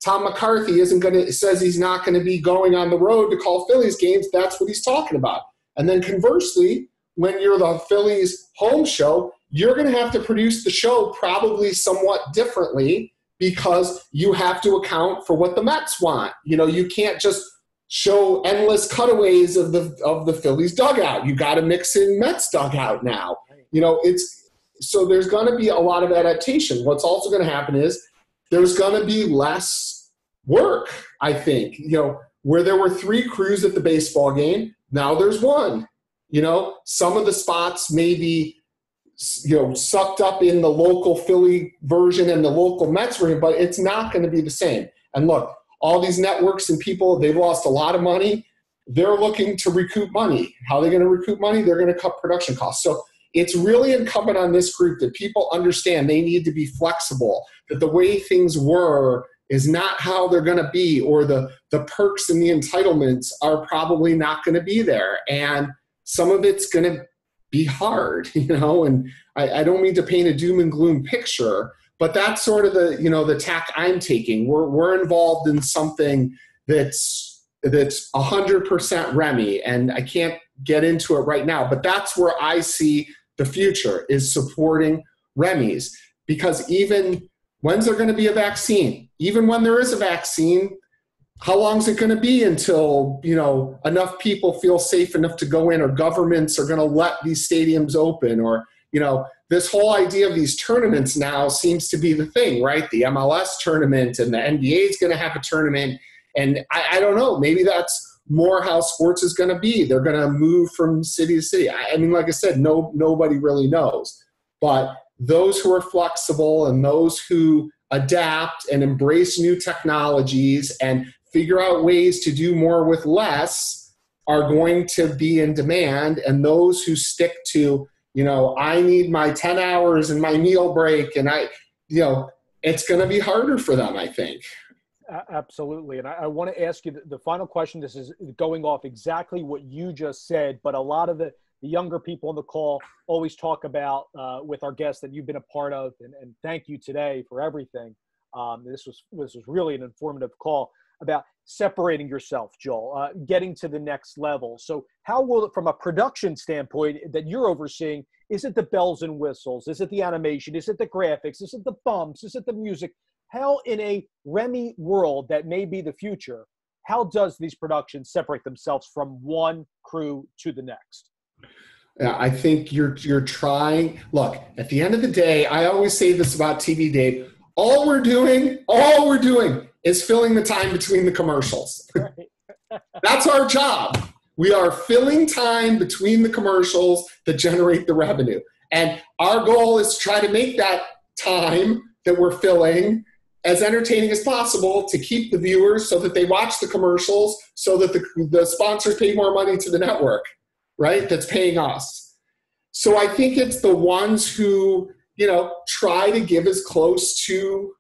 Tom McCarthy says he's not going to be going on the road to call Phillies games, that's what he's talking about. And then conversely, when you're the Phillies home show, you're going to have to produce the show probably somewhat differently because you have to account for what the Mets want. You can't just show endless cutaways of the Phillies dugout. You got to mix in Mets dugout now. So there's going to be a lot of adaptation. What's also going to happen is there's going to be less work, I think. Where there were 3 crews at the baseball game, now there's 1. Some of the spots may be, sucked up in the local Philly version and the local Mets version, but it's not going to be the same. And look, all these networks and people, they've lost a lot of money. They're looking to recoup money. How are they going to recoup money? They're going to cut production costs. So it's really incumbent on this group that people understand they need to be flexible, that the way things were is not how they're going to be, or the perks and the entitlements are probably not going to be there. And some of it's going to be hard, and I don't mean to paint a doom and gloom picture, but that's sort of the tack I'm taking. We're involved in something that's 100% Remy, and I can't get into it right now, but that's where I see the future is supporting Remy's, because even when's there going to be a vaccine? Even when there is a vaccine, how long is it going to be until, enough people feel safe enough to go in, or governments are going to let these stadiums open, or, this whole idea of these tournaments now seems to be the thing, right? The MLS tournament and the NBA is going to have a tournament. And I don't know, maybe that's more how sports is going to be. They're going to move from city to city. I mean, like I said, nobody really knows. But those who are flexible and those who adapt and embrace new technologies and figure out ways to do more with less are going to be in demand. And those who stick to, I need my 10 hours and my meal break, and it's going to be harder for them, I think. Absolutely. And I want to ask you the final question. This is going off exactly what you just said, but a lot of the younger people on the call always talk about with our guests that you've been a part of, and thank you today for everything. This was really an informative call about separating yourself, Joel, getting to the next level. So how will, from a production standpoint that you're overseeing, is it the bells and whistles? Is it the animation? Is it the graphics? Is it the bumps? Is it the music? How, in a Remy world that may be the future, how does these productions separate themselves from one crew to the next? Yeah, I think you're trying. Look, at the end of the day, I always say this about TV, Dave. All we're doing is filling the time between the commercials. That's our job. We are filling time between the commercials that generate the revenue. And our goal is to try to make that time that we're filling as entertaining as possible to keep the viewers so that they watch the commercials so that the sponsors pay more money to the network, right? That's paying us. So I think it's the ones who, try to give as close to,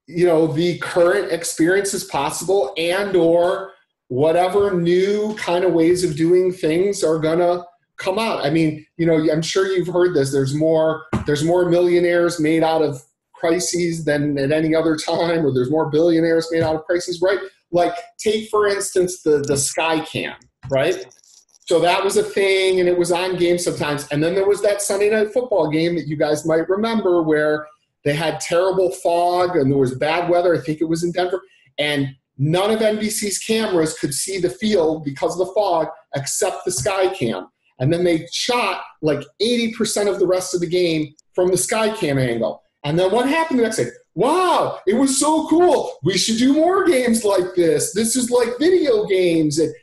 the current experience as possible, and or whatever new kind of ways of doing things are going to come out. I mean, I'm sure you've heard this. There's more millionaires made out of crises than at any other time, or there's more billionaires made out of crises, right? Like, take, for instance, the Skycam, right? So that was a thing, and it was on games sometimes. And then there was that Sunday Night Football game that you guys might remember where they had terrible fog and there was bad weather. I think it was in Denver. And none of NBC's cameras could see the field because of the fog except the Skycam. And then they shot like 80% of the rest of the game from the Skycam angle. And then what happened the next day? Wow, it was so cool. We should do more games like this. This is like video games. And,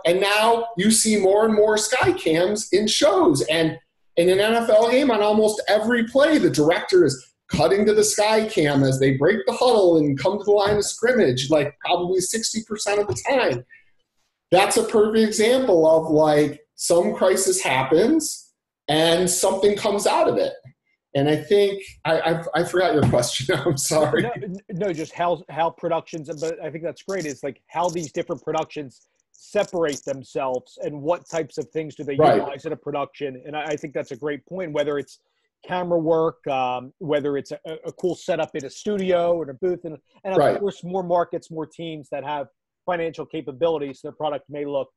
and now you see more and more Skycams in shows. And in an NFL game, on almost every play, the director is cutting to the Skycam as they break the huddle and come to the line of scrimmage, like probably 60% of the time. That's a perfect example of like some crisis happens and something comes out of it. And I think I forgot your question. I'm sorry. No, just how productions, but I think that's great. It's like how these different productions separate themselves and what types of things do they utilize in a production. And I think that's a great point, whether it's camera work, whether it's a cool setup in a studio or a booth. And of course, more markets, more teams that have financial capabilities, their product may look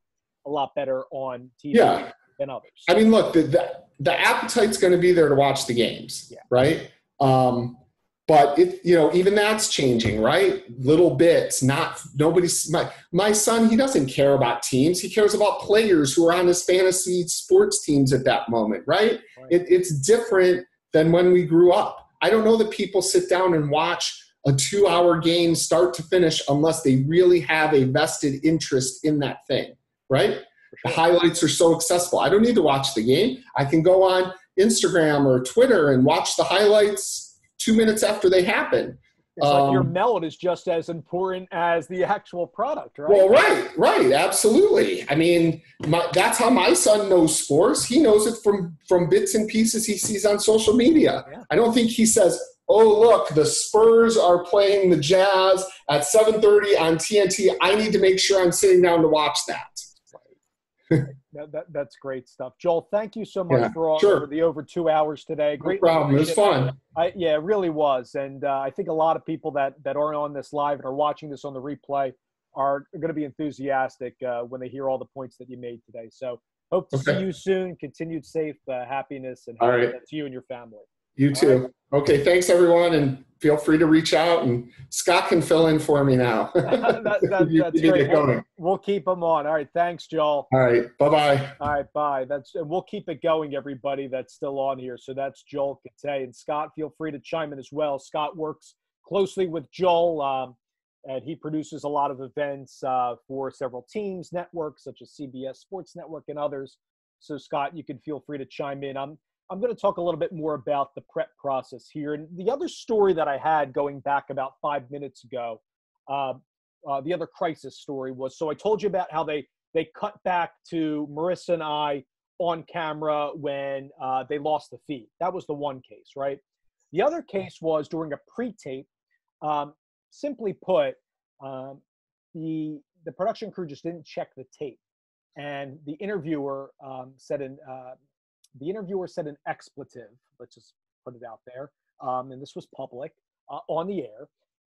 a lot better on TV than others. I mean, look, the appetite's going to be there to watch the games, right? But even that's changing, right? Little bits. My son. He doesn't care about teams. He cares about players who are on his fantasy sports teams at that moment, right? It's different than when we grew up. I don't know that people sit down and watch a 2-hour game start to finish unless they really have a vested interest in that thing, right? The highlights are so accessible. I don't need to watch the game. I can go on Instagram or Twitter and watch the highlights 2 minutes after they happen. It's like your meld is just as important as the actual product, right? Well, right, absolutely. I mean, that's how my son knows sports. He knows it from bits and pieces he sees on social media. Yeah. I don't think he says, oh, look, the Spurs are playing the Jazz at 7:30 on TNT. I need to make sure I'm sitting down to watch that. That's great stuff. Joel, thank you so much for the over 2 hours today. Great. No problem. It was fun. It really was. And I think a lot of people that aren't on this live and are watching this on the replay are going to be enthusiastic when they hear all the points that you made today. So hope to see you soon. Continued safe happiness and happiness to you and your family. You too. Right. Okay, thanks everyone, and feel free to reach out, and Scott can fill in for me now. That's great. We'll keep them on. All right, thanks, Joel. All right, bye-bye. All right, bye. And we'll keep it going, everybody that's still on here. So that's Joel Katay. And Scott, feel free to chime in as well. Scott works closely with Joel, and he produces a lot of events for several teams, networks, such as CBS Sports Network and others. So, Scott, you can feel free to chime in. I'm going to talk a little bit more about the prep process here. And the other story that I had going back about 5 minutes ago, the other crisis story was, so I told you about how they cut back to Marissa and I on camera when they lost the feed. That was the one case, right? The other case was during a pre-tape. Simply put, the production crew just didn't check the tape, and the interviewer said an expletive. Let's just put it out there, and this was public on the air,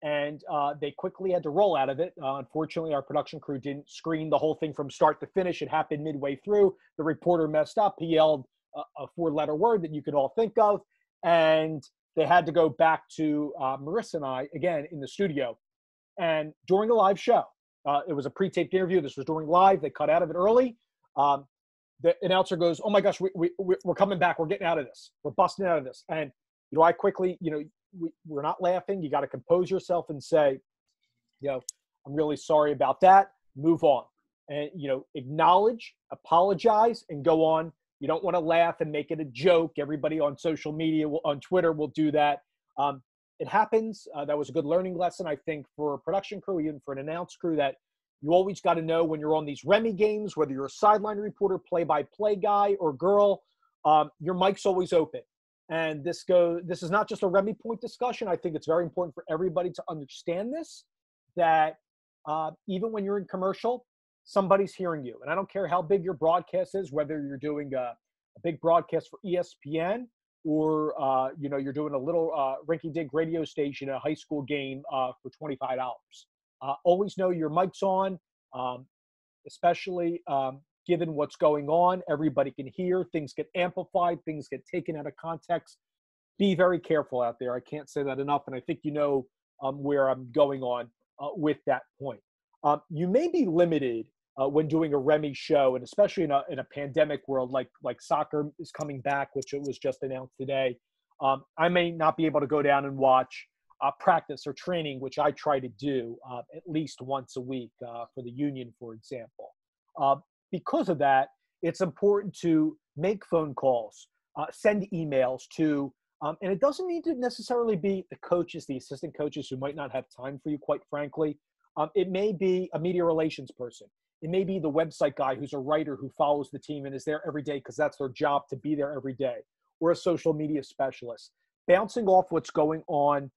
and they quickly had to roll out of it. Unfortunately, our production crew didn't screen the whole thing from start to finish. It happened midway through. The reporter messed up. He yelled a 4-letter word that you could all think of, and they had to go back to Marissa and I again in the studio. And during the live show, it was a pre-taped interview. This was during live. They cut out of it early. The announcer goes, "Oh my gosh, we're coming back. We're getting out of this. We're busting out of this." And I quickly, we're not laughing. You got to compose yourself and say, I'm really sorry about that. Move on, and acknowledge, apologize, and go on. You don't want to laugh and make it a joke. Everybody on social media, on Twitter, will do that. It happens. That was a good learning lesson, I think, for a production crew, even for an announce crew, that you always got to know when you're on these Remy games, whether you're a sideline reporter, play-by-play guy, or girl, your mic's always open. And this is not just a Remy point discussion. I think it's very important for everybody to understand this, that even when you're in commercial, somebody's hearing you. And I don't care how big your broadcast is, whether you're doing a big broadcast for ESPN or, you're doing a little rinky-dink radio station at a high school game for $25. Always know your mic's on, especially given what's going on. Everybody can hear. Things get amplified. Things get taken out of context. Be very careful out there. I can't say that enough, and I think where I'm going on with that point. You may be limited when doing a Remy show, and especially in a pandemic world like soccer is coming back, which it was just announced today. I may not be able to go down and watch practice or training, which I try to do at least once a week for the union, for example. Because of that, it's important to make phone calls, send emails to, and it doesn't need to necessarily be the coaches, the assistant coaches who might not have time for you, quite frankly. It may be a media relations person. It may be the website guy who's a writer who follows the team and is there every day because that's their job to be there every day, or a social media specialist. Bouncing off what's going on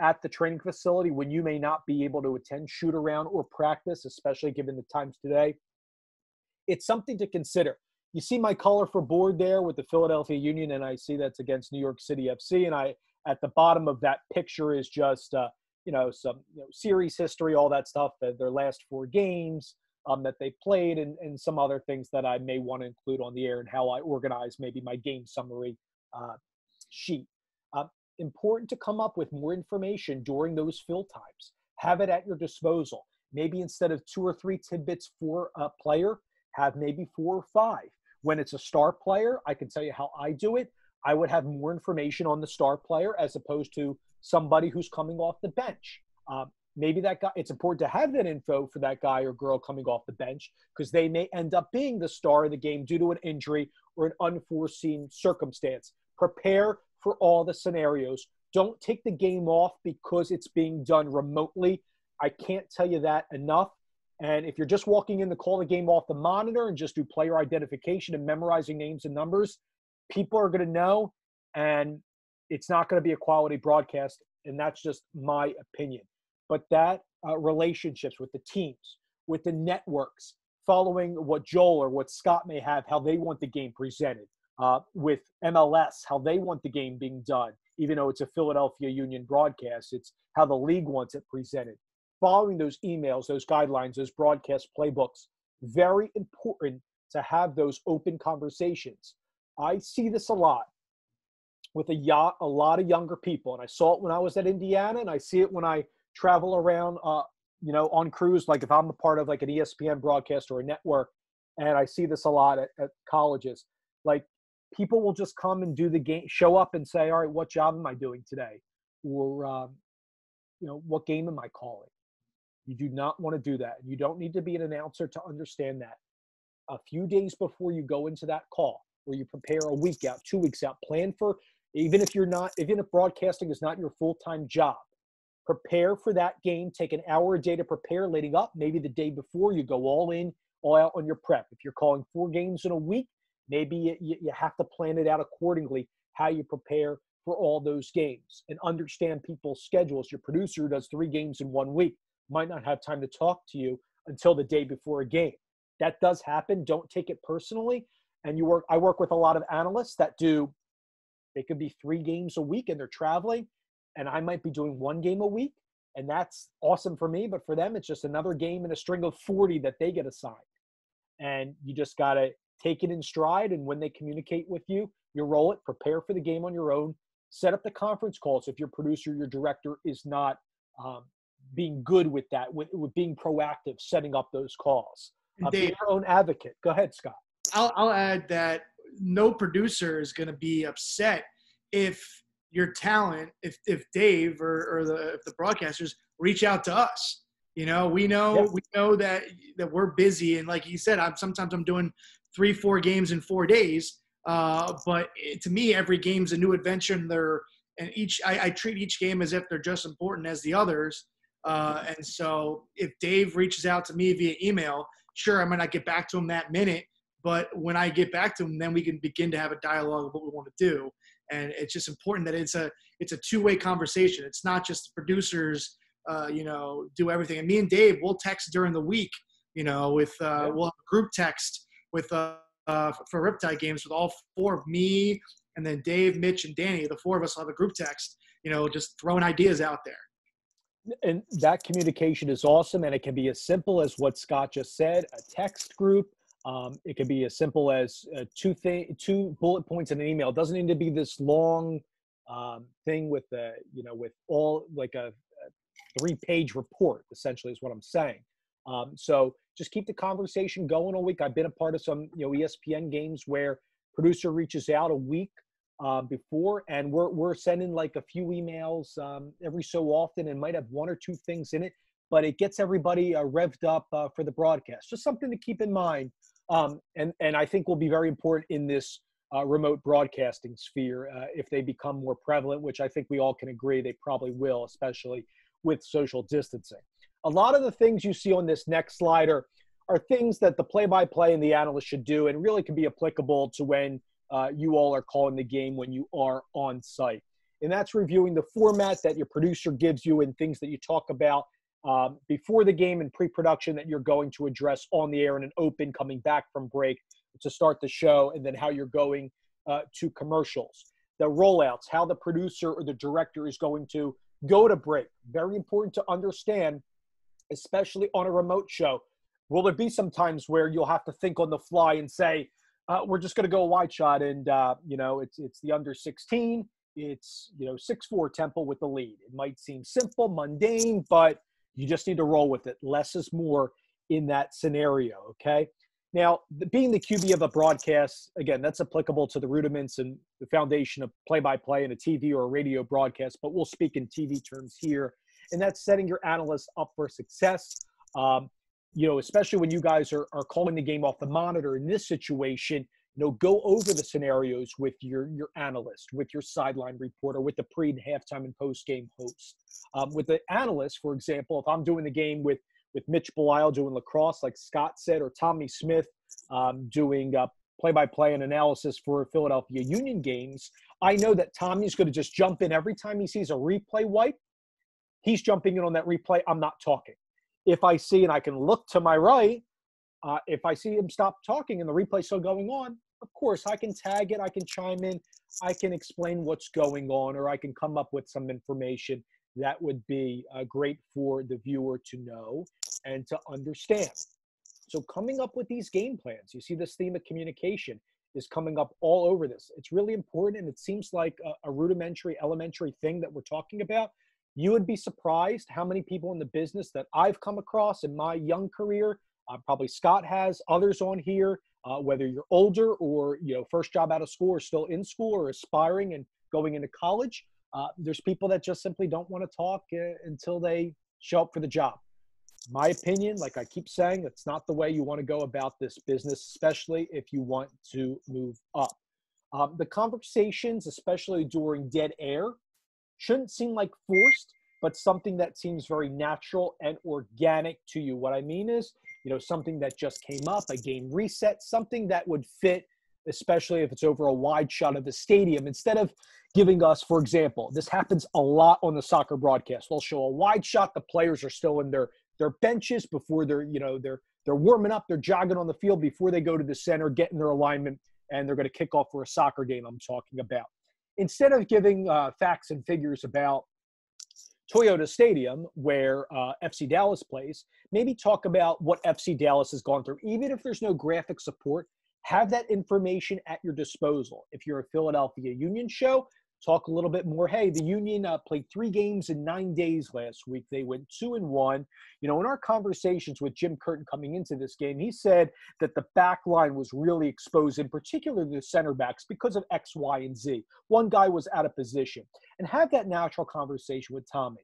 at the training facility when you may not be able to attend shoot around or practice, especially given the times today. It's something to consider. You see my color for board there with the Philadelphia Union, and I see that's against New York City FC. And at the bottom of that picture is just, some series history, all that stuff, their last 4 games that they played, and some other things that I may want to include on the air and how I organize maybe my game summary sheet. Important to come up with more information during those fill times. Have it at your disposal. Maybe instead of 2 or 3 tidbits for a player, have maybe 4 or 5. When it's a star player, I can tell you how I do it. I would have more information on the star player as opposed to somebody who's coming off the bench. Maybe that guy, it's important to have that info for that guy or girl coming off the bench because they may end up being the star of the game due to an injury or an unforeseen circumstance. Prepare for all the scenarios. Don't take the game off because it's being done remotely. I can't tell you that enough. And if you're just walking in to call the game off the monitor and just do player identification and memorizing names and numbers, people are going to know, and it's not going to be a quality broadcast, and that's just my opinion. But that relationships with the teams, with the networks, following what Joel or what Scott may have, how they want the game presented, with MLS, how they want the game being done, even though it's a Philadelphia Union broadcast, it's how the league wants it presented. Following those emails, those guidelines, those broadcast playbooks, very important to have those open conversations. I see this a lot with a lot of younger people, and I saw it when I was at Indiana, and I see it when I travel around, on crews, like if I'm a part of like an ESPN broadcast or a network, and I see this a lot at colleges. Like people will just come and do the game, show up and say, all right, what job am I doing today? Or, what game am I calling? You do not want to do that. You don't need to be an announcer to understand that. A few days before you go into that call, where you prepare a week out, 2 weeks out, plan for, even if broadcasting is not your full-time job, prepare for that game. Take an hour a day to prepare leading up. Maybe the day before you go all out on your prep. If you're calling 4 games in a week, maybe you have to plan it out accordingly, how you prepare for all those games and understand people's schedules. Your producer who does 3 games in 1 week might not have time to talk to you until the day before a game. That does happen. Don't take it personally. And I work with a lot of analysts that they could be 3 games a week and they're traveling, and I might be doing 1 game a week. And that's awesome for me, but for them, it's just another game in a string of 40 that they get assigned. And you just got to take it in stride. And when they communicate with you, you roll it, prepare for the game on your own, set up the conference calls. If your producer, your director is not being good with that, with being proactive, setting up those calls. Be your own advocate. Go ahead, Scott. I'll add that no producer is going to be upset if your talent, if Dave or the broadcasters reach out to us. We know that we're busy, and like you said, sometimes I'm doing 3-4 games in 4 days. But to me, every game's a new adventure, and I treat each game as if they're just important as the others. And so if Dave reaches out to me via email, sure, I might not get back to him that minute, but when I get back to him, then we can begin to have a dialogue of what we want to do. And it's just important that it's a 2-way conversation. It's not just the producers, do everything. And me and Dave, we'll text during the week, we'll have a group text for Riptide games with all 4 of me, and then Dave, Mitch, and Danny. The 4 of us will have a group text, just throwing ideas out there. And that communication is awesome. And it can be as simple as what Scott just said, a text group. It can be as simple as 2 bullet points in an email. It doesn't need to be this long thing with with all like a 3-page report, essentially, is what I'm saying. So just keep the conversation going all week. I've been a part of some ESPN games where producer reaches out a week before, and we're sending like a few emails every so often, and might have 1 or 2 things in it, but it gets everybody revved up for the broadcast. Just something to keep in mind. And I think will be very important in this remote broadcasting sphere if they become more prevalent, which I think we all can agree they probably will, especially with social distancing. A lot of the things you see on this next slide are things that the play-by-play and the analyst should do, and really can be applicable to when you all are calling the game when you are on site. And that's reviewing the format that your producer gives you and things that you talk about before the game and pre-production that you're going to address on the air in an open coming back from break to start the show, and then how you're going to commercials. The rollouts, how the producer or the director is going to go to break. Very important to understand, especially on a remote show. Will there be some times where you'll have to think on the fly and say, we're just going to go wide shot, and it's the under 16, it's 6-4 Temple with the lead. It might seem simple, mundane, but you just need to roll with it. Less is more in that scenario, okay? Now, being the QB of a broadcast, again, that's applicable to the rudiments and the foundation of play-by-play in a TV or a radio broadcast, but we'll speak in TV terms here. And that's setting your analysts up for success. Especially when you guys are calling the game off the monitor in this situation, go over the scenarios with your analyst, with your sideline reporter, with the pre and halftime and post-game host. With the analyst, for example, if I'm doing the game with Mitch Belisle doing lacrosse, like Scott said, or Tommy Smith doing play-by-play and analysis for Philadelphia Union games, I know that Tommy's going to just jump in every time he sees a replay wipe. He's jumping in on that replay. I'm not talking. If I see, and I can look to my right, if I see him stop talking and the replay's still going on, of course, I can tag it, I can chime in, I can explain what's going on, or I can come up with some information that would be great for the viewer to know and to understand. So coming up with these game plans, you see this theme of communication is coming up all over this. It's really important, and it seems like a rudimentary, elementary thing that we're talking about. You would be surprised how many people in the business that I've come across in my young career, probably Scott has, others on here, whether you're older or, first job out of school or still in school or aspiring and going into college. There's people that just simply don't want to talk until they show up for the job. My opinion, like I keep saying, it's not the way you want to go about this business, especially if you want to move up. The conversations, especially during dead air, shouldn't seem like forced, but something that seems very natural and organic to you. What I mean is, something that just came up, a game reset, something that would fit, especially if it's over a wide shot of the stadium. Instead of, giving us, for example, this happens a lot on the soccer broadcast. They'll show a wide shot. The players are still in their benches before they're warming up. They're jogging on the field before they go to the center, getting their alignment, and they're going to kick off for a soccer game I'm talking about. Instead of giving facts and figures about Toyota Stadium, where FC Dallas plays, maybe talk about what FC Dallas has gone through. Even if there's no graphic support, have that information at your disposal. If you're a Philadelphia Union show, talk a little bit more. Hey, the Union played 3 games in 9 days last week. They went 2-1. In our conversations with Jim Curtin coming into this game, he said that the back line was really exposed, in particular the center backs, because of X, Y, and Z. One guy was out of position. And have that natural conversation with Tommy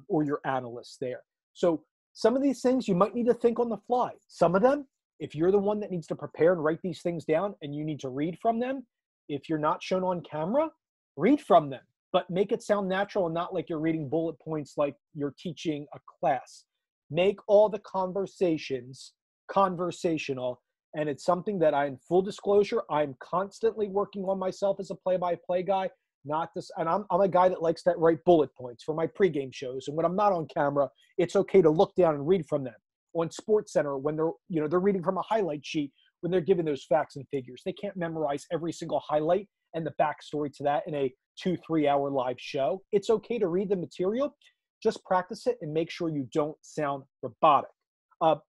or your analyst there. So some of these things you might need to think on the fly. Some of them, if you're the one that needs to prepare and write these things down and you need to read from them, if you're not shown on camera, read from them, but make it sound natural and not like you're reading bullet points like you're teaching a class. Make all the conversations conversational, and it's something that in full disclosure, I'm constantly working on myself as a play-by-play guy. And I'm a guy that likes to write bullet points for my pregame shows, and when I'm not on camera, it's okay to look down and read from them. On SportsCenter, when they're reading from a highlight sheet, when they're given those facts and figures, they can't memorize every single highlight and the backstory to that in a 2-3 hour live show. It's okay to read the material, just practice it and make sure you don't sound robotic.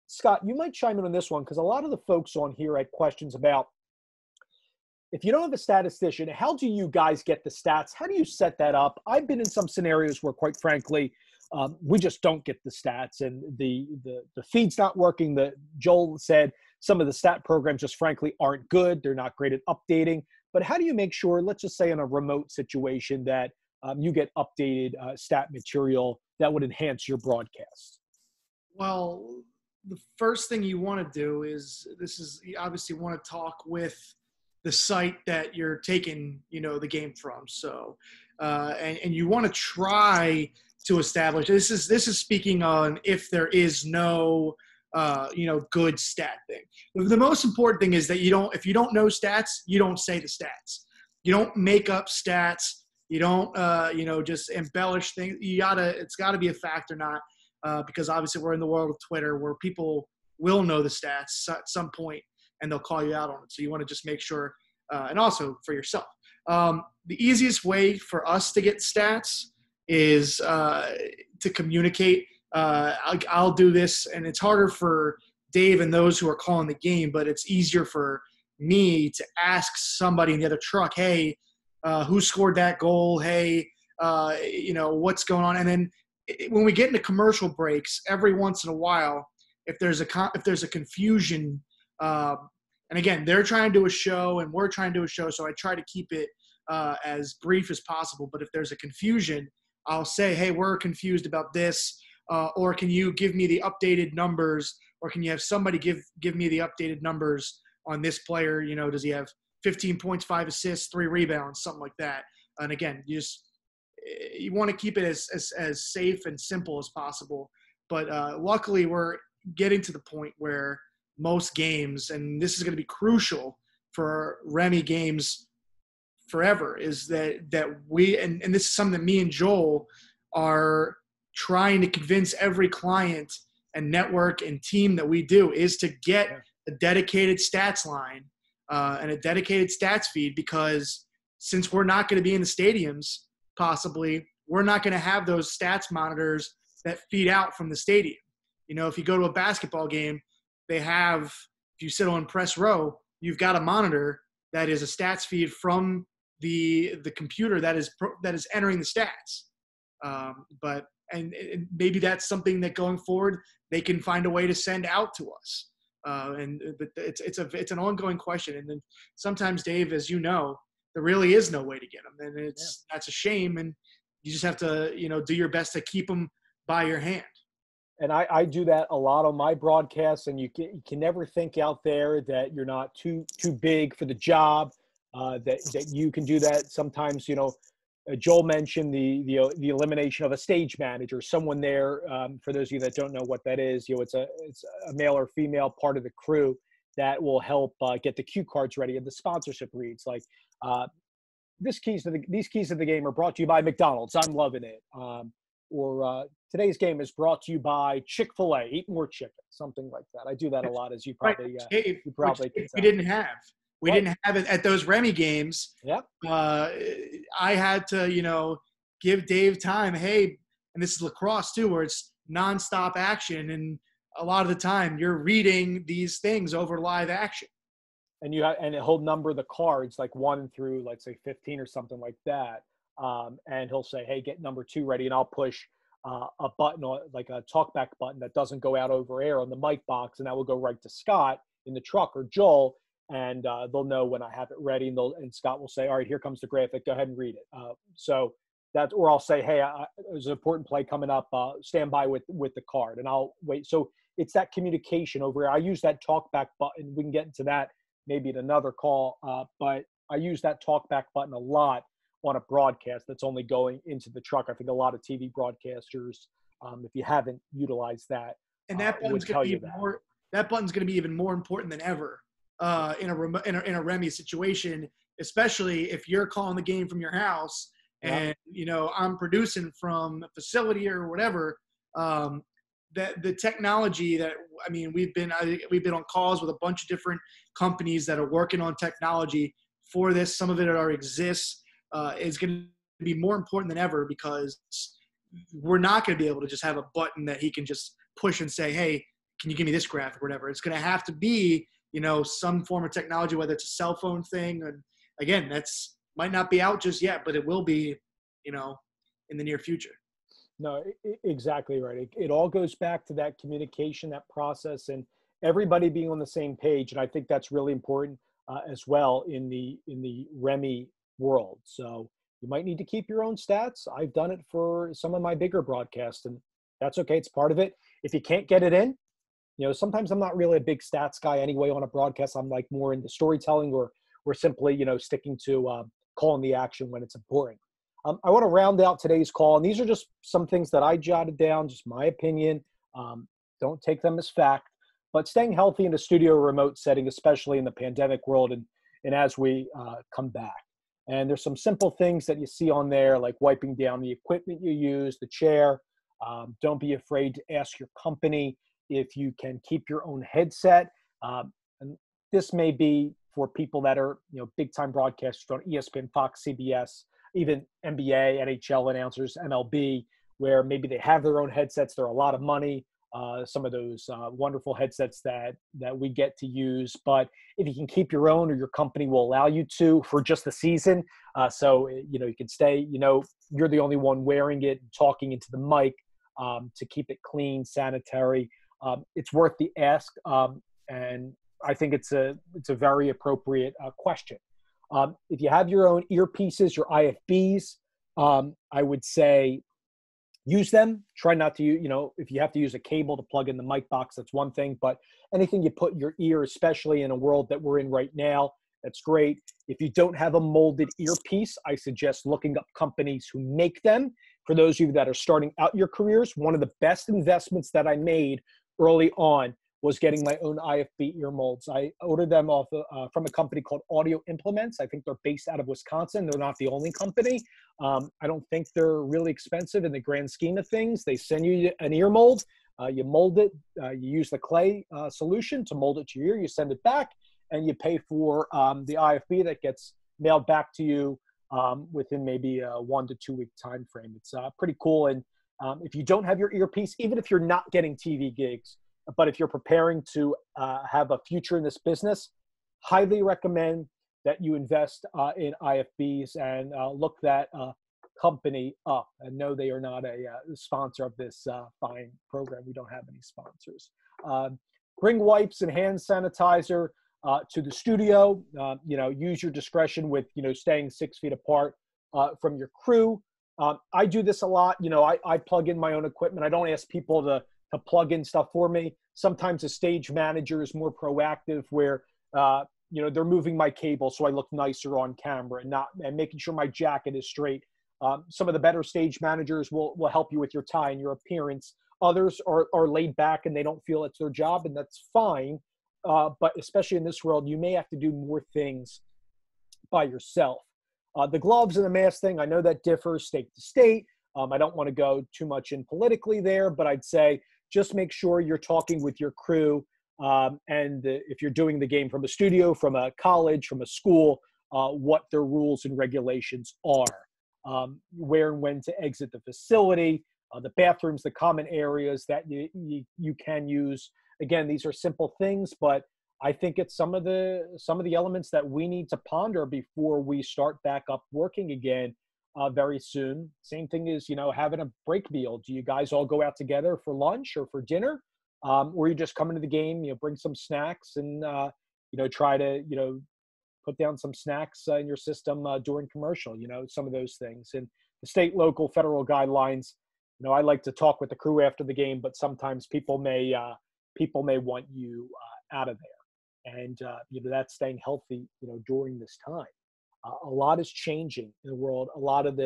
Scott, you might chime in on this one, because a lot of the folks on here had questions about, if you don't have a statistician, how do you guys get the stats? How do you set that up? I've been in some scenarios where, quite frankly, we just don't get the stats, and the feed's not working. Joel said some of the stat programs just frankly aren't good. They're not great at updating. But how do you make sure, let's just say in a remote situation, that you get updated stat material that would enhance your broadcast? Well, the first thing you want to do is you obviously want to talk with the site that you're taking, the game from. So, and you want to try to establish, this is speaking on if there is no, good stat thing. The most important thing is that if you don't know stats, you don't say the stats. You don't make up stats. You don't, just embellish things. It's gotta be a fact or not, because obviously we're in the world of Twitter where people will know the stats at some point and they'll call you out on it. So you want to just make sure, and also for yourself. The easiest way for us to get stats is to communicate. I'll do this, and it's harder for Dave and those who are calling the game, but it's easier for me to ask somebody in the other truck, hey, who scored that goal? Hey, what's going on? And then when we get into commercial breaks, every once in a while, if there's a confusion, and again, they're trying to do a show and we're trying to do a show, so I try to keep it as brief as possible. But if there's a confusion, I'll say, hey, we're confused about this, or can you give me the updated numbers, or can you have somebody give me the updated numbers on this player? Does he have 15 points, 5 assists, 3 rebounds, something like that? And again, you want to keep it as safe and simple as possible. But luckily, we're getting to the point where most games, and this is going to be crucial for Remy games forever, is that we, and this is something that me and Joel are trying to convince every client and network and team that we do, is to get a dedicated stats line and a dedicated stats feed, because since we're not going to be in the stadiums, possibly, we're not going to have those stats monitors that feed out from the stadium. If you go to a basketball game, if you sit on press row, you've got a monitor that is a stats feed from the computer that is entering the stats. But maybe that's something that going forward they can find a way to send out to us. But it's an ongoing question. And then sometimes, Dave, as you know, there really is no way to get them, and that's a shame. And you just have to do your best to keep them by your hand. And I do that a lot on my broadcasts, and you can never think out there that you're not too big for the job, that you can do that. Sometimes, Joel mentioned the elimination of a stage manager, someone there, for those of you that don't know what that is, it's a male or female part of the crew that will help get the cue cards ready and the sponsorship reads. Like these keys to the game are brought to you by McDonald's. I'm loving it. Today's game is brought to you by Chick-fil-A. Eat more chicken, something like that. I do that a lot, as you probably we didn't have. We didn't have it at those Remy games. Yep. I had to, give Dave time. Hey, and this is lacrosse too, where it's nonstop action, and a lot of the time you're reading these things over live action. And he'll number the cards like 1 through, let's say, 15 or something like that. And he'll say, hey, get number 2 ready. And I'll push a button, like a talkback button that doesn't go out over air on the mic box. And that will go right to Scott in the truck or Joel. And they'll know when I have it ready. And Scott will say, all right, here comes the graphic. Go ahead and read it. Or I'll say, hey, there's an important play coming up. Stand by with the card. And I'll wait. So it's that communication over here. I use that talkback button. We can get into that maybe in another call. But I use that talkback button a lot on a broadcast that's only going into the truck. I think a lot of TV broadcasters, if you haven't utilized that, and that button's going to be that button's going to be even more important than ever in a Remy situation, especially if you're calling the game from your house and I'm producing from a facility or whatever. That the technology that we've been on calls with a bunch of different companies that are working on technology for this. Some of it already exists. Is going to be more important than ever, because we're not going to be able to just have a button that he can just push and say, hey, can you give me this graphic or whatever. It's going to have to be, some form of technology, whether it's a cell phone thing. And again, that's might not be out just yet, but it will be, in the near future. No, exactly right. It all goes back to that communication, that process, and everybody being on the same page. And I think that's really important as well in the Remy world. So you might need to keep your own stats. I've done it for some of my bigger broadcasts, and that's okay. It's part of it. If you can't get it in, sometimes I'm not really a big stats guy anyway on a broadcast. I'm like more into storytelling or simply, sticking to calling the action when it's important. I want to round out today's call, and these are just some things that I jotted down, just my opinion. Don't take them as fact, but staying healthy in a studio remote setting, especially in the pandemic world and as we come back. And there's some simple things that you see on there, like wiping down the equipment you use, the chair. Don't be afraid to ask your company if you can keep your own headset. And this may be for people that are, big-time broadcasters on ESPN, Fox, CBS, even NBA, NHL announcers, MLB, where maybe they have their own headsets. They're a lot of money. Some of those wonderful headsets that we get to use. But if you can keep your own, or your company will allow you to for just the season, so you can stay, you're the only one wearing it, talking into the mic to keep it clean, sanitary. It's worth the ask, and I think it's a very appropriate question. If you have your own earpieces, your IFBs, I would say use them. Try not to, if you have to use a cable to plug in the mic box, that's one thing. But anything you put in your ear, especially in a world that we're in right now, that's great. If you don't have a molded earpiece, I suggest looking up companies who make them. For those of you that are starting out your careers, one of the best investments that I made early on was getting my own IFB ear molds. I ordered them off from a company called Audio Implements. I think they're based out of Wisconsin. They're not the only company. I don't think they're really expensive in the grand scheme of things. They send you an ear mold. You mold it. You use the clay solution to mold it to your ear. You send it back, and you pay for the IFB that gets mailed back to you within maybe a 1 to 2 week time frame. It's pretty cool. And if you don't have your earpiece, even if you're not getting TV gigs, but if you're preparing to have a future in this business, highly recommend that you invest in IFBs and look that company up. And no, they are not a sponsor of this fine program. We don't have any sponsors. Bring wipes and hand sanitizer to the studio. Use your discretion with, staying 6 feet apart from your crew. I do this a lot. I plug in my own equipment. I don't ask people to plug in stuff for me. Sometimes a stage manager is more proactive, where they're moving my cable so I look nicer on camera and making sure my jacket is straight. Some of the better stage managers will help you with your tie and your appearance. Others are laid back and they don't feel it's their job, and that's fine. But especially in this world, you may have to do more things by yourself. The gloves and the mask thing, I know that differs state to state. I don't want to go too much in politically there, but I'd say just make sure you're talking with your crew. And if you're doing the game from a studio, from a college, from a school, what their rules and regulations are, where and when to exit the facility, the bathrooms, the common areas that you can use. Again, these are simple things, but I think it's some of the elements that we need to ponder before we start back up working again very soon. Same thing is, having a break meal. Do you guys all go out together for lunch or for dinner? Or you just come into the game, bring some snacks and, try to, put down some snacks in your system during commercial, some of those things. And the state, local, federal guidelines, I like to talk with the crew after the game, but sometimes people may want you out of there. And, that's staying healthy, during this time. A lot is changing in the world. A lot of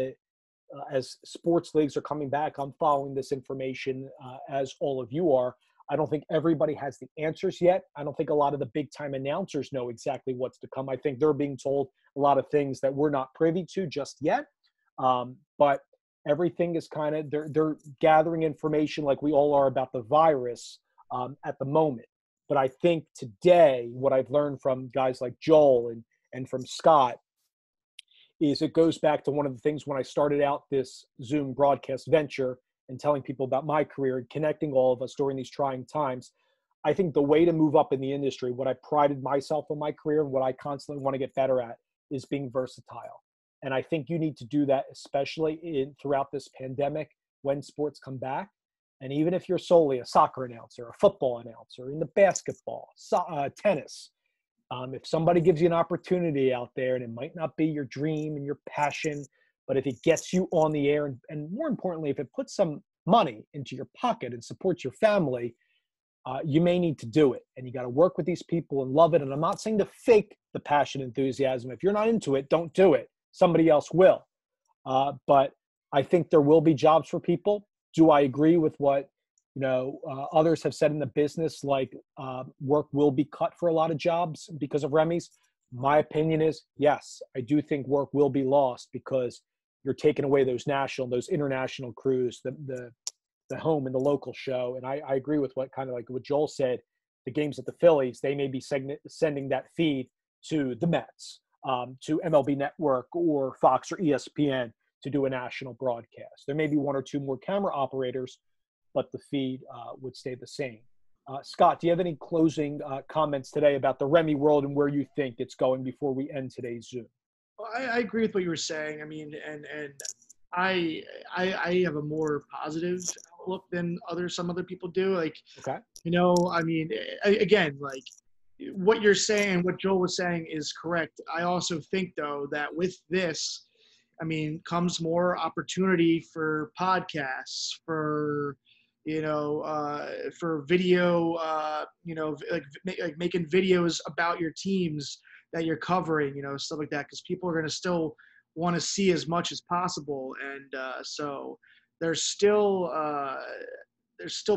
as sports leagues are coming back, I'm following this information as all of you are. I don't think everybody has the answers yet. I don't think a lot of the big time announcers know exactly what's to come. I think they're being told a lot of things that we're not privy to just yet. But everything is kind of, they're gathering information like we all are about the virus at the moment. But I think today, what I've learned from guys like Joel and from Scott is it goes back to one of the things when I started out this Zoom broadcast venture and telling people about my career and connecting all of us during these trying times. I think the way to move up in the industry, what I prided myself on my career and what I constantly want to get better at is being versatile. And I think you need to do that, especially throughout this pandemic when sports come back. And even if you're solely a soccer announcer, a football announcer, in the basketball, tennis, if somebody gives you an opportunity out there and it might not be your dream and your passion, but if it gets you on the air and more importantly, if it puts some money into your pocket and supports your family, you may need to do it. And you got to work with these people and love it. And I'm not saying to fake the passion, enthusiasm. If you're not into it, don't do it. Somebody else will. But I think there will be jobs for people. Do I agree with what others have said in the business, like work will be cut for a lot of jobs because of Remy's? My opinion is yes. I do think work will be lost because you're taking away those national, those international crews, the home and the local show. And I agree with what Joel said. The games at the Phillies, they may be sending that feed to the Mets, to MLB Network or Fox or ESPN to do a national broadcast. There may be one or two more camera operators, but the feed would stay the same. Scott, do you have any closing comments today about the Remy world and where you think it's going before we end today's Zoom? Well, I agree with what you were saying. I mean, and I have a more positive outlook than some other people do. Like, okay. I mean, again, like what you're saying, what Joel was saying is correct. I also think though that with this, I mean, comes more opportunity for podcasts, for for video, like making videos about your teams that you're covering, stuff like that, because people are going to still want to see as much as possible. And so there's still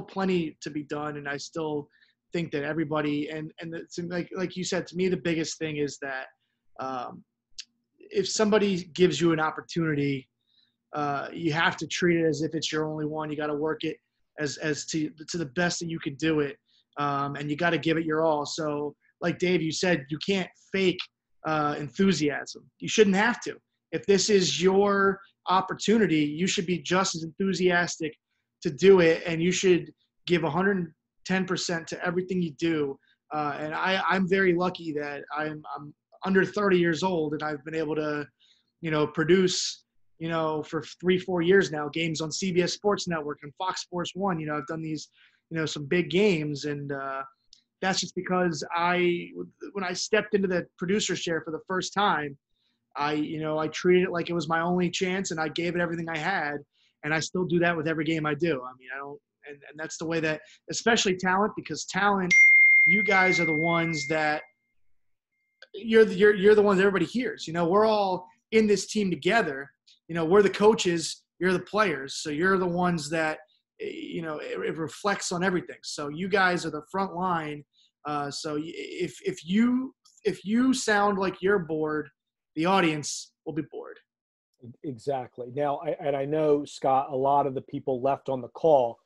plenty to be done. And I still think that everybody, and like you said, to me, the biggest thing is that if somebody gives you an opportunity, you have to treat it as if it's your only one. You got to work it as to the best that you can do it. And you got to give it your all. So like Dave, you said, you can't fake enthusiasm. You shouldn't have to. If this is your opportunity, you should be just as enthusiastic to do it. And you should give 110% to everything you do. And I'm very lucky that I'm under 30 years old and I've been able to, produce, for 3-4 years now, games on CBS Sports Network and Fox Sports 1. I've done these, some big games. And that's just because when I stepped into the producer's chair for the first time, I treated it like it was my only chance and I gave it everything I had. And I still do that with every game I do. I mean, I don't, and that's the way that, especially talent, because talent, you guys are the ones that you're the ones everybody hears. We're all in this team together. We're the coaches, you're the players. So you're the ones that, it reflects on everything. So you guys are the front line. So if you sound like you're bored, the audience will be bored. Exactly. Now, I know, Scott, a lot of the people left on the call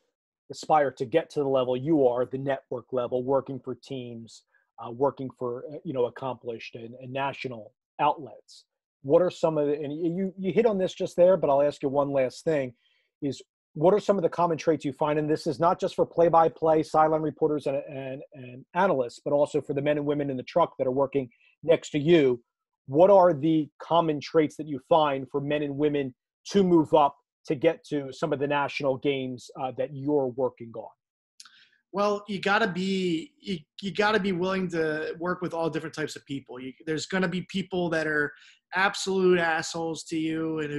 aspire to get to the level you are, the network level, working for teams, working for, accomplished and national outlets. What are some of the, and you hit on this just there, but I'll ask you one last thing, is what are some of the common traits you find? And this is not just for play-by-play, sideline reporters and analysts, but also for the men and women in the truck that are working next to you. What are the common traits that you find for men and women to move up to get to some of the national games that you're working on? Well, you gotta be willing to work with all different types of people. There's gonna be people that are absolute assholes to you and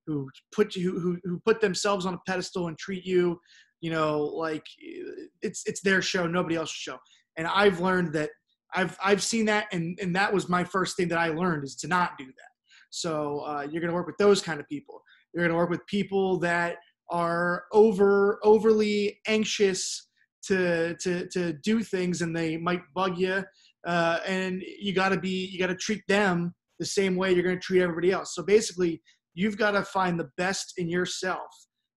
who put themselves on a pedestal and treat you, like it's their show, nobody else's show. And I've learned that I've seen that, and that was my first thing that I learned, is to not do that. So you're gonna work with those kind of people. You're gonna work with people that are overly anxious to do things, and they might bug you, and you got to treat them the same way you're going to treat everybody else. So basically, you've got to find the best in yourself,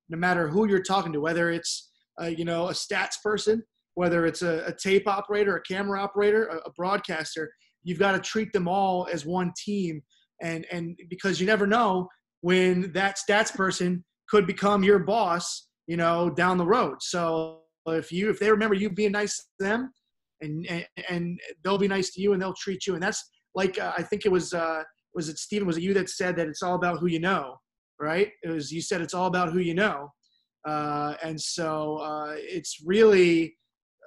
no matter who you're talking to, whether it's a stats person, whether it's a tape operator, a camera operator, a broadcaster. You've got to treat them all as one team, and because you never know when that stats person could become your boss, down the road. So if they remember you being nice to them, and they'll be nice to you, and they'll treat you. And that's like, I think it was it Steven? Was it you that said that it's all about who you know, right? You said it's all about who you know. And so it's really,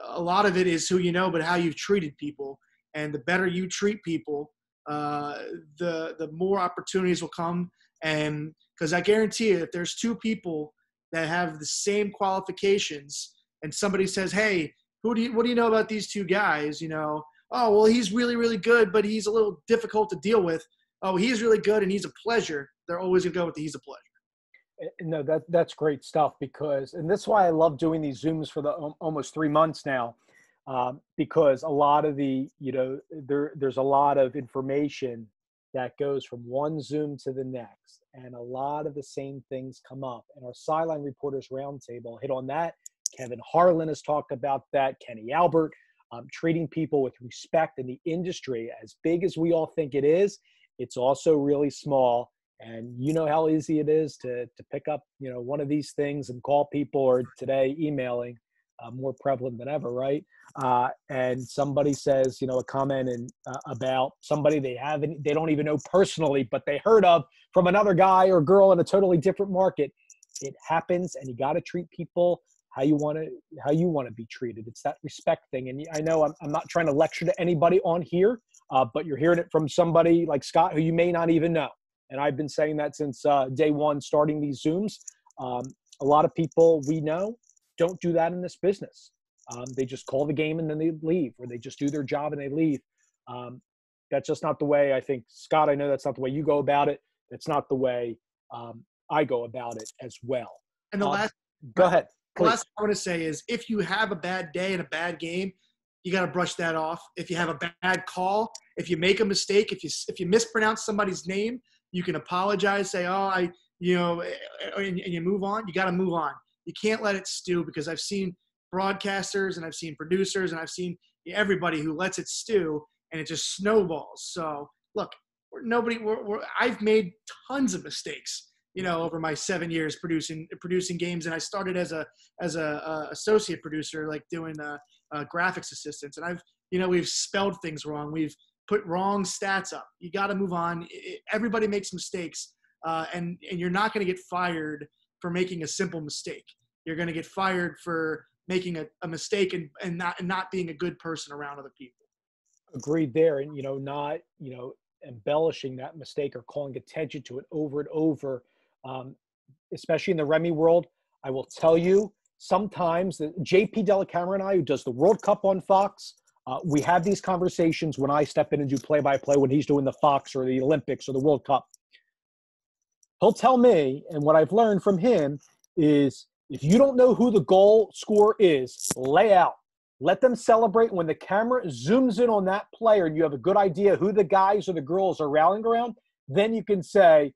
a lot of it is who you know, but how you've treated people. And the better you treat people, the more opportunities will come. And because I guarantee you, if there's two people that have the same qualifications, and somebody says, hey, what do you know about these two guys? Oh, well, he's really, really good, but he's a little difficult to deal with. Oh, he's really good and he's a pleasure. They're always going to go with the he's a pleasure. No, that's great stuff, and that's why I love doing these Zooms for the almost 3 months now, because a lot of there's a lot of information that goes from one Zoom to the next, and a lot of the same things come up. And our Sideline Reporters Roundtable hit on that. Kevin Harlan has talked about that. Kenny Albert, treating people with respect in the industry. As big as we all think it is, it's also really small. And you know how easy it is to pick up, one of these things and call people, or today emailing, more prevalent than ever, right? And somebody says, a comment about somebody they don't even know personally, but they heard of from another guy or girl in a totally different market. It happens, and you got to treat people how you want to be treated. It's that respect thing. And I know I'm not trying to lecture to anybody on here, but you're hearing it from somebody like Scott, who you may not even know. And I've been saying that since day one, starting these Zooms. A lot of people we know don't do that in this business. They just call the game and then they leave, or they just do their job and they leave. That's just not the way, I think, Scott, I know that's not the way you go about it. That's not the way I go about it as well. And go ahead. The last thing I want to say is, if you have a bad day and a bad game, you got to brush that off. If you have a bad call, if you make a mistake, if you mispronounce somebody's name, you can apologize, say, and you move on. You got to move on. You can't let it stew, because I've seen broadcasters and I've seen producers and I've seen everybody who lets it stew, and it just snowballs. So look, I've made tons of mistakes, over my 7 years producing games. And I started as a associate producer, like doing graphics assistants. And we've spelled things wrong. We've put wrong stats up. You got to move on. Everybody makes mistakes, and you're not going to get fired for making a simple mistake. You're going to get fired for making a mistake and not being a good person around other people. Agreed there. And, not, embellishing that mistake or calling attention to it over and over, especially in the Remy world. I will tell you, sometimes JP Dellacamera and I, who does the World Cup on Fox, we have these conversations when I step in and do play-by-play, when he's doing the Fox or the Olympics or the World Cup. He'll tell me, and what I've learned from him is, if you don't know who the goal scorer is, lay out. let them celebrate. When the camera zooms in on that player and you have a good idea who the guys or the girls are rallying around, then you can say,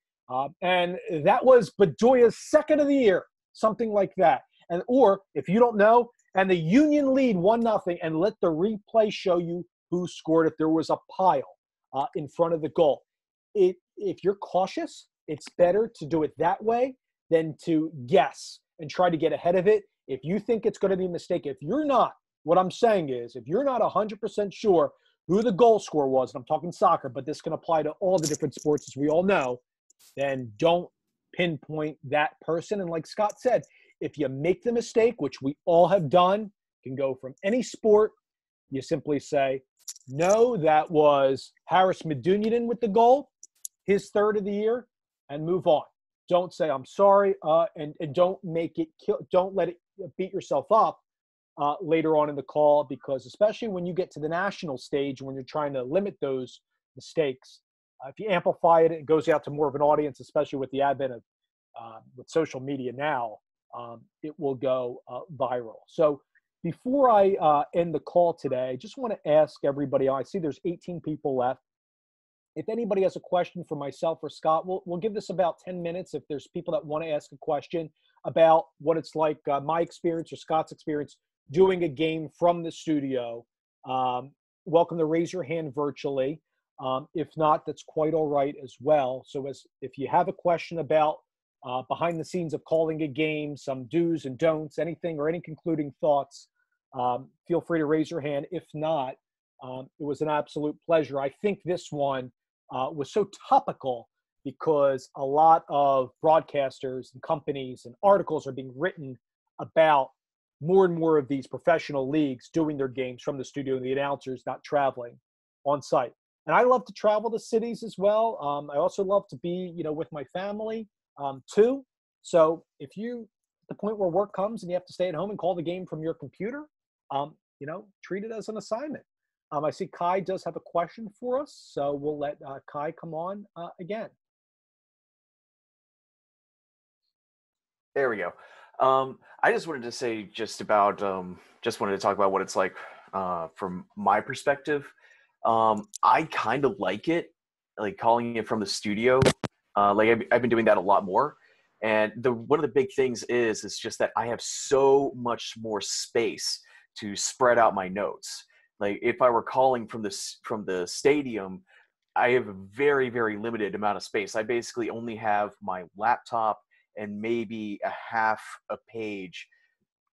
and that was Bedoya's second of the year, something like that. And or if you don't know, and the Union lead 1-0, and let the replay show you who scored if there was a pile in front of the goal. If you're cautious, it's better to do it that way than to guess and try to get ahead of it. If you think it's going to be a mistake, if you're not, what I'm saying is, if you're not 100% sure who the goal scorer was, and I'm talking soccer, but this can apply to all the different sports, as we all know, then don't pinpoint that person. And like Scott said, if you make the mistake, which we all have done, can go from any sport, you simply say, no, that was Haris Medunjanin with the goal, his third of the year, and move on. Don't say, I'm sorry, and don't make it don't let it beat yourself up later on in the call, because especially when you get to the national stage, when you're trying to limit those mistakes, if you amplify it, it goes out to more of an audience, especially with the advent of with social media now, it will go viral. So before I end the call today, I just want to ask everybody, I see there's 18 people left. If anybody has a question for myself or Scott, we'll give this about 10 minutes. If there's people that want to ask a question about what it's like, my experience or Scott's experience doing a game from the studio, welcome to raise your hand virtually. If not, that's quite all right as well. So if you have a question about behind the scenes of calling a game, some do's and don'ts, anything or any concluding thoughts, feel free to raise your hand. If not, it was an absolute pleasure. I think this one was so topical because a lot of broadcasters and companies and articles are being written about more and more of these professional leagues doing their games from the studio and the announcers not traveling on site. And I love to travel to cities as well. I also love to be, with my family too. So if you, at the point where work comes and you have to stay at home and call the game from your computer, treat it as an assignment. I see Kai does have a question for us, so we'll let Kai come on again. There we go. I just wanted to say just wanted to talk about what it's like from my perspective. I kind of like it, like calling it from the studio. Like I've been doing that a lot more. And one of the big things is just that I have so much more space to spread out my notes. Like if I were calling from the stadium, I have a very, very limited amount of space. I basically only have my laptop and maybe a half a page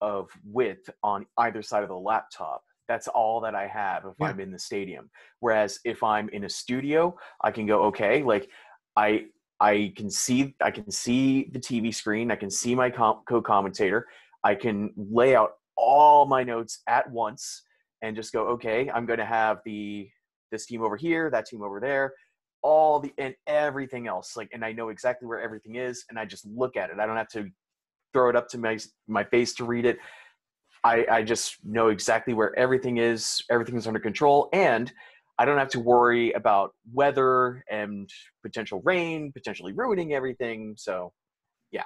of width on either side of the laptop. That's all that I have if I'm in the stadium. Whereas if I'm in a studio, I can go, okay, like I can see the TV screen. I can see my co-commentator. I can lay out all my notes at once and just go, okay, I'm going to have this team over here, that team over there, and everything else. Like, and I know exactly where everything is, and I just look at it. I don't have to throw it up to my face to read it. I just know exactly where everything is. Everything's under control, and I don't have to worry about weather and potential rain, potentially ruining everything. So, yeah.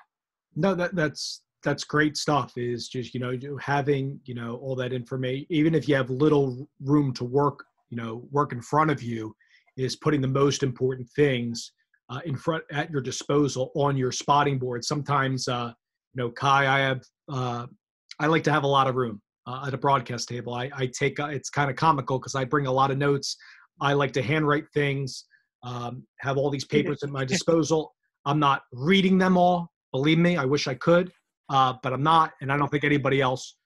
No, that's great stuff. Is just having all that information, even if you have little room to work in front of you, is putting the most important things in front at your disposal on your spotting board. Sometimes, Kai, I like to have a lot of room at a broadcast table. I take it's kind of comical because I bring a lot of notes. I like to handwrite things, have all these papers at my disposal. I'm not reading them all. Believe me, I wish I could, but I'm not, and I don't think anybody else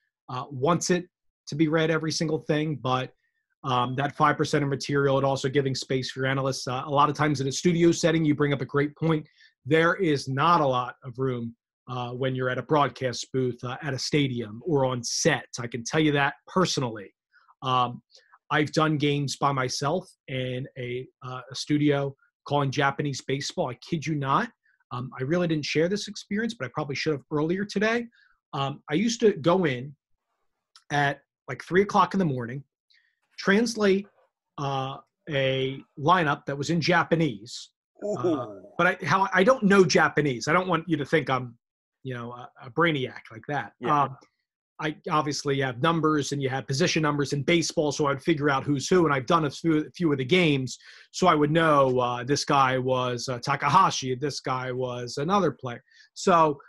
wants it to be read, every single thing. But that 5% of material, and also giving space for your analysts. A lot of times in a studio setting, you bring up a great point. There is not a lot of room when you're at a broadcast booth, at a stadium, or on set. I can tell you that personally. I've done games by myself in a studio calling Japanese baseball. I kid you not. I really didn't share this experience, but I probably should have earlier today. I used to go in at like 3 o'clock in the morning, translate a lineup that was in Japanese. But I don't know Japanese. I don't want you to think I'm, a brainiac like that. Yeah. I obviously have numbers and you have position numbers in baseball, so I'd figure out who's who. And I've done a few of the games, so I would know this guy was Takahashi, this guy was another player. So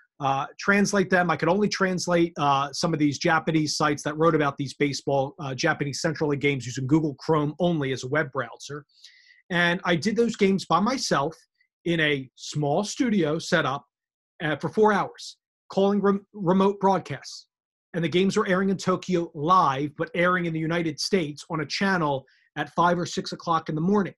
translate them. I could only translate some of these Japanese sites that wrote about these baseball Japanese Central League games using Google Chrome only as a web browser. And I did those games by myself in a small studio set up for 4 hours, calling remote broadcasts. And the games were airing in Tokyo live, but airing in the United States on a channel at 5 or 6 o'clock in the morning.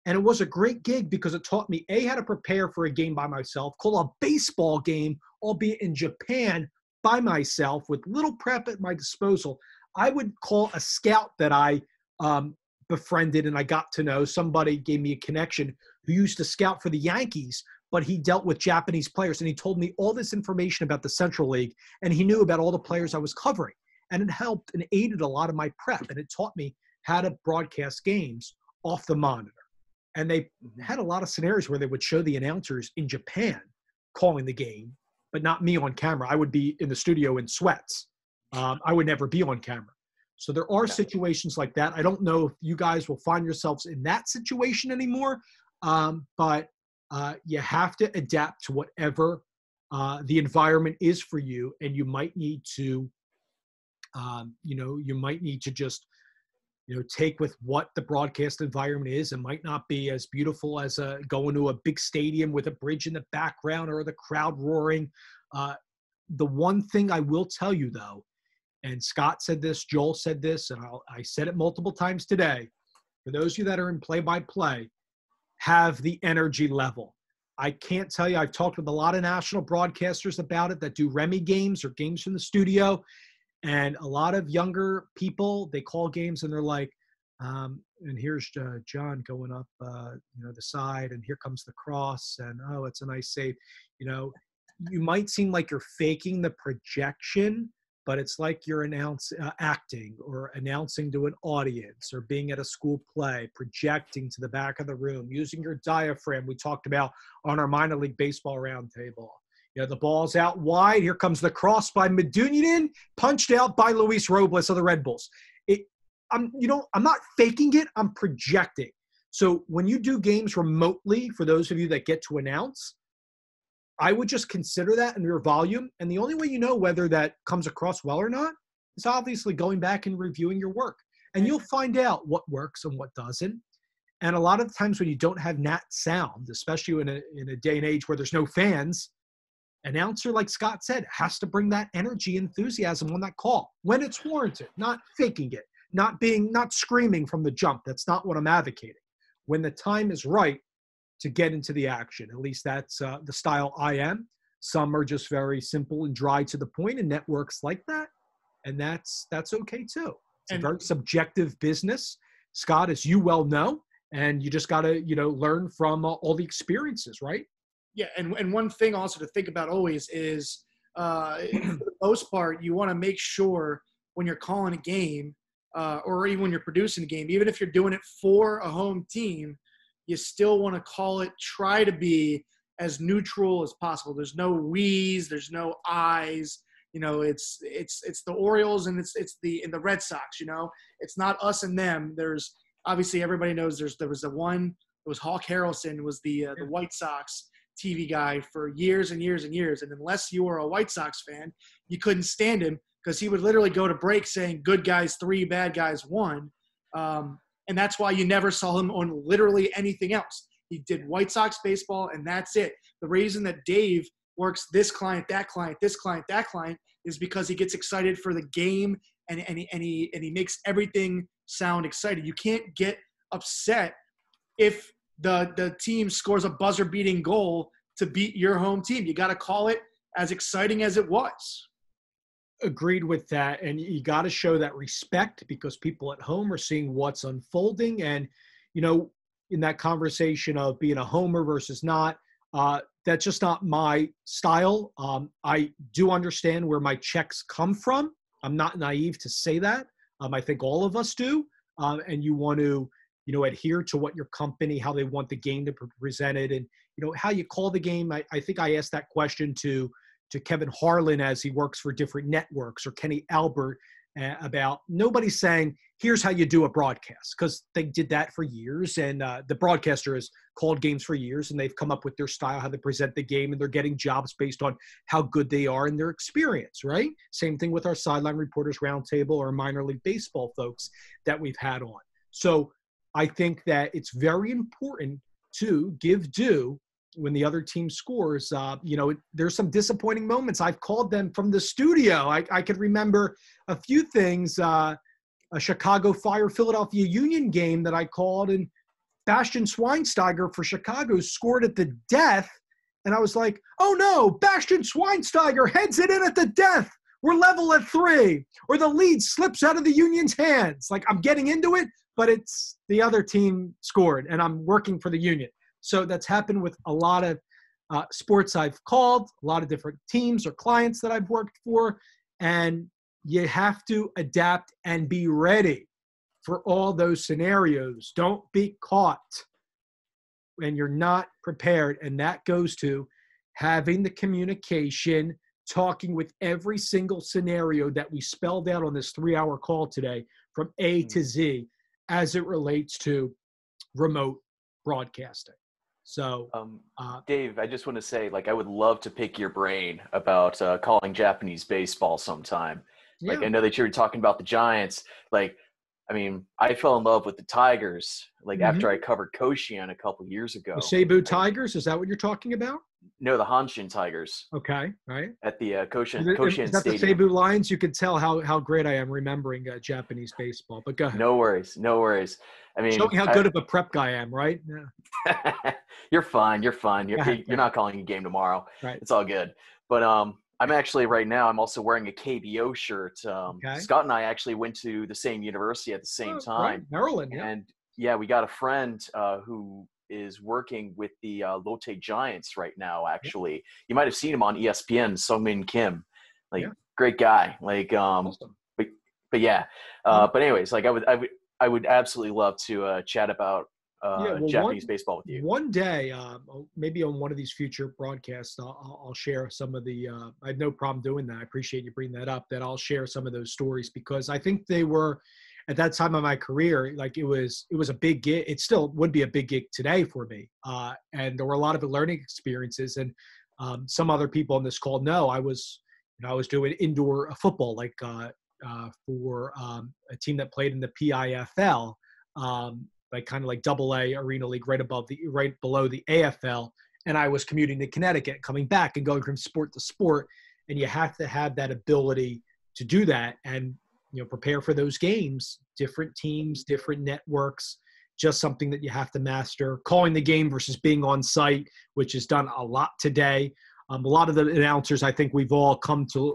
And it was a great gig because it taught me, A, how to prepare for a game by myself, call a baseball game, albeit in Japan, by myself with little prep at my disposal. I would call a scout that I befriended and I got to know. Somebody gave me a connection who used to scout for the Yankees, but he dealt with Japanese players, and he told me all this information about the Central League, and he knew about all the players I was covering. And it helped and aided a lot of my prep, and it taught me how to broadcast games off the monitor. And they had a lot of scenarios where they would show the announcers in Japan calling the game, but not me on camera. I would be in the studio in sweats. I would never be on camera. So there are situations like that. I don't know if you guys will find yourselves in that situation anymore, but you have to adapt to whatever the environment is for you, and you might need to, just, take with what the broadcast environment is. It might not be as beautiful as going to a big stadium with a bridge in the background or the crowd roaring. The one thing I will tell you, though, and Scott said this, Joel said this, and I said it multiple times today, for those of you that are in play-by-play, have the energy level. I can't tell you, I've talked with a lot of national broadcasters about it that do Remy games or games from the studio, and a lot of younger people, they call games and they're like, and here's John going up, the side, and here comes the cross, and oh, it's a nice save. You might seem like you're faking the projection, but it's like you're acting or announcing to an audience or being at a school play, projecting to the back of the room, using your diaphragm we talked about on our minor league baseball roundtable. The ball's out wide. Here comes the cross by Medunjanin, punched out by Luis Robles of the Red Bulls. I'm not faking it. I'm projecting. So when you do games remotely, for those of you that get to announce, I would just consider that in your volume. And the only way you know whether that comes across well or not is obviously going back and reviewing your work. And you'll find out what works and what doesn't. And a lot of times when you don't have nat sound, especially in a day and age where there's no fans, announcer, like Scott said, has to bring that energy, enthusiasm on that call when it's warranted, not faking it, not screaming from the jump. That's not what I'm advocating. When the time is right, to get into the action. At least that's the style I am. Some are just very simple and dry to the point, and networks like that. And that's okay too. It's a very subjective business, Scott, as you well know, and you just got to, learn from all the experiences, right? Yeah. And one thing also to think about always is, for the most part, you want to make sure when you're calling a game or even when you're producing a game, even if you're doing it for a home team, you still want to try to be as neutral as possible. There's no we's, there's no I's, it's the Orioles and it's the Red Sox, it's not us and them. There's obviously everybody knows there was Hawk Harrelson was the White Sox TV guy for years and years and years. And unless you were a White Sox fan, you couldn't stand him because he would literally go to break saying good guys 3, bad guys 1. And that's why you never saw him on literally anything else. He did White Sox baseball, and that's it. The reason that Dave works this client, that client, this client, that client, is because he gets excited for the game, and he makes everything sound excited. You can't get upset if the team scores a buzzer-beating goal to beat your home team. You got to call it as exciting as it was. Agreed with that. And you got to show that respect because people at home are seeing what's unfolding. And, in that conversation of being a homer versus not, that's just not my style. I do understand where my checks come from. I'm not naive to say that. I think all of us do. And you want to, adhere to what your company, how they want the game to be presented and, how you call the game. I think I asked that question to to Kevin Harlan as he works for different networks, or Kenny Albert, about nobody's saying, here's how you do a broadcast, because they did that for years. And the broadcaster has called games for years, and they've come up with their style, how they present the game, and they're getting jobs based on how good they are and their experience, right? Same thing with our Sideline Reporters Roundtable or minor league baseball folks that we've had on. So I think that it's very important to give due when the other team scores. There's some disappointing moments. I've called them from the studio. I could remember a few things, a Chicago Fire Philadelphia Union game that I called, and Bastian Schweinsteiger for Chicago scored at the death. And I was like, oh no, Bastian Schweinsteiger heads it in at the death. We're level at 3. Or the lead slips out of the Union's hands. Like, I'm getting into it, but it's the other team scored, and I'm working for the Union. So that's happened with a lot of sports I've called, a lot of different teams or clients that I've worked for. And you have to adapt and be ready for all those scenarios. Don't be caught when you're not prepared. And that goes to having the communication, talking with every single scenario that we spelled out on this 3-hour call today, from A to Z, as it relates to remote broadcasting. So, Dave, I just want to say, I would love to pick your brain about calling Japanese baseball sometime. Yeah. I know that you were talking about the Giants. I fell in love with the Tigers, after I covered Koshien a couple years ago. The Seibu Tigers, is that what you're talking about? No, the Hanshin Tigers. Okay, right. At the Koshien Is that Stadium. The Seibu Lions? You could tell how great I am remembering Japanese baseball. But go ahead. No worries. Showing how good of a prep guy I am, right? Yeah. You're fine. You're not calling a game tomorrow. Right. It's all good. But I'm actually right now, I'm also wearing a KBO shirt. Okay. Scott and I actually went to the same university at the same time. Right. Maryland, yeah. And we got a friend who is working with the Lotte Giants right now, actually. Yeah. You might have seen him on ESPN, Sungmin Kim. Great guy. Awesome. But yeah. But anyways, I would absolutely love to chat about Japanese baseball with you. One day, maybe on one of these future broadcasts, I'll share some of the I have no problem doing that. I appreciate you bringing that up, that I'll share some of those stories, because I think they were, at that time of my career, it was a big gig. It still would be a big gig today for me. And there were a lot of learning experiences. And some other people on this call know I was doing indoor football, for a team that played in the PIFL, kind of like AA Arena League, right below the AFL. And I was commuting to Connecticut, coming back and going from sport to sport. And you have to have that ability to do that and, prepare for those games, different teams, different networks, just something that you have to master. Calling the game versus being on site, which is done a lot today. A lot of the announcers I think we've all come to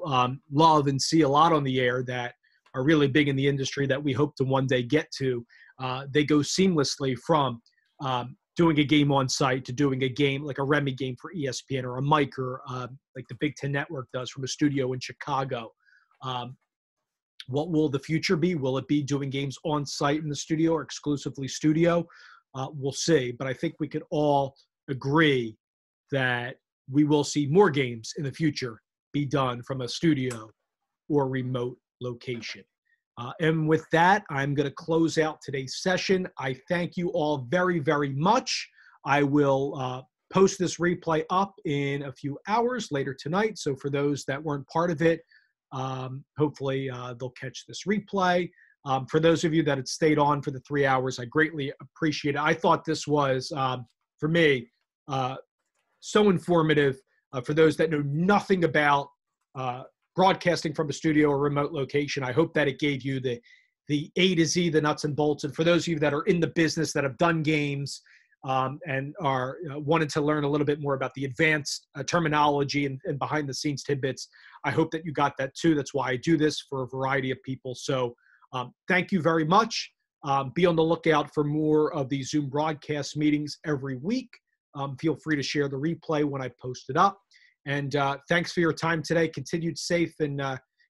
love and see a lot on the air that are really big in the industry that we hope to one day get to. They go seamlessly from doing a game on site to doing a game like a Remy game for ESPN, or a Mike, or like the Big Ten Network does from a studio in Chicago. What will the future be? Will it be doing games on site in the studio or exclusively studio? We'll see. But I think we could all agree that we will see more games in the future be done from a studio or remote location. And with that, I'm going to close out today's session. I thank you all very, very much. I will post this replay up in a few hours later tonight. So for those that weren't part of it, hopefully they'll catch this replay. For those of you that had stayed on for the 3 hours, I greatly appreciate it. I thought this was, for me, so informative. For those that know nothing about broadcasting from a studio or remote location, I hope that it gave you the A to Z, the nuts and bolts. And for those of you that are in the business, that have done games and are wanted to learn a little bit more about the advanced terminology and behind the scenes tidbits, I hope that you got that too. That's why I do this, for a variety of people. So thank you very much. Be on the lookout for more of these Zoom broadcast meetings every week. Feel free to share the replay when I post it up. And thanks for your time today. Continued safe and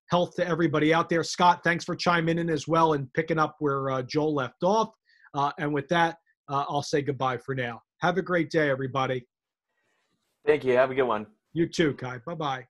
health to everybody out there. Scott, thanks for chiming in as well and picking up where Joel left off. And with that, I'll say goodbye for now. Have a great day, everybody. Thank you. Have a good one. You too, Kai. Bye-bye.